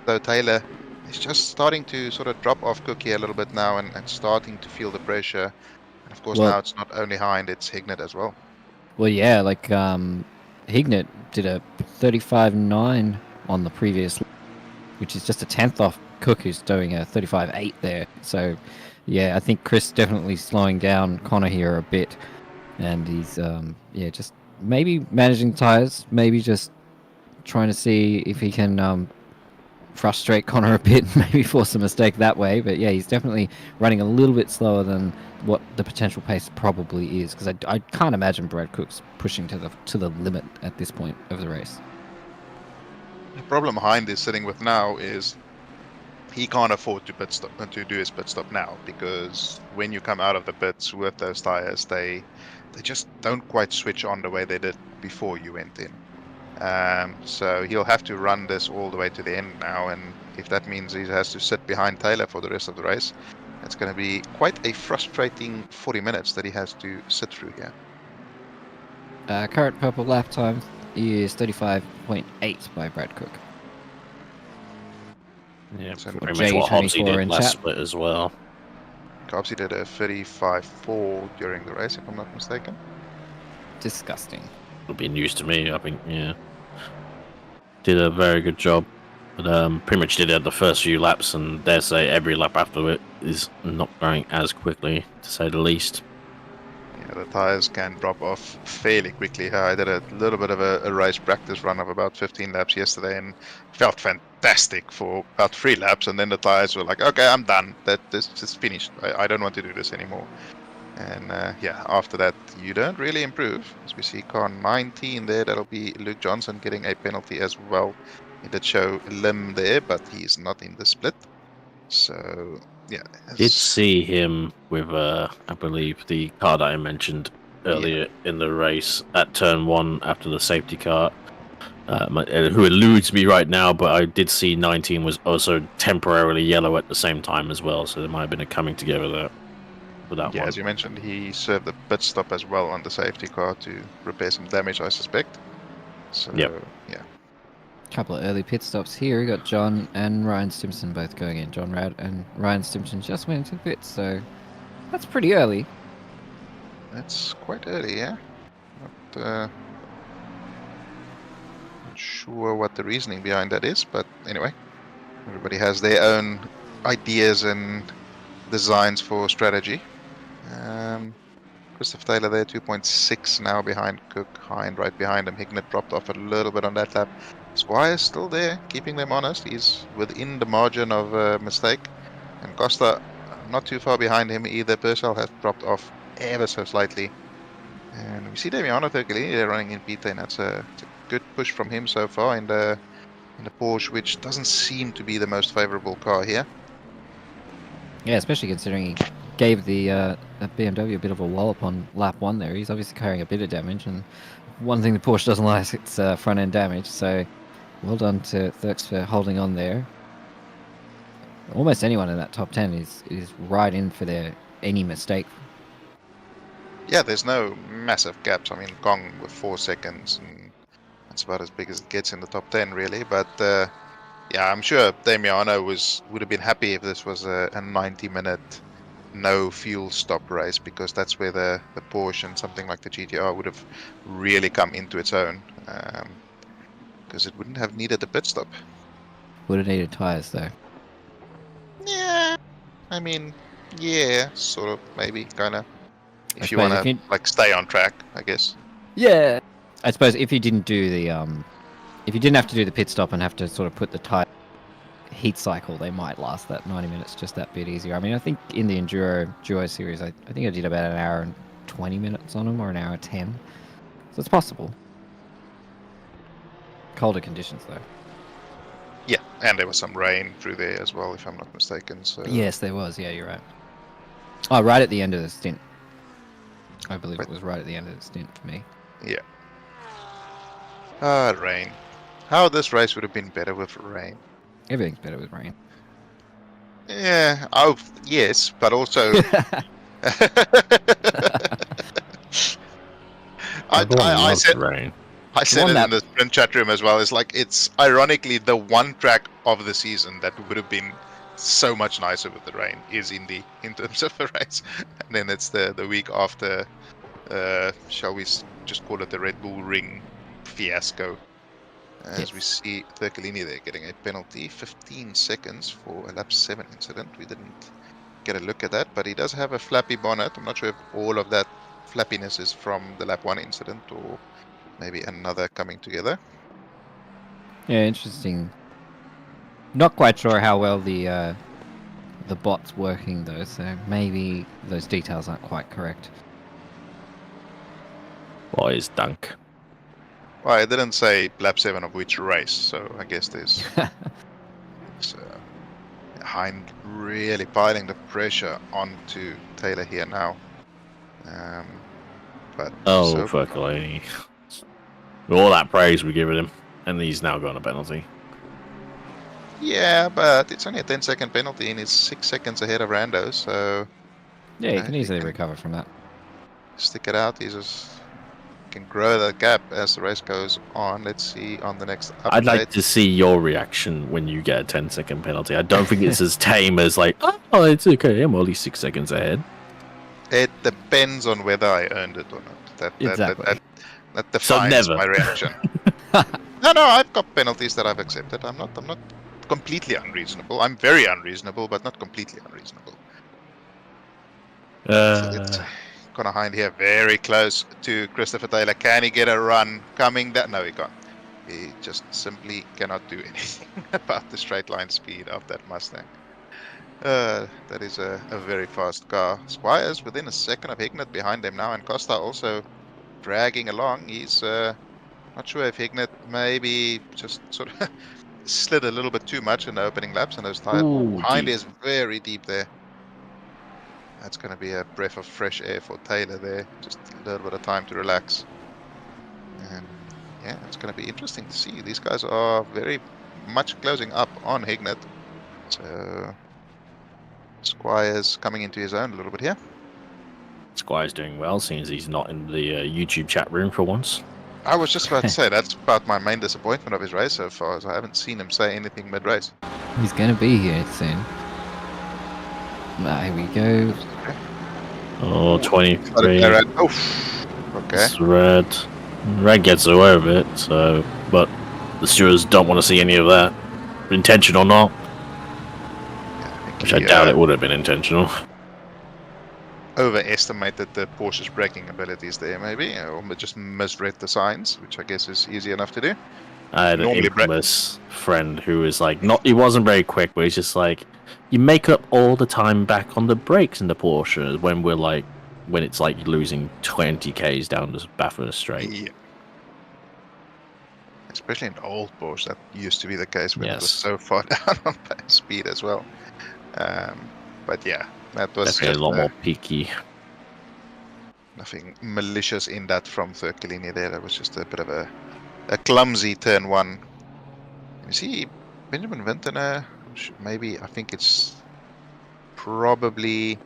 though Taylor is just starting to sort of drop off Cook here a little bit now and starting to feel the pressure. And of course, Well- now it's not only Hind, it's Hignett as well. Well, yeah, like Hignett did a 35.9 on the previous, which is just a tenth off Cook, who's doing a 35.8 there. So, yeah, I think Chris definitely slowing down Connor here a bit, and he's just maybe managing tires, maybe just trying to see if he can frustrate Connor a bit, maybe force a mistake that way. But yeah, he's definitely running a little bit slower than what the potential pace probably is, because I can't imagine Brad Cook's pushing to the limit at this point of the race. The problem Hind is sitting with now is he can't afford to do his pit stop now, because when you come out of the pits with those tires, they just don't quite switch on the way they did before you went in. So he'll have to run this all the way to the end now, and if that means he has to sit behind Taylor for the rest of the race, it's going to be quite a frustrating 40 minutes that he has to sit through here. Current purple lap time is 35.8 by Brad Cook. Yeah, So pretty much what J24 Hobbsy did in last chat. split as well. Cobbsy did a 35.4 during the race, if I'm not mistaken. Disgusting. It'll be news to me, I think, yeah. Did a very good job. But pretty much did it the first few laps, and dare say every lap after it is not going as quickly, to say the least. Yeah, the tires can drop off fairly quickly. I did a little bit of a race practice run of about 15 laps yesterday and felt fantastic for about 3 laps, and then the tires were like, okay, I'm done. This is finished. I don't want to do this anymore. And yeah, after that, you don't really improve. As we see car 19 there, that'll be Luke Johnson getting a penalty as well. He did show a limb there, but he's not in the split. So, yeah. Did see him with, I believe, the car that I mentioned earlier in the race at turn 1 after the safety car, who eludes me right now, but I did see 19 was also temporarily yellow at the same time as well, so there might have been a coming together there for that Yeah, one. as you mentioned, he served the pit stop as well on the safety car to repair some damage, I suspect. So, Yep. yeah. Couple of early pit stops here. We got John and Ryan Stimson both going in. John Rad and Ryan Stimson just went into the pits, so that's pretty early. That's quite early, yeah? Not sure what the reasoning behind that is, but anyway. Everybody has their own ideas and designs for strategy. Christopher Taylor there, 2.6 now behind Cook. Hind right behind him. Hignett dropped off a little bit on that lap. Squire's still there, keeping them honest. He's within the margin of mistake. And Costa not too far behind him either. Purcell has dropped off ever so slightly. And we see Damiano Turcolini there running in P10. It's a good push from him so far in the Porsche, which doesn't seem to be the most favorable car here. Yeah, especially considering he gave the BMW a bit of a wallop on lap 1 there. He's obviously carrying a bit of damage, and one thing the Porsche doesn't like is front end damage. So well done to Thurks for holding on there. Almost anyone in that top 10 is right in for any mistake. Yeah, there's no massive gaps. I mean, Kong with 4 seconds, and that's about as big as it gets in the top 10, really. But yeah, I'm sure Damiano would have been happy if this was a 90-minute no fuel stop race, because that's where the Porsche and something like the GTR would have really come into its own, because it wouldn't have needed a pit stop. Would have needed tyres though. Yeah, I mean, yeah, sort of, maybe, kind of. I If you suppose want if to like stay on track, I guess. Yeah, I suppose if you didn't do the if you didn't have to do the pit stop and have to sort of put the tire heat cycle, they might last that 90 minutes just that bit easier. I mean, I think in the Enduro Duo series, I think I did about an hour and 20 minutes on them, or an hour 10. So it's possible. Colder conditions, though. Yeah, and there was some rain through there as well, if I'm not mistaken. So Yes, there was. Yeah, you're right. Oh, right at the end of the stint. I believe it was right at the end of the stint for me. yeah. Rain. How this race would have been better with rain. Everything's better with rain. Yeah. Oh, yes, but also. Everyone I loves said rain. I said Won it that. in the sprint chat room as well. It's like it's ironically the one track of the season that would have been so much nicer with the rain is Indy in terms of the race, and then it's the week after. Shall we just call it the Red Bull Ring fiasco? As we Yes. see Thurkelini there getting a penalty, 15 seconds for a lap 7 incident. We didn't get a look at that, but he does have a flappy bonnet. I'm not sure if all of that flappiness is from the lap 1 incident or maybe another coming together. Yeah, interesting. Not quite sure how well the bot's working though, so maybe those details aren't quite correct. Boys, dunk. Well, I didn't say lap 7 of which race, so I guess there's Hind really piling the pressure onto Taylor here now. But Oh, so Fercolini. All that praise we're giving him, and he's now got a penalty. yeah, but it's only a 10-second penalty and he's 6 seconds ahead of Rando, so Yeah, you if can he easily recover from that. stick it out. He just can grow that gap as the race goes on. Let's see on the next update. I'd like to see your reaction when you get a 10-second penalty. I don't think it's as tame as like, oh, it's okay, I'm only 6 seconds ahead. It depends on whether I earned it or not. Exactly. That defines never. my reaction. No, I've got penalties that I've accepted. I'm not completely unreasonable. I'm very unreasonable, but not completely unreasonable. So it's Connor Hind here, very close to Christopher Taylor. Can he get a run coming down? No, he can't. He just simply cannot do anything about the straight line speed of that Mustang. That is a very fast car. Squires within a second of Hignett behind them now, and Costa also dragging along. He's not sure if Hignett maybe just sort of slid a little bit too much in the opening laps, and those tires. Ooh, Hind deep. is very deep there. That's going to be a breath of fresh air for Taylor there. Just a little bit of time to relax. And yeah, it's going to be interesting to see. These guys are very much closing up on Hignett. So Squires coming into his own a little bit here. Squire's doing well, seeing as he's not in the YouTube chat room for once. I was just about to say, that's about my main disappointment of his race so far, as I haven't seen him say anything mid-race. He's going to be here soon. Here we go. Oh, 23. Oh, okay. It's red. Red gets away with it, so, but the stewards don't want to see any of that, intention or not. Which I doubt it would have been intentional. Overestimated the Porsche's braking abilities there, maybe, or just misread the signs, which I guess is easy enough to do. I had an infamous friend who was like, he wasn't very quick, but he's just like, you make up all the time back on the brakes in the Porsche when it's like losing 20 k's down the Bathurst Straight. Yeah. Especially in old Porsche, that used to be the case when it was so far down on speed as well. But yeah, that was definitely a lot more peaky. Nothing malicious in that from Thurkelini there. That was just a bit of a clumsy turn one. You see, Benjamin Vintner, maybe, I think it's probably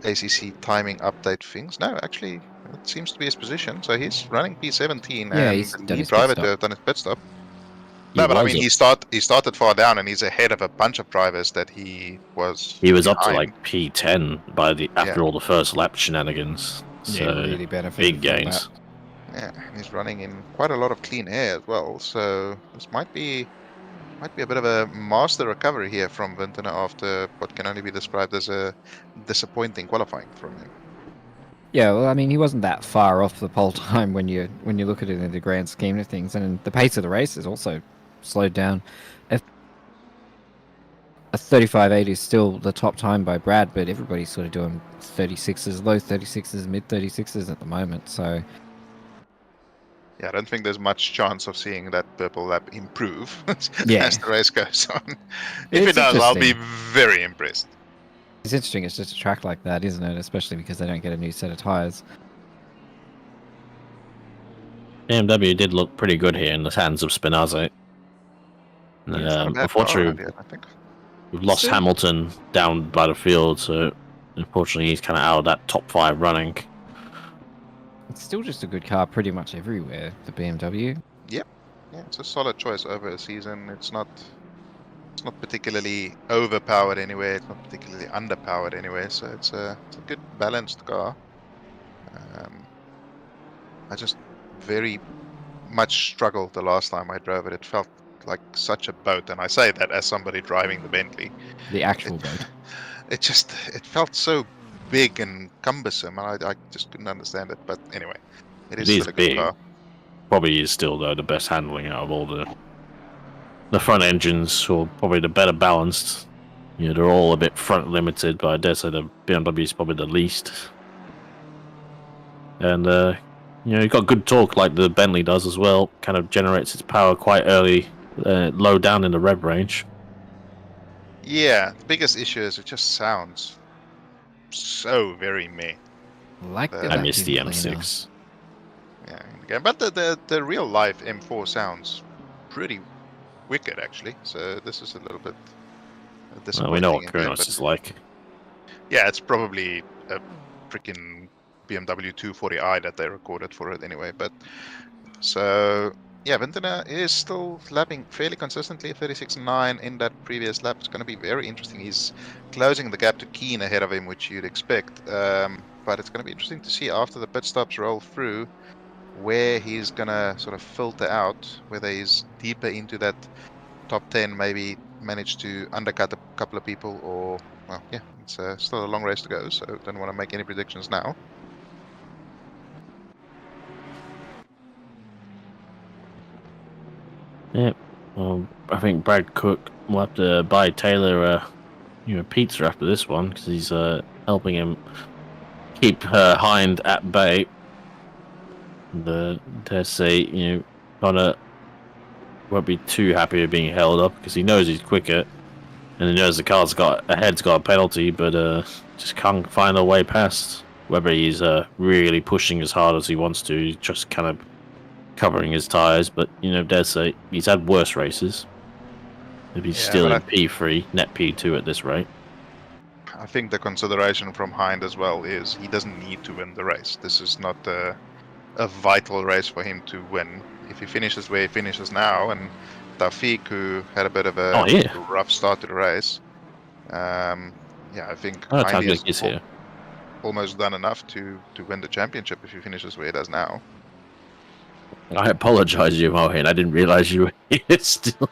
ACC timing update things. No, actually, it seems to be his position. So he's running P17 and he's the done lead his driver pit to stop. have done his pit stop. No, but I mean, he started far down, and he's ahead of a bunch of drivers that he was. He was up to like P10 after all the first lap shenanigans. So yeah, really benefited big gains. Yeah, and he's running in quite a lot of clean air as well. So this might be a bit of a master recovery here from Vintner after what can only be described as a disappointing qualifying from him. Yeah, well, I mean, he wasn't that far off the pole time when you look at it in the grand scheme of things, and the pace of the race is also slowed down. A 35.8 is still the top time by Brad, but everybody's sort of doing 36s, low 36s, mid 36s at the moment. So Yeah, I don't think there's much chance of seeing that purple lap improve yeah, as the race goes on. If it it's does, I'll be interesting. very impressed. It's interesting. It's just a track like that, isn't it? Especially because they don't get a new set of tires. BMW did look pretty good here in the hands of Spinazzi. Yeah, it's not a bad car around Unfortunately, here, I think. we've lost Still- Hamilton down by the field, so unfortunately he's kind of out of that top 5 running. It's still just a good car pretty much everywhere. The BMW. Yeah, it's a solid choice over a season. It's not particularly overpowered anyway. It's not particularly underpowered anyway. So it's a good balanced car. I just very much struggled the last time I drove it. It felt like such a boat, and I say that as somebody driving the Bentley. The actual boat. It felt so big and cumbersome, and I just couldn't understand it. But anyway, it is still a good big. car. Probably is still though the best handling out of all the front engines, or probably the better balanced. You know, they're all a bit front limited, but I dare say the BMW is probably the least. And you know, you've got good torque like the Bentley does as well. Kind of generates its power quite early, low down in the rev range. Yeah, the biggest issue is it just sounds so very meh. Like the I I miss the vacuum cleaner. M6. Yeah, in the game. But the real life M4 sounds pretty wicked actually. So this is a little bit Well, disappointing. we know what in game, Kronos is like. yeah, it's probably a freaking BMW 240i that they recorded for it anyway. But so yeah, Vintana is still lapping fairly consistently, 36.9 in that previous lap. It's going to be very interesting. He's closing the gap to Keen ahead of him, which you'd expect. But it's going to be interesting to see after the pit stops roll through where he's going to sort of filter out, whether he's deeper into that top 10, maybe manage to undercut a couple of people, or, well, yeah, it's still a long race to go, so don't want to make any predictions now. Yeah, well, I think Brad Cook will have to buy Taylor pizza after this one, because he's helping him keep Hind at bay. Dare say, Connor won't be too happy with being held up, because he knows he's quicker, and he knows the car's ahead's got a penalty, but just can't find a way past. Whether he's really pushing as hard as he wants to, he's just kind of covering his tires. But dare say he's had worse races. If he's Yeah, still but in P3, net P2 at this rate. I think the consideration from Hind as well is he doesn't need to win the race. This is not a vital race for him to win. If he finishes where he finishes now, and Taufik, who had a bit of a rough start to the race, I think Hind is here. almost done enough to win the championship if he finishes where he does now. I apologize, Mohin. I didn't realize you were here still.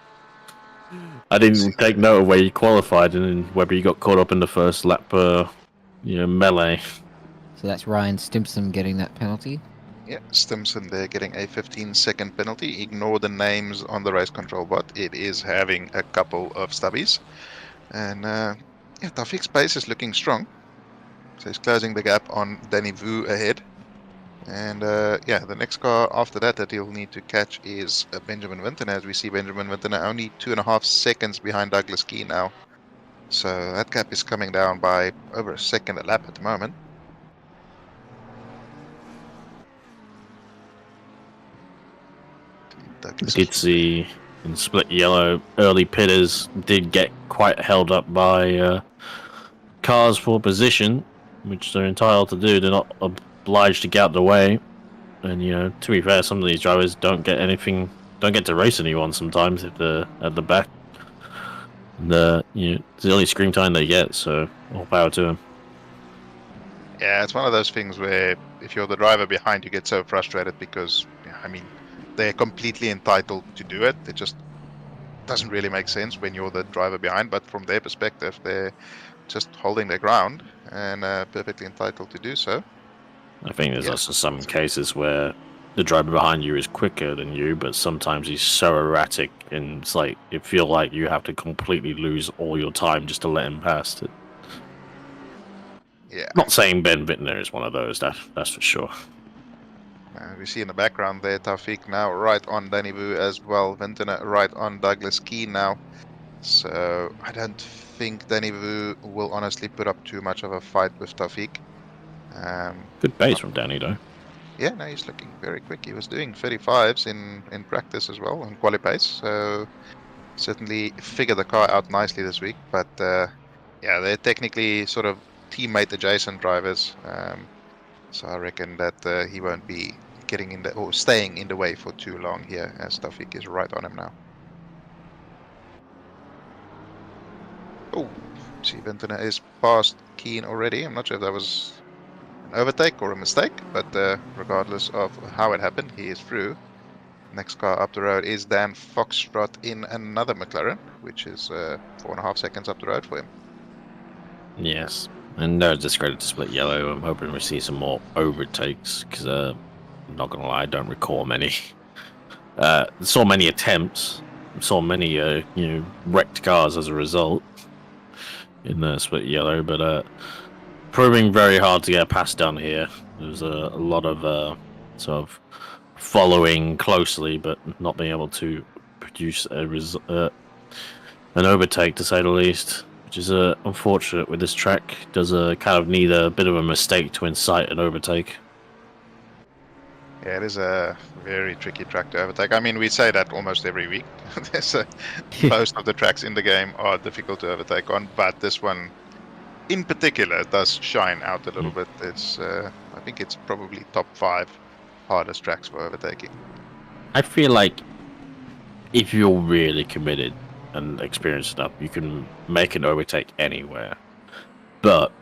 I didn't take note of where you qualified and whether you got caught up in the first lap, melee. So that's Ryan Stimpson getting that penalty. Yeah, Stimson there getting a 15-second penalty. Ignore the names on the race control bot. It is having a couple of stubbies. And Taufik's pace is looking strong. So he's closing the gap on Danny Vu ahead. And the next car after that he'll need to catch is Benjamin Vinton. As we see, Benjamin Vinton only 2.5 seconds behind Douglas Key now. So that gap is coming down by over a second a lap at the moment. You did see in split yellow, early pitters did get quite held up by cars for position, which they're entitled to do. They're not obliged to get out the way. And to be fair, some of these drivers don't get to race anyone sometimes if they're at the back. And it's the only screen time they get, so all power to them. Yeah, it's one of those things where if you're the driver behind, you get so frustrated because, they're completely entitled to do it. It just doesn't really make sense when you're the driver behind, but from their perspective, they're just holding their ground and perfectly entitled to do so. I think there's Yeah. also some cases where the driver behind you is quicker than you, but sometimes he's so erratic, and it's like you feel like you have to completely lose all your time just to let him past it. Yeah. Not saying Ben Bittner is one of those, that's for sure. We see in the background there Taufik now right on Danny Vu as well. Ventana right on Douglas Key now. So I don't think Danny Vu will honestly put up too much of a fight with Taufik. Good pace from Danny, though. Yeah, no, he's looking very quick. He was doing 35s in practice as well on quali pace. So certainly figured the car out nicely this week. But yeah, they're technically sort of teammate adjacent drivers. So I reckon that he won't be getting in the or staying in the way for too long here, as Taufik is right on him now. Oh, see, Ventana is past Keen already. I'm not sure if that was an overtake or a mistake, but regardless of how it happened, he is through. Next car up the road is Dan Foxtrot in another McLaren, which is 4.5 seconds up the road for him. Yes, and no discredit to split yellow. I'm hoping we see some more overtakes because I'm not gonna lie, I don't recall many. Saw many attempts, saw many wrecked cars as a result in the split yellow, but proving very hard to get past down here. There's a lot of sort of following closely, but not being able to produce an overtake, to say the least, which is unfortunate with this track. Does kind of need a bit of a mistake to incite an overtake. Yeah, it is a very tricky track to overtake. I mean, we say that almost every week. Most of the tracks in the game are difficult to overtake on, but this one in particular does shine out a little bit. It's I think it's probably top 5 hardest tracks for overtaking. I feel like if you're really committed and experienced enough, you can make an overtake anywhere. But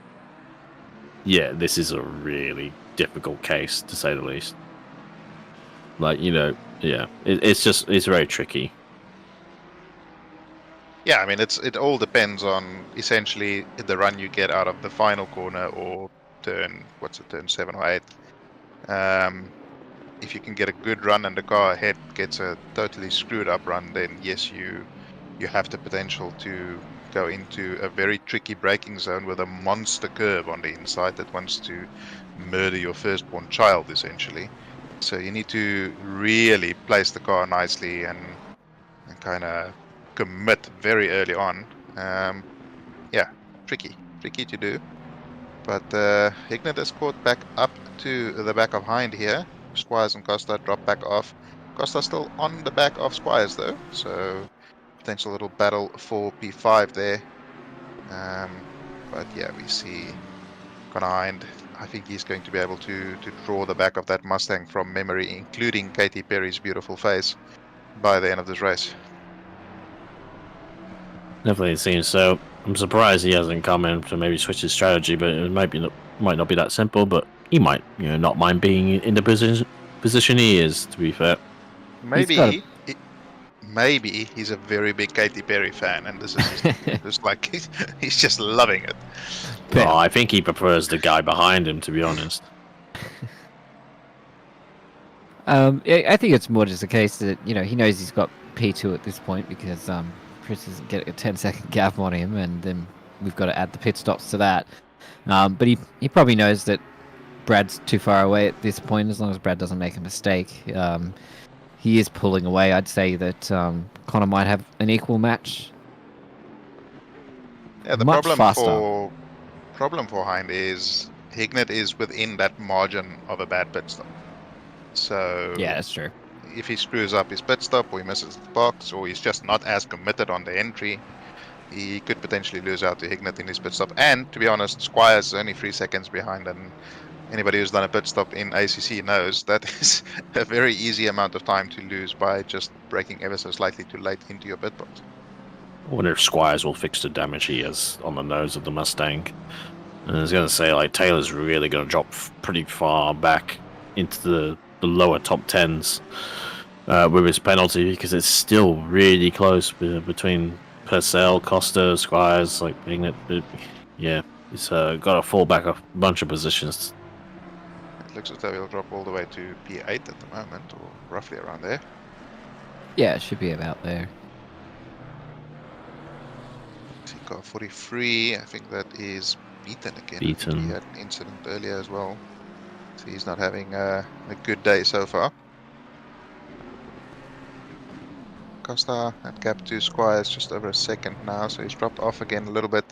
yeah, this is a really difficult case, to say the least. Like, yeah, it's very tricky. Yeah, I mean, it all depends on essentially the run you get out of the final corner or turn 7 or 8. If you can get a good run and the car ahead gets a totally screwed up run, then yes, you have the potential to go into a very tricky braking zone with a monster curve on the inside that wants to murder your firstborn child, essentially. So you need to really place the car nicely and kind of commit very early on. Yeah, tricky to do. But Hignett is caught back up to the back of Hind here. Squires and Costa drop back off. Costa still on the back of Squires though, so potential little battle for P5 there. But yeah, we see Connor Hind. I think he's going to be able to draw the back of that Mustang from memory, including Katy Perry's beautiful face, by the end of this race. Definitely seems so. I'm surprised he hasn't come in to maybe switch his strategy, but it might not be that simple. But he might, not mind being in the position he is. To be fair, maybe he's a very big Katy Perry fan, and this is just like he's just loving it. Oh, I think he prefers the guy behind him, to be honest. I think it's more just a case that he knows he's got P2 at this point because Chris is getting a 10-second gap on him, and then we've got to add the pit stops to that. But he probably knows that Brad's too far away at this point. As long as Brad doesn't make a mistake, he is pulling away. I'd say that Connor might have an equal match. Yeah, the problem for Hind is Hignett is within that margin of a bad pit stop. So yeah, that's true. If he screws up his pit stop, or he misses the box, or he's just not as committed on the entry, he could potentially lose out to Hignett in his pit stop. And to be honest, Squires is only 3 seconds behind, and anybody who's done a pit stop in ACC knows that is a very easy amount of time to lose by just braking ever so slightly too late into your pit box. I wonder if Squires will fix the damage he has on the nose of the Mustang. And I was going to say, like, Taylor's really going to drop pretty far back into the lower top 10s with his penalty, because it's still really close between Purcell, Costa, Squires. Like, yeah, he's got to fall back a bunch of positions. looks as though he'll drop all the way to P8 at the moment, or roughly around there. Yeah, it should be about there. Car 43, I think that is Beaton again. I think he Beaton. had an incident earlier as well. So he's not having a good day so far. Costa at gap 2 Squires just over a second now, so he's dropped off again a little bit.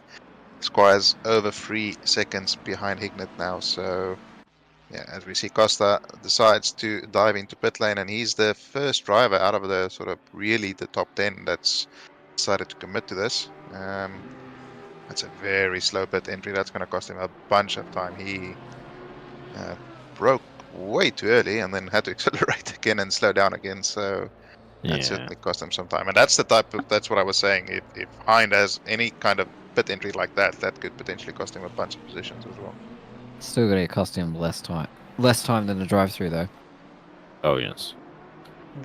Squires over 3 seconds behind Hignett now, so yeah, as we see, Costa decides to dive into pit lane, and he's the first driver out of the sort of really the top 10 that's decided to commit to this. That's a very slow pit entry. That's going to cost him a bunch of time. He broke way too early and then had to accelerate again and slow down again. So that Yeah. certainly cost him some time. And that's the type of, that's what I was saying. If Hind has any kind of pit entry like that, that could potentially cost him a bunch of positions as well. Still going to cost him less time. Less time than the drive-through, though. Oh yes.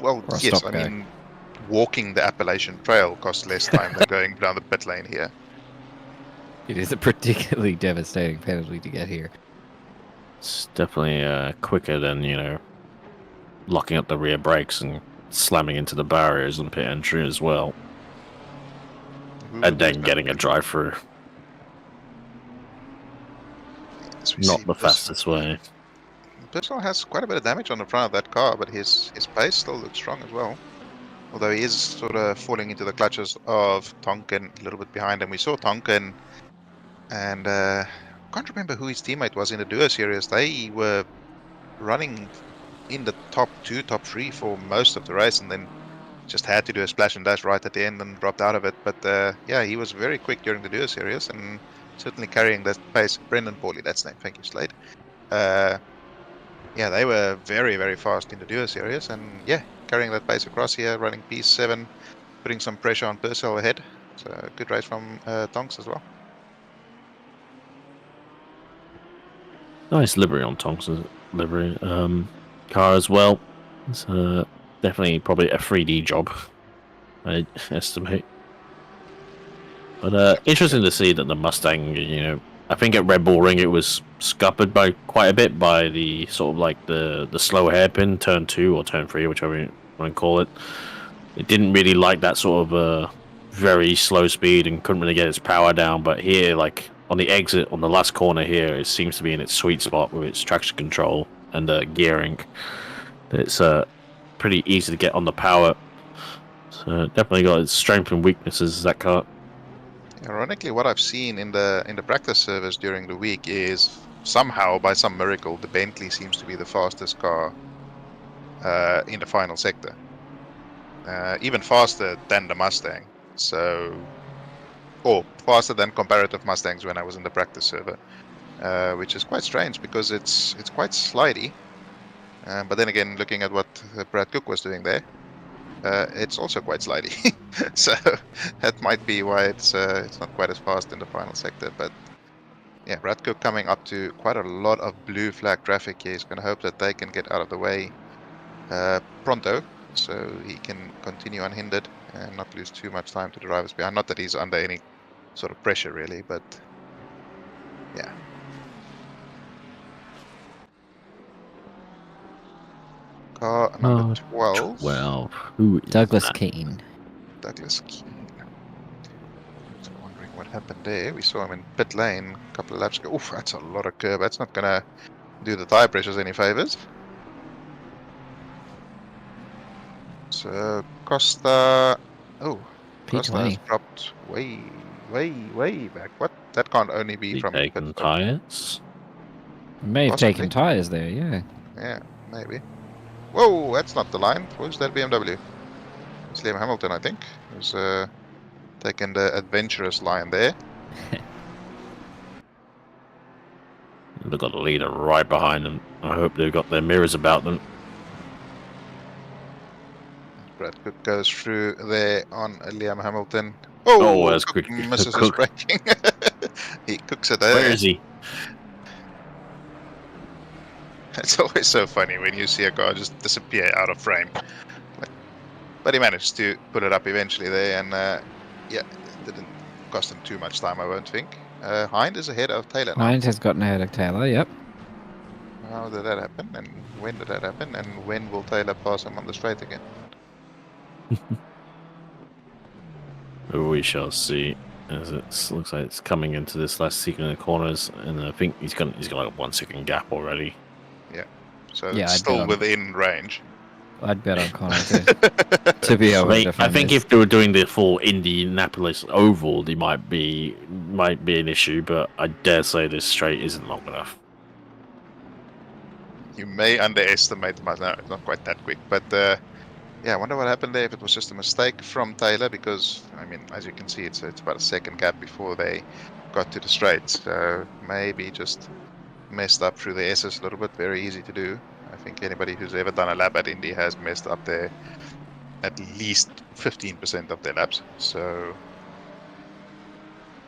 Well, Or a yes, stop I go. mean, walking the Appalachian Trail costs less time than going down the pit lane here. It is a particularly devastating penalty to get here. It's definitely quicker than, you know, locking up the rear brakes and slamming into the barriers and pit entry as well. Who And then knows, getting a drive through. as we Not see the Pers- fastest way. Personal has quite a bit of damage on the front of that car, but his pace still looks strong as well. Although he is sort of falling into the clutches of Tonkin a little bit behind him. We saw Tonkin, and can't remember who his teammate was in the Duo Series. They were running in the top 2, top 3 for most of the race, and then just had to do a splash and dash right at the end and dropped out of it. But yeah, he was very quick during the Duo Series and certainly carrying that pace. Brendan Pauly, that's the name. Thank you, Slade. Yeah, they were very, very fast in the Duo Series, and yeah, carrying that pace across here, running P7, putting some pressure on Purcell ahead. So good race from Tonks as well. Nice livery on Thompson's livery. Car as well. It's definitely probably a 3D job, I estimate. But interesting to see that the Mustang, you know, I think at Red Bull Ring it was scuppered by quite a bit by the sort of like the slow hairpin, turn 2 or turn 3, whichever you want to call it. It didn't really like that sort of very slow speed and couldn't really get its power down. But here, like on the exit, on the last corner here, it seems to be in its sweet spot with its traction control and gearing. It's pretty easy to get on the power. So definitely got its strengths and weaknesses, that car. Ironically, what I've seen in the practice service during the week is somehow, by some miracle, the Bentley seems to be the fastest car in the final sector. Even faster than the Mustang. So, or faster than comparative Mustangs when I was in the practice server, which is quite strange because it's quite slidey. But then again, looking at what Brad Cook was doing there, it's also quite slidey. So that might be why it's not quite as fast in the final sector. But yeah, Brad Cook coming up to quite a lot of blue flag traffic here. He's going to hope that they can get out of the way pronto, so he can continue unhindered and not lose too much time to the drivers behind. Not that he's under any sort of pressure really, but yeah. Car number 12. 12. Who is Douglas that? Keane. Douglas Keane. So wondering what happened there. We saw him in pit lane a couple of laps ago. Oof, that's a lot of curb. That's not gonna do the tire pressures any favors. So Costa. Oh, Costa has P20. dropped way back. What? That can't only be from Taking pit stop. tires. May have Possibly. taken tyres there, yeah. Yeah, maybe. Whoa, that's not the line. Who's that BMW? It's Liam Hamilton, I think. Who's taking the adventurous line there. They've got a leader right behind them. I hope they've got their mirrors about them. Brad Cook goes through there on Liam Hamilton. Oh, that's Cook quick. misses his Cook. braking. He cooks it there. Where is he? It's always so funny when you see a car just disappear out of frame. But he managed to pull it up eventually there, and yeah, it didn't cost him too much time, I won't think. Hind is ahead of Taylor now. Hind has gotten ahead of Taylor, yep. How did that happen? And when did that happen? And when will Taylor pass him on the straight again? We shall see. As it looks like it's coming into this last sequence of corners, and I think he's got like a 1 second gap already. So Yeah, it's I'd still bet on- within range. I'd bet on Connor to be able to I defend think this. if they were doing the full Indianapolis oval, they might be an issue, but I dare say this straight isn't long enough. You may underestimate him. No, it's not quite that quick, but yeah, I wonder what happened there. If it was just a mistake from Taylor, because I mean, as you can see, it's about a second gap before they got to the straights. So maybe just messed up through the S's a little bit. Very easy to do. I think anybody who's ever done a lap at Indy has messed up there at least 15% of their laps. So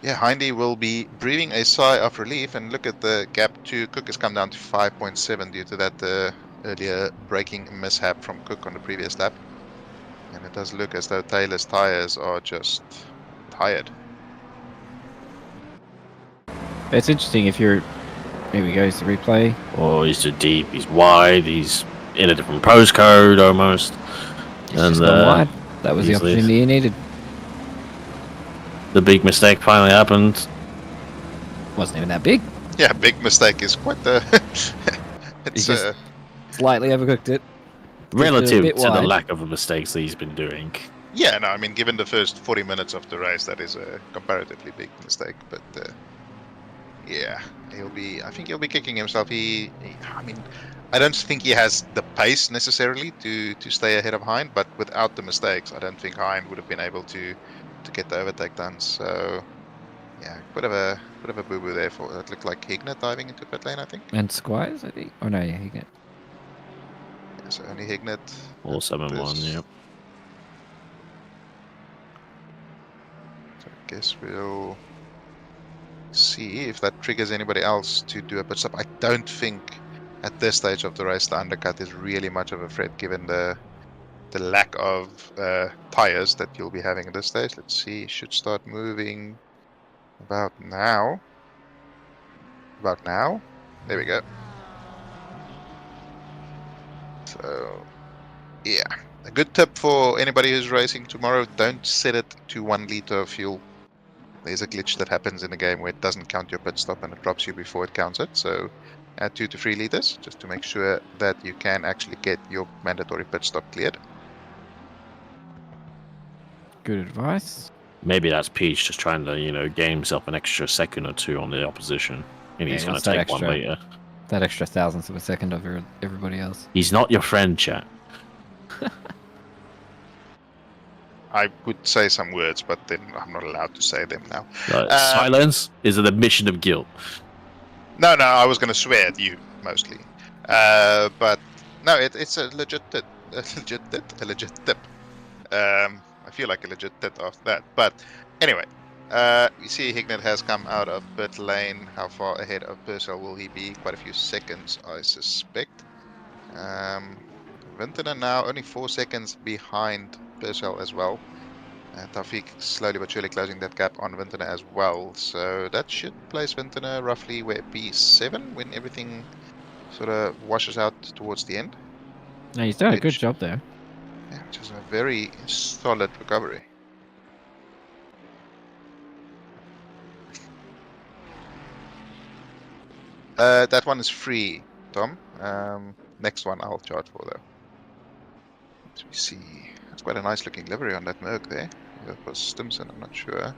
yeah, Hindy will be breathing a sigh of relief, and look at the gap to Cook has come down to 5.7 due to that earlier braking mishap from Cook on the previous lap. And it does look as though Taylor's tires are just tired. It's interesting if you're. Here we go. It's the replay. Or he's too deep, he's wide, he's in a different postcode almost. It's And just gone wide. That was the easily- opportunity you needed. The big mistake finally happened. Wasn't even that big. Yeah, big mistake is quite the. It's just- Slightly overcooked it. Relative bit to the wide. lack of mistakes that he's been doing. yeah, no, I mean, given the first 40 minutes of the race, that is a comparatively big mistake. But yeah, I think he'll be kicking himself. I mean, I don't think he has the pace necessarily to stay ahead of Hind, but without the mistakes, I don't think Hind would have been able to get the overtake done. So yeah, bit of a boo-boo there for it. Looked like Hignett diving into pit lane, I think. And Squires, I think. Oh no, yeah, he get. Yeah, so only Hignett. All 7-1, This- yep. So I guess we'll see if that triggers anybody else to do a pit stop. I don't think at this stage of the race the undercut is really much of a threat given the lack of tires that you'll be having at this stage. Let's see, should start moving about now. About now. There we go. So yeah, a good tip for anybody who's racing tomorrow: don't set it to 1 liter of fuel. There's a glitch that happens in the game where it doesn't count your pit stop and it drops you before it counts it. So add 2 to 3 liters just to make sure that you can actually get your mandatory pit stop cleared. Good advice. Maybe that's Peach just trying to, gain himself an extra second or two on the opposition. And Yeah, he's he going wants to that take one extra. later. That extra thousandth of a second over everybody else. He's not your friend, chat. I would say some words, but then I'm not allowed to say them now. Silence is an admission of guilt. No, I was going to swear at you mostly. But no, it's a legit tip. A legit tip. I feel like a legit tip after that. But anyway, you see Hignett has come out of pit lane. How far ahead of Purcell will he be? Quite a few seconds, I suspect. Vintner now only 4 seconds behind Purcell as well. Taufik slowly but surely closing that gap on Vintner as well. So that should place Vintner roughly where P7 when everything sort of washes out towards the end. No, he's done a good Which- job there. Yeah, which is a very solid recovery. That one is free, Tom. Next one I'll charge for though. Let me see. That's quite a nice looking livery on that Merc there. That was Stimson, I'm not sure.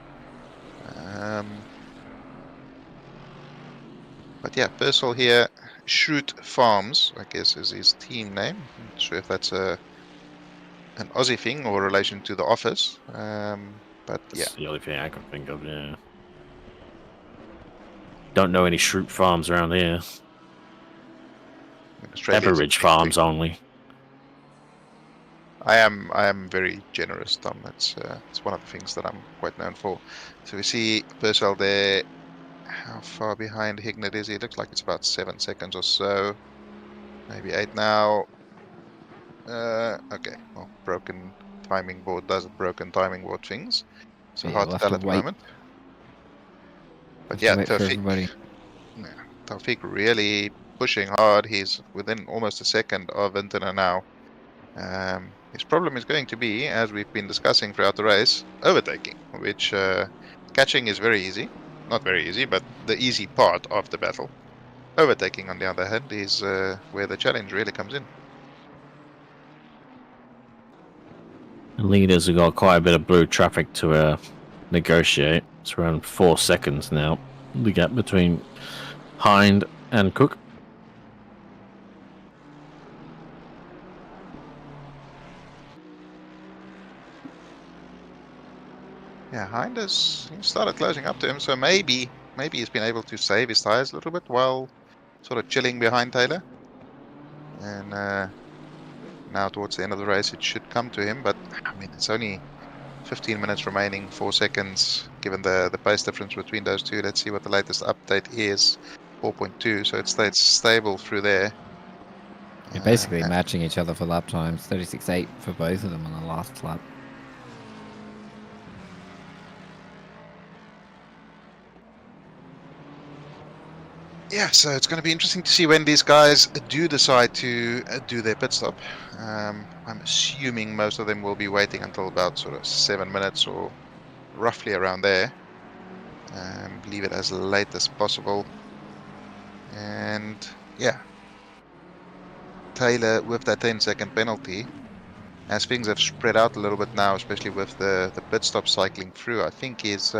But yeah, Purcell here. Shoot Farms, I guess, is his team name. I'm not sure if that's an Aussie thing or relation to the office. But yeah, That's the only thing I can think of, yeah. Don't know any Shroot farms around here. Australia is a Everidge big farms thing. only. I am very generous, Tom. It's one of the things that I'm quite known for. So we see Purcell there. How far behind Hignett is he? It looks like it's about 7 seconds or so. Maybe 8 now. Okay. Well, broken timing board does broken timing board things. So Yeah, hard we'll to have tell to at the wait. moment. But Have to yeah, wait for Taufik. everybody. Taufik really pushing hard. He's within almost a second of Vintner now. His problem is going to be, as we've been discussing throughout the race, overtaking, which catching is very easy. Not very easy, but the easy part of the battle. Overtaking, on the other hand, is where the challenge really comes in. Leaders have got quite a bit of blue traffic to negotiate. It's around 4 seconds now, the gap between Hind and Cook. Yeah, Hind has started closing up to him, so maybe he's been able to save his tires a little bit while sort of chilling behind Taylor. And now towards the end of the race, it should come to him, but I mean, it's only 15 minutes remaining, 4 seconds, given the pace difference between those two. Let's see what the latest update is, 4.2, so it stayed stable through there. You're basically matching each other for lap times, 36.8 for both of them on the last lap. Yeah, so it's going to be interesting to see when these guys do decide to do their pit stop. I'm assuming most of them will be waiting until about sort of 7 minutes or roughly around there. Leave it as late as possible. And yeah, Taylor with that 10-second penalty, as things have spread out a little bit now, especially with the pit stop cycling through, I think his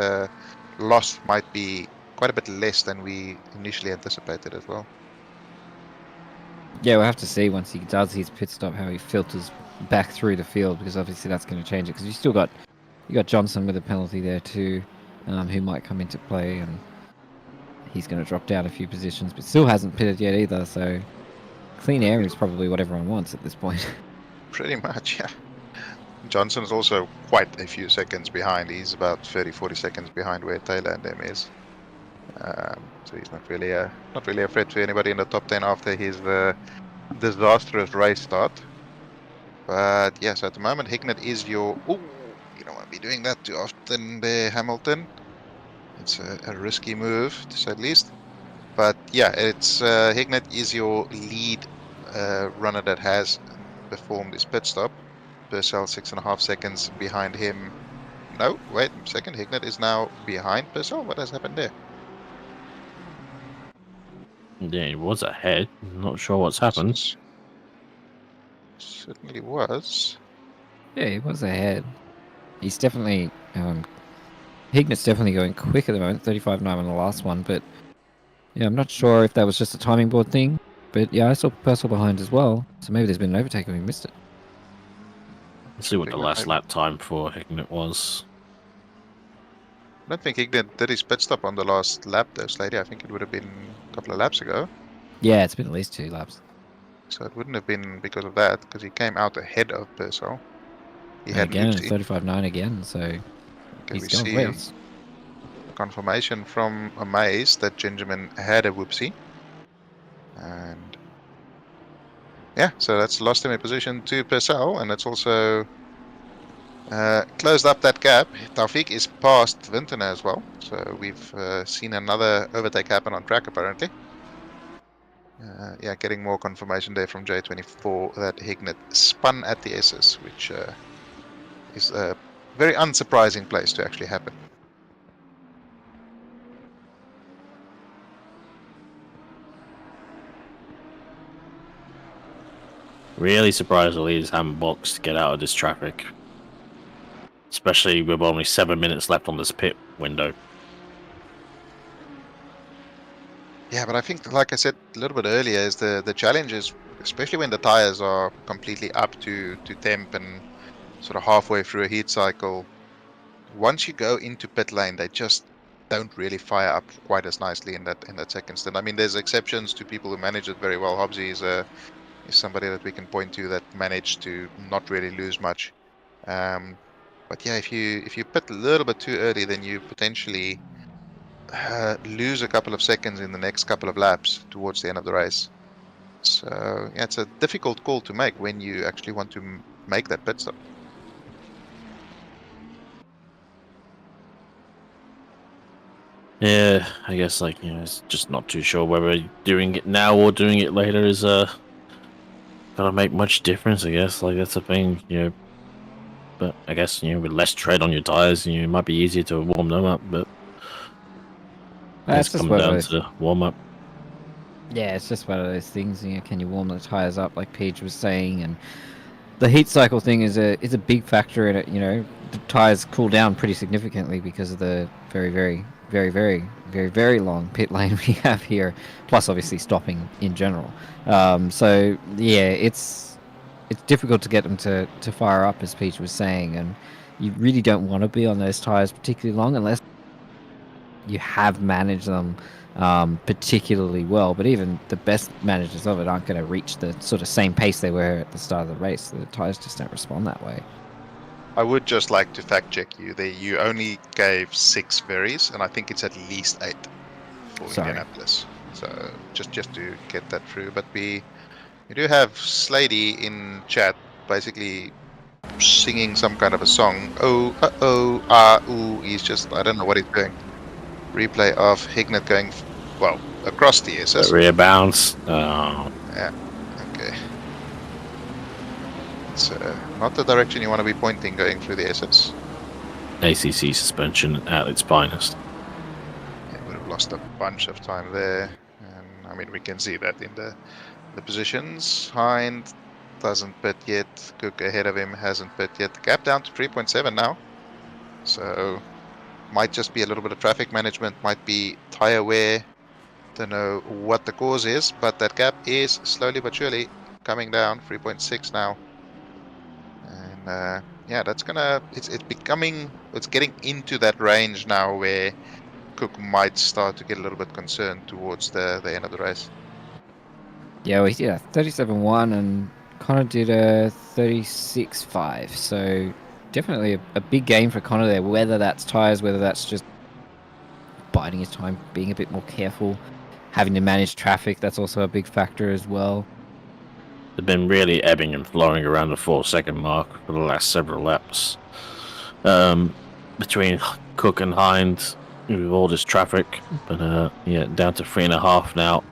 loss might be quite a bit less than we initially anticipated as well. Yeah, we'll have to see once he does his pit stop how he filters back through the field, because obviously that's going to change it. Because you got Johnson with a penalty there too, who might come into play, and he's going to drop down a few positions, but still hasn't pitted yet either. So clean air is probably what everyone wants at this point. Pretty much, yeah. Johnson's also quite a few seconds behind. He's about 30-40 seconds behind where Taylor and them is. So he's not really a threat to anybody in the top 10 after his disastrous race start. But yes, at the moment, Hignett is your... Ooh, you don't want to be doing that too often there, Hamilton. It's a risky move, to say the least. But yeah, it's Hignett is your lead runner that has performed his pit stop. Purcell 6.5 seconds behind him. No, wait a second. Hignett is now behind Purcell. What has happened there? Yeah, he was ahead. Not sure what's happened. Certainly was. Yeah, he was ahead. He's definitely... Hignett's definitely going quick at the moment, 35.9 on the last one, but yeah, I'm not sure if that was just a timing board thing, but yeah, I saw Purcell behind as well, so maybe there's been an overtake and we missed it. Let's see what the last lap time for Hignett was. I don't think Hignett did his pit stop on the last lap though, Slady. I think it would have been a couple of laps ago. Yeah, it's been at least 2 laps. So it wouldn't have been because of that, because he came out ahead of Purcell. He had again, Whoopsie. 35.9 again, so Okay, he's we going see fast. confirmation from Amaze that Gingerman had a Whoopsie. And yeah, so that's lost him a position to Purcell, and it's also closed up that gap. Taufik is past Vintner as well, so we've seen another overtake happen on track apparently. Yeah, getting more confirmation there from J24 that Hignett spun at the S's, which is a very unsurprising place to actually happen. Really surprised the leaders haven't boxed to get out of this traffic. Especially with only 7 minutes left on this pit window. Yeah, but I think, like I said a little bit earlier, is the challenge is, especially when the tires are completely up to temp and sort of halfway through a heat cycle, once you go into pit lane, they just don't really fire up quite as nicely in that second stint. I mean, there's exceptions to people who manage it very well. Hobbsy is somebody that we can point to that managed to not really lose much. But yeah, if you pit a little bit too early, then you potentially lose a couple of seconds in the next couple of laps towards the end of the race. So yeah, it's a difficult call to make when you actually want to make that pit stop. Yeah, I guess it's just not too sure whether doing it now or doing it later is gonna make much difference. I guess that's the thing. But I guess with less tread on your tires, it might be easier to warm them up. But It's it's just come one of down those. to warm up. Yeah, it's just one of those things. Can you warm the tires up, like Paige was saying, and the heat cycle thing is a big factor in it. The tires cool down pretty significantly because of the very, very, very, very, very, very long pit lane we have here. Plus, obviously, stopping in general. So yeah, it's difficult to get them to fire up, as Peach was saying, and you really don't want to be on those tires particularly long unless you have managed them particularly well. But even the best managers of it aren't going to reach the sort of same pace they were at the start of the race. The tires just don't respond that way. I would just like to fact check you. There, you only gave 6 varies, and I think it's at least 8 for Sorry. Indianapolis. So just to get that through. But we do have Slady in chat, basically singing some kind of a song. Oh, oh, ah, ooh. He's just, I don't know what he's doing. Replay of Hignett going, well, across the SS. Rear bounce. Oh. Yeah. Okay. It's not the direction you want to be pointing going through the SS. ACC suspension at its finest. Yeah, would have lost a bunch of time there. And I mean, we can see that in the positions. Hind doesn't pit yet. Cook ahead of him hasn't pit yet. Gap down to 3.7 now. So might just be a little bit of traffic management, might be tire wear. Don't know what the cause is, but that gap is slowly but surely coming down. 3.6 now. And yeah, that's gonna, it's getting into that range now where Cook might start to get a little bit concerned towards the end of the race. Yeah, we did a 37.1 and Connor did a 36.5. So definitely a big game for Connor there, whether that's tires, whether that's just biding his time, being a bit more careful, having to manage traffic. That's also a big factor as well. They've been really ebbing and flowing around the 4-second mark for the last several laps. Between Cook and Hind, with all this traffic, but yeah, down to 3.5 now.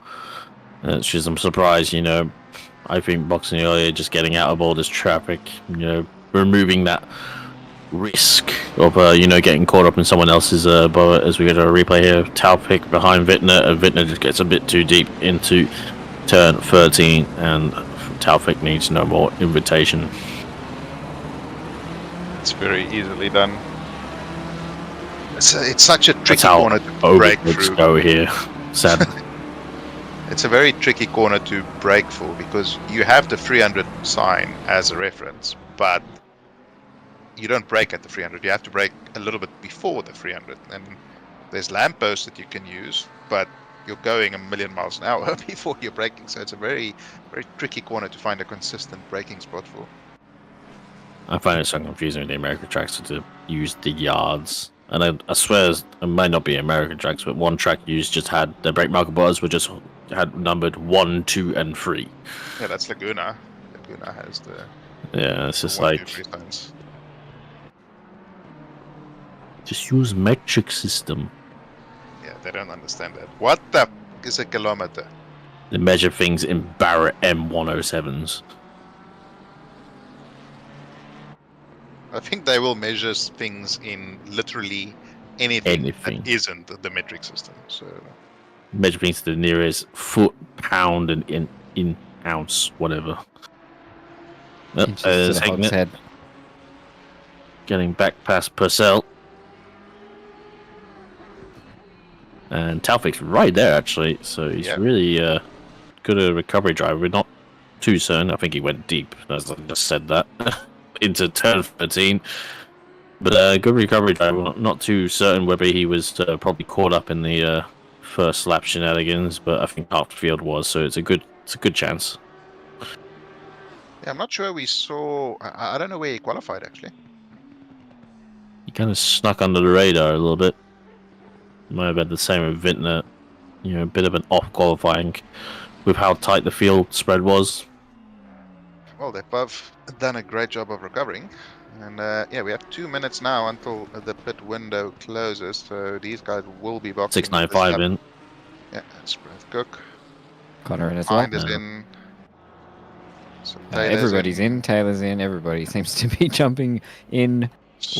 It's just, I'm surprised, I think boxing earlier, just getting out of all this traffic, removing that risk of, getting caught up in someone else's boat. As we get a replay here, Taufik behind Wittner, and Wittner just gets a bit too deep into turn 13, and Taufik needs no more invitation. It's very easily done. It's such a tricky That's how corner to break let's through. go here, sadly. It's a very tricky corner to break for because you have the 300 sign as a reference, but you don't break at the 300. You have to break a little bit before the 300. And there's lampposts that you can use, but you're going a million miles an hour before you're braking. So it's a very, very tricky corner to find a consistent braking spot for. I find it so confusing with the American tracks to use the yards. And I swear it might not be American tracks, but one track just had the brake marker bars were just had numbered 1, 2, and 3. Yeah, that's Laguna. Laguna has the. Yeah, it's just 1, 2, like 3 signs. just use metric system. Yeah, they don't understand that. What the is a kilometer? They measure things in Barrett M107s. I think they will measure things in literally anything. That isn't the metric system. So measure things to the nearest foot, pound, and in ounce, whatever. Head. Getting back past Purcell. And Taufik's right there, actually. So he's really good at a recovery drive. We're not too certain. I think he went deep, as I just said that, into turn 13. But good recovery drive. We're not too certain whether he was probably caught up in the first lap shenanigans, but I think half the field was. So it's a good chance. Yeah, I'm not sure we saw. I don't know where he qualified actually. He kind of snuck under the radar a little bit. Might have been the same with Vintner. A bit of an off qualifying with how tight the field spread was. Well, they've both done a great job of recovering. And yeah, we have 2 minutes now until the pit window closes, so these guys will be boxing. 695 in. Yeah, Sprint Cook. Connor in as well. Hind is Yeah. in. So Taylor's Everybody's in. Taylor's in. Everybody seems to be jumping in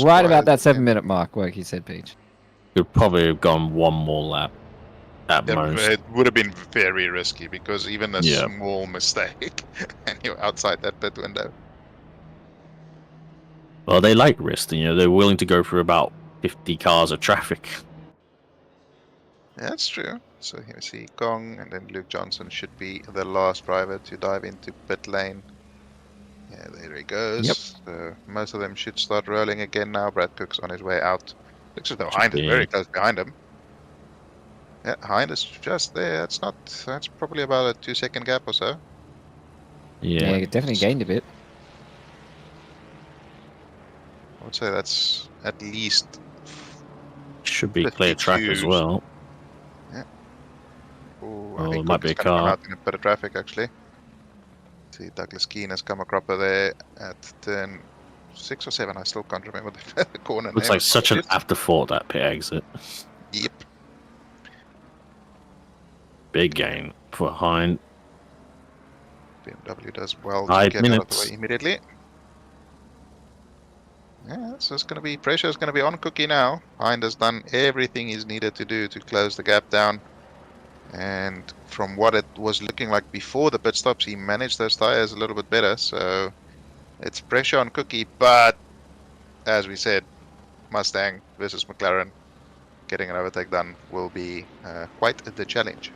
right about that Squires 7-minute mark, like you said, Peach. Could probably have gone one more lap at in. most. It would have been very risky because even a Yeah. small mistake and you're outside that pit window. Well, they like risk. They're willing to go through about 50 cars of traffic. Yeah, that's true. So here we see Kong, and then Luke Johnson should be the last driver to dive into pit lane. Yeah, there he goes. Yep. So most of them should start rolling again now. Brad Cook's on his way out. Looks as though Should Hind is be. very close behind him. Yeah, Hind is just there. That's probably about a 2-second gap or so. Yeah, Yeah. it definitely gained a bit. I would say that's at least. Should be clear track as 52s. well. Ooh, Oh, I think it might Cook be is a gonna come car. out in a bit of traffic actually. See, Douglas Keane has come a cropper there at turn 6 or 7. I still can't remember the corner Looks name. like such an Apologies. afterthought, that pit exit. Yep. Big gain for Hind. BMW does well to 5 get out of the minutes. way immediately. Yeah, so it's going to be pressure is going to be on Cookie now. Hind has done everything he's needed to do to close the gap down. And from what it was looking like before the pit stops, he managed those tires a little bit better. So it's pressure on Cookie, but as we said, Mustang versus McLaren, getting an overtake done will be quite the challenge.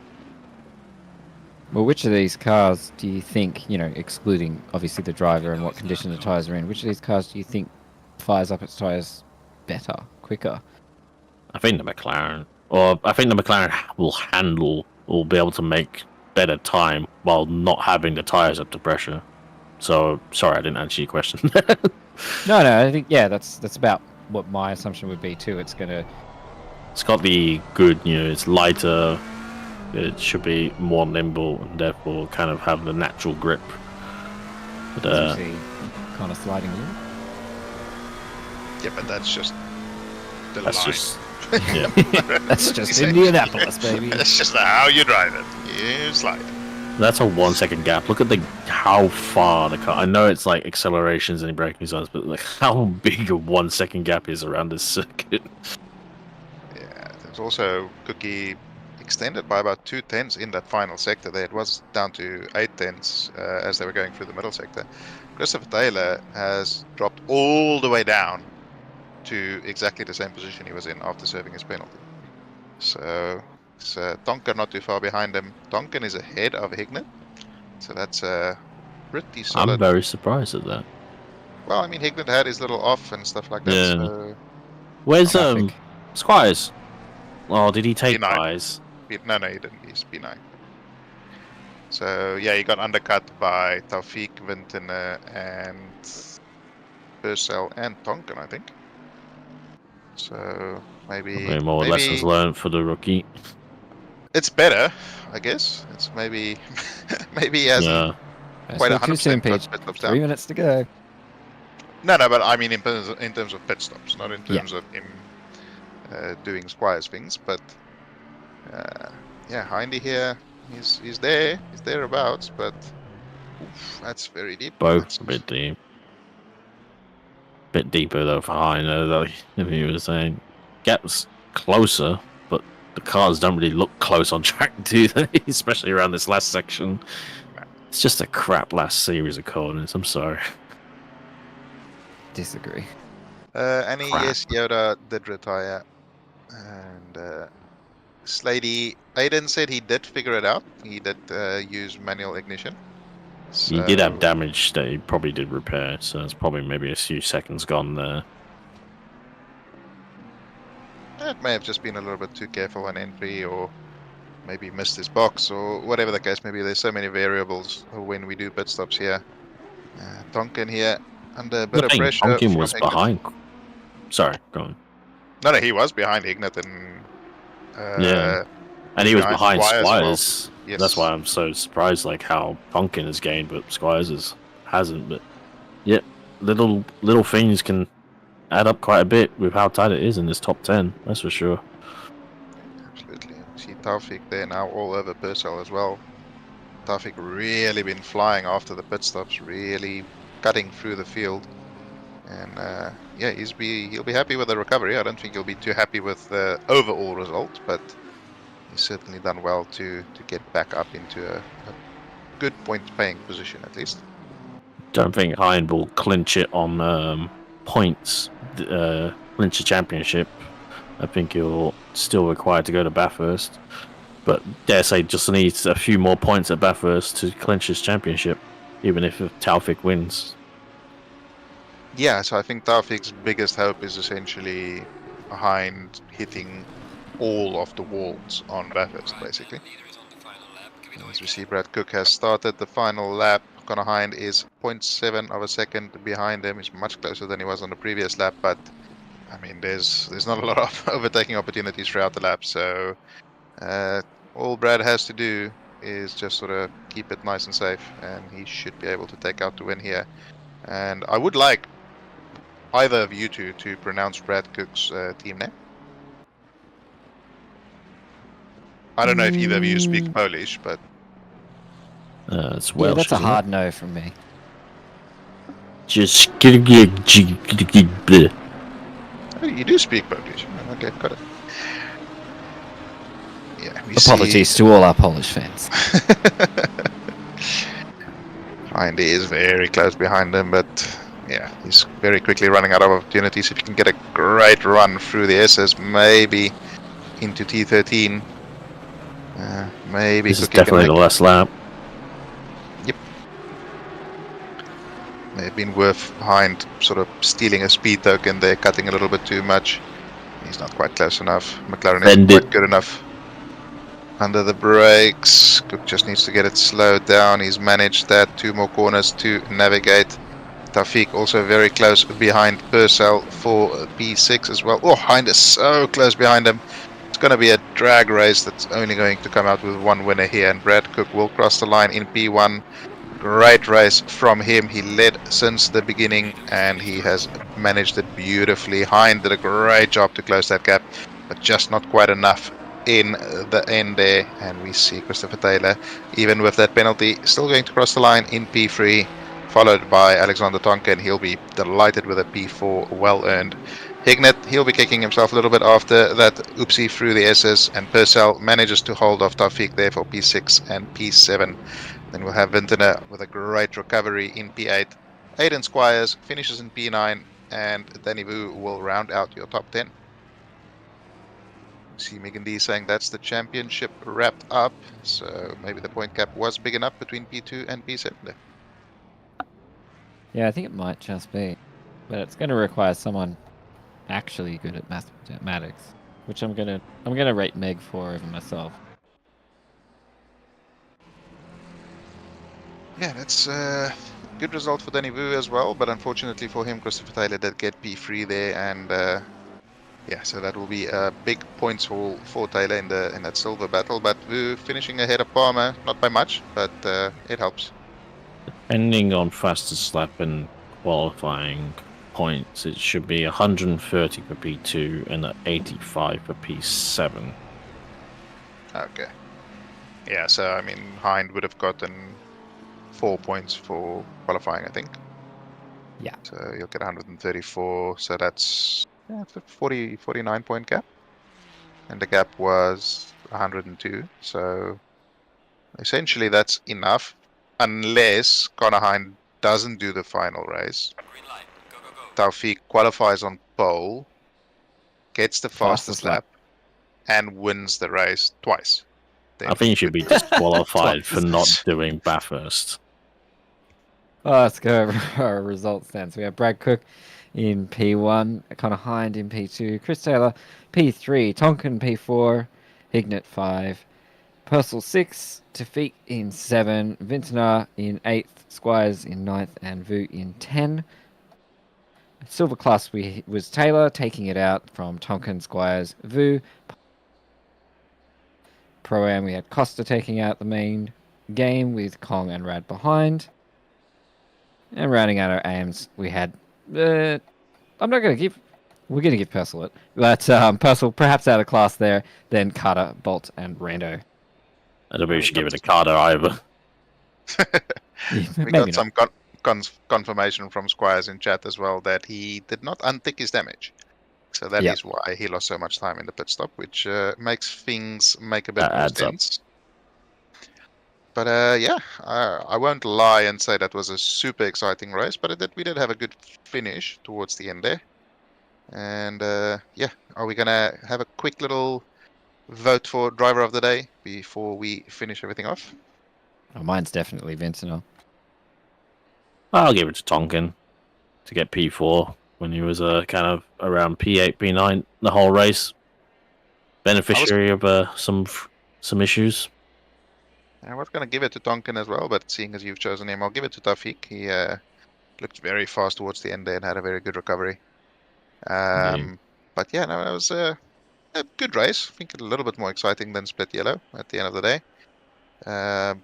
Well, which of these cars do you think, excluding obviously the driver and what condition the tyres are in, which of these cars do you think fires up its tyres better, quicker? I think the McLaren. Or I think the McLaren will be able to make better time while not having the tyres up to pressure. So, sorry, I didn't answer your question. No, I think, that's about what my assumption would be too. It's going to... It's got the good, it's lighter. It should be more nimble and therefore kind of have the natural grip. But, see kind of sliding in. Yeah, but that's just the that's line. just, yeah. That's just Indianapolis, baby. That's just how you drive it. You slide. That's a 1 second gap. Look at how far the car. I know it's like accelerations and braking zones, but like how big a 1 second gap is around this circuit. Yeah, there's also Cookie extended by about 2 tenths in that final sector there. It was down to 8 tenths as they were going through the middle sector. Christopher Taylor has dropped all the way down to exactly the same position he was in after serving his penalty. So it's Tonkin not too far behind him. Tonkin is ahead of Hignett, so that's pretty solid. I'm very surprised at that. Well, I mean, Hignett had his little off and stuff like that. Yeah. So Where's Traffic. Squires? Oh, did he take P9. tyres? No, he didn't. He's P9. So yeah, he got undercut by Taufik, Vintner, and Purcell and Tonkin, I think. So maybe More lessons learned for the rookie. it's better, I guess. It's maybe maybe he hasn't Yeah. That's quite not too soon, 100% got Peach. pit stops 3 down. minutes to go. No, but I mean in terms of pit stops, not in terms of him doing Squires things. But yeah, Hindy here, he's thereabouts, but oof, that's very deep. Both That's a bit deep. Bit deeper though for Hind, like you were saying. Gap's closer, but the cars don't really look close on track, do they? Especially around this last section. It's just a crap last series of corners. I'm sorry. Disagree. Annie, Crap. yes, Yoda did retire, and Slady, Aiden said he did figure it out. He did use manual ignition. He did have So- damage that he probably did repair, so it's probably maybe a few seconds gone there. It may have just been a little bit too careful on entry, or maybe missed his box, or whatever the case may be. There's so many variables when we do pit stops here. Tonkin here under a bit of pressure. Tonkin from was Hignett. behind. Sorry, go on. No, he was behind Hignett, and Yeah. And he was behind Squires as well. Squires. Yes. That's why I'm so surprised, like how Tonkin has gained, but Squires hasn't. But yeah, little things can add up quite a bit with how tight it is in this top 10. That's for sure. Absolutely. See Taufik there now all over Purcell as well. Taufik really been flying after the pit stops, really cutting through the field. And yeah, he'll be happy with the recovery. I don't think he'll be too happy with the overall result, but he's certainly done well to get back up into a good point-paying position at least. Don't think Hind will clinch it on points, clinch the championship. I think he'll still required to go to Bathurst, but dare say just needs a few more points at Bathurst to clinch his championship, even if Taufik wins. Yeah, so I think Taufik's biggest hope is essentially Hind hitting all of the walls on Bathurst, basically. As we see, Brad Cook has started the final lap. Connor Hind is 0.7 of a second behind him. He's much closer than he was on the previous lap, but I mean, there's not a lot of overtaking opportunities throughout the lap. So all Brad has to do is just sort of keep it nice and safe, and he should be able to take out the win here. And I would like either of you two to pronounce Brad Cook's team name. I don't know if either of you speak Polish, but It's Welsh. Yeah, that's a isn't it? hard no from me. Just oh, you do speak Polish. Okay, got it. Yeah, we Apologies to all our Polish fans. Hind is very close behind him, but yeah, he's very quickly running out of opportunities. If you can get a great run through the SS, maybe into T13, maybe This is Cookie can definitely the make last lap. may have been worth Hind sort of stealing a speed token there, cutting a little bit too much. He's not quite close enough. McLaren isn't quite good enough. Under the brakes, Cook just needs to get it slowed down. He's managed that. 2 more corners to navigate. Taufik also very close behind Purcell for P6 as well. Oh, Hind is so close behind him. It's going to be a drag race that's only going to come out with one winner here, and Brad Cook will cross the line in P1. Great race from him. He led since the beginning and he has managed it beautifully. Hind did a great job to close that gap, but just not quite enough in the end there. And we see Christopher Taylor, even with that penalty, still going to cross the line in P3, followed by Alexander Tonkin. He'll be delighted with a P4, well earned. Hignett, he'll be kicking himself a little bit after that oopsie through the SS, and Purcell manages to hold off Taufik there for P6 and P7. Then we'll have Vintner with a great recovery in P8. Aiden Squires finishes in P9, and Danny Vu will round out your top 10. See Megan D saying that's the championship wrapped up, so maybe the point gap was big enough between P2 and P7 there. Yeah, I think it might just be, but it's going to require someone actually good at mathematics, which I'm gonna rate Meg for over myself. Yeah, that's a good result for Danny Vu as well, but unfortunately for him, Christopher Taylor did get P3 there, and yeah, so that will be a big points haul for Taylor in that silver battle. But Vu finishing ahead of Palmer, not by much, but it helps. Depending on fastest lap and qualifying points, it should be 130 for P2 and 85 for P7. Okay. Yeah, so I mean, Hind would have gotten 4 points for qualifying, I think. Yeah. So you'll get 134, so that's 49 point gap. And the gap was 102, so essentially that's enough, unless Connor Hind doesn't do the final race. Green light. Go, go, go. Taufik qualifies on pole, gets the fastest lap, and wins the race twice. I think he should be disqualified for not doing Bathurst. Oh, let's go over our results then. So we have Brad Cook in P1, Connor Hind in P2, Chris Taylor P3, Tonkin P4, Hignett 5, Purcell 6, Taufik in 7, Vintner in 8th, Squires in 9th, and Vu in 10. Silver class was Taylor taking it out from Tonkin, Squires, Vu. Pro-Am we had Costa taking out the main game with Kong and Rad behind. And rounding out our aims, we had. I'm not going to give. We're going to give Purcell it, but Purcell perhaps out of class there. Then Carter, Bolt, and Rando. I don't think we should give it to Carter either. We Maybe got not. some confirmation from Squires in chat as well that he did not untick his damage. So that is Yep. why he lost so much time in the pit stop, which makes things make a bit That more adds up. sense. But yeah, I won't lie and say that was a super exciting race, but we did have a good finish towards the end there. And yeah, are we gonna have a quick little vote for driver of the day before we finish everything off? Oh, mine's definitely Vincent. I'll give it to Tonkin to get P4 when he was kind of around P8, P9 the whole race. Beneficiary of some issues. I was gonna give it to Tonkin as well, but seeing as you've chosen him, I'll give it to Tafik. He looked very fast towards the end there and had a very good recovery. But yeah, no, it was a good race. I think a little bit more exciting than Split Yellow at the end of the day.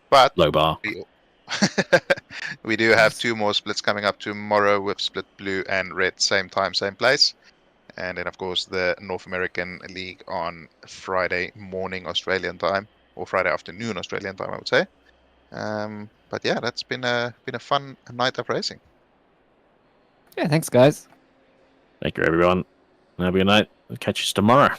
But Low bar. we do have 2 more splits coming up tomorrow with Split Blue and Red, same time, same place. And then, of course, the North American League on Friday morning Australian time, or Friday afternoon Australian time, I would say. But yeah, that's been a fun night of racing. Yeah, thanks, guys. Thank you, everyone. Have a good night. We'll catch you tomorrow.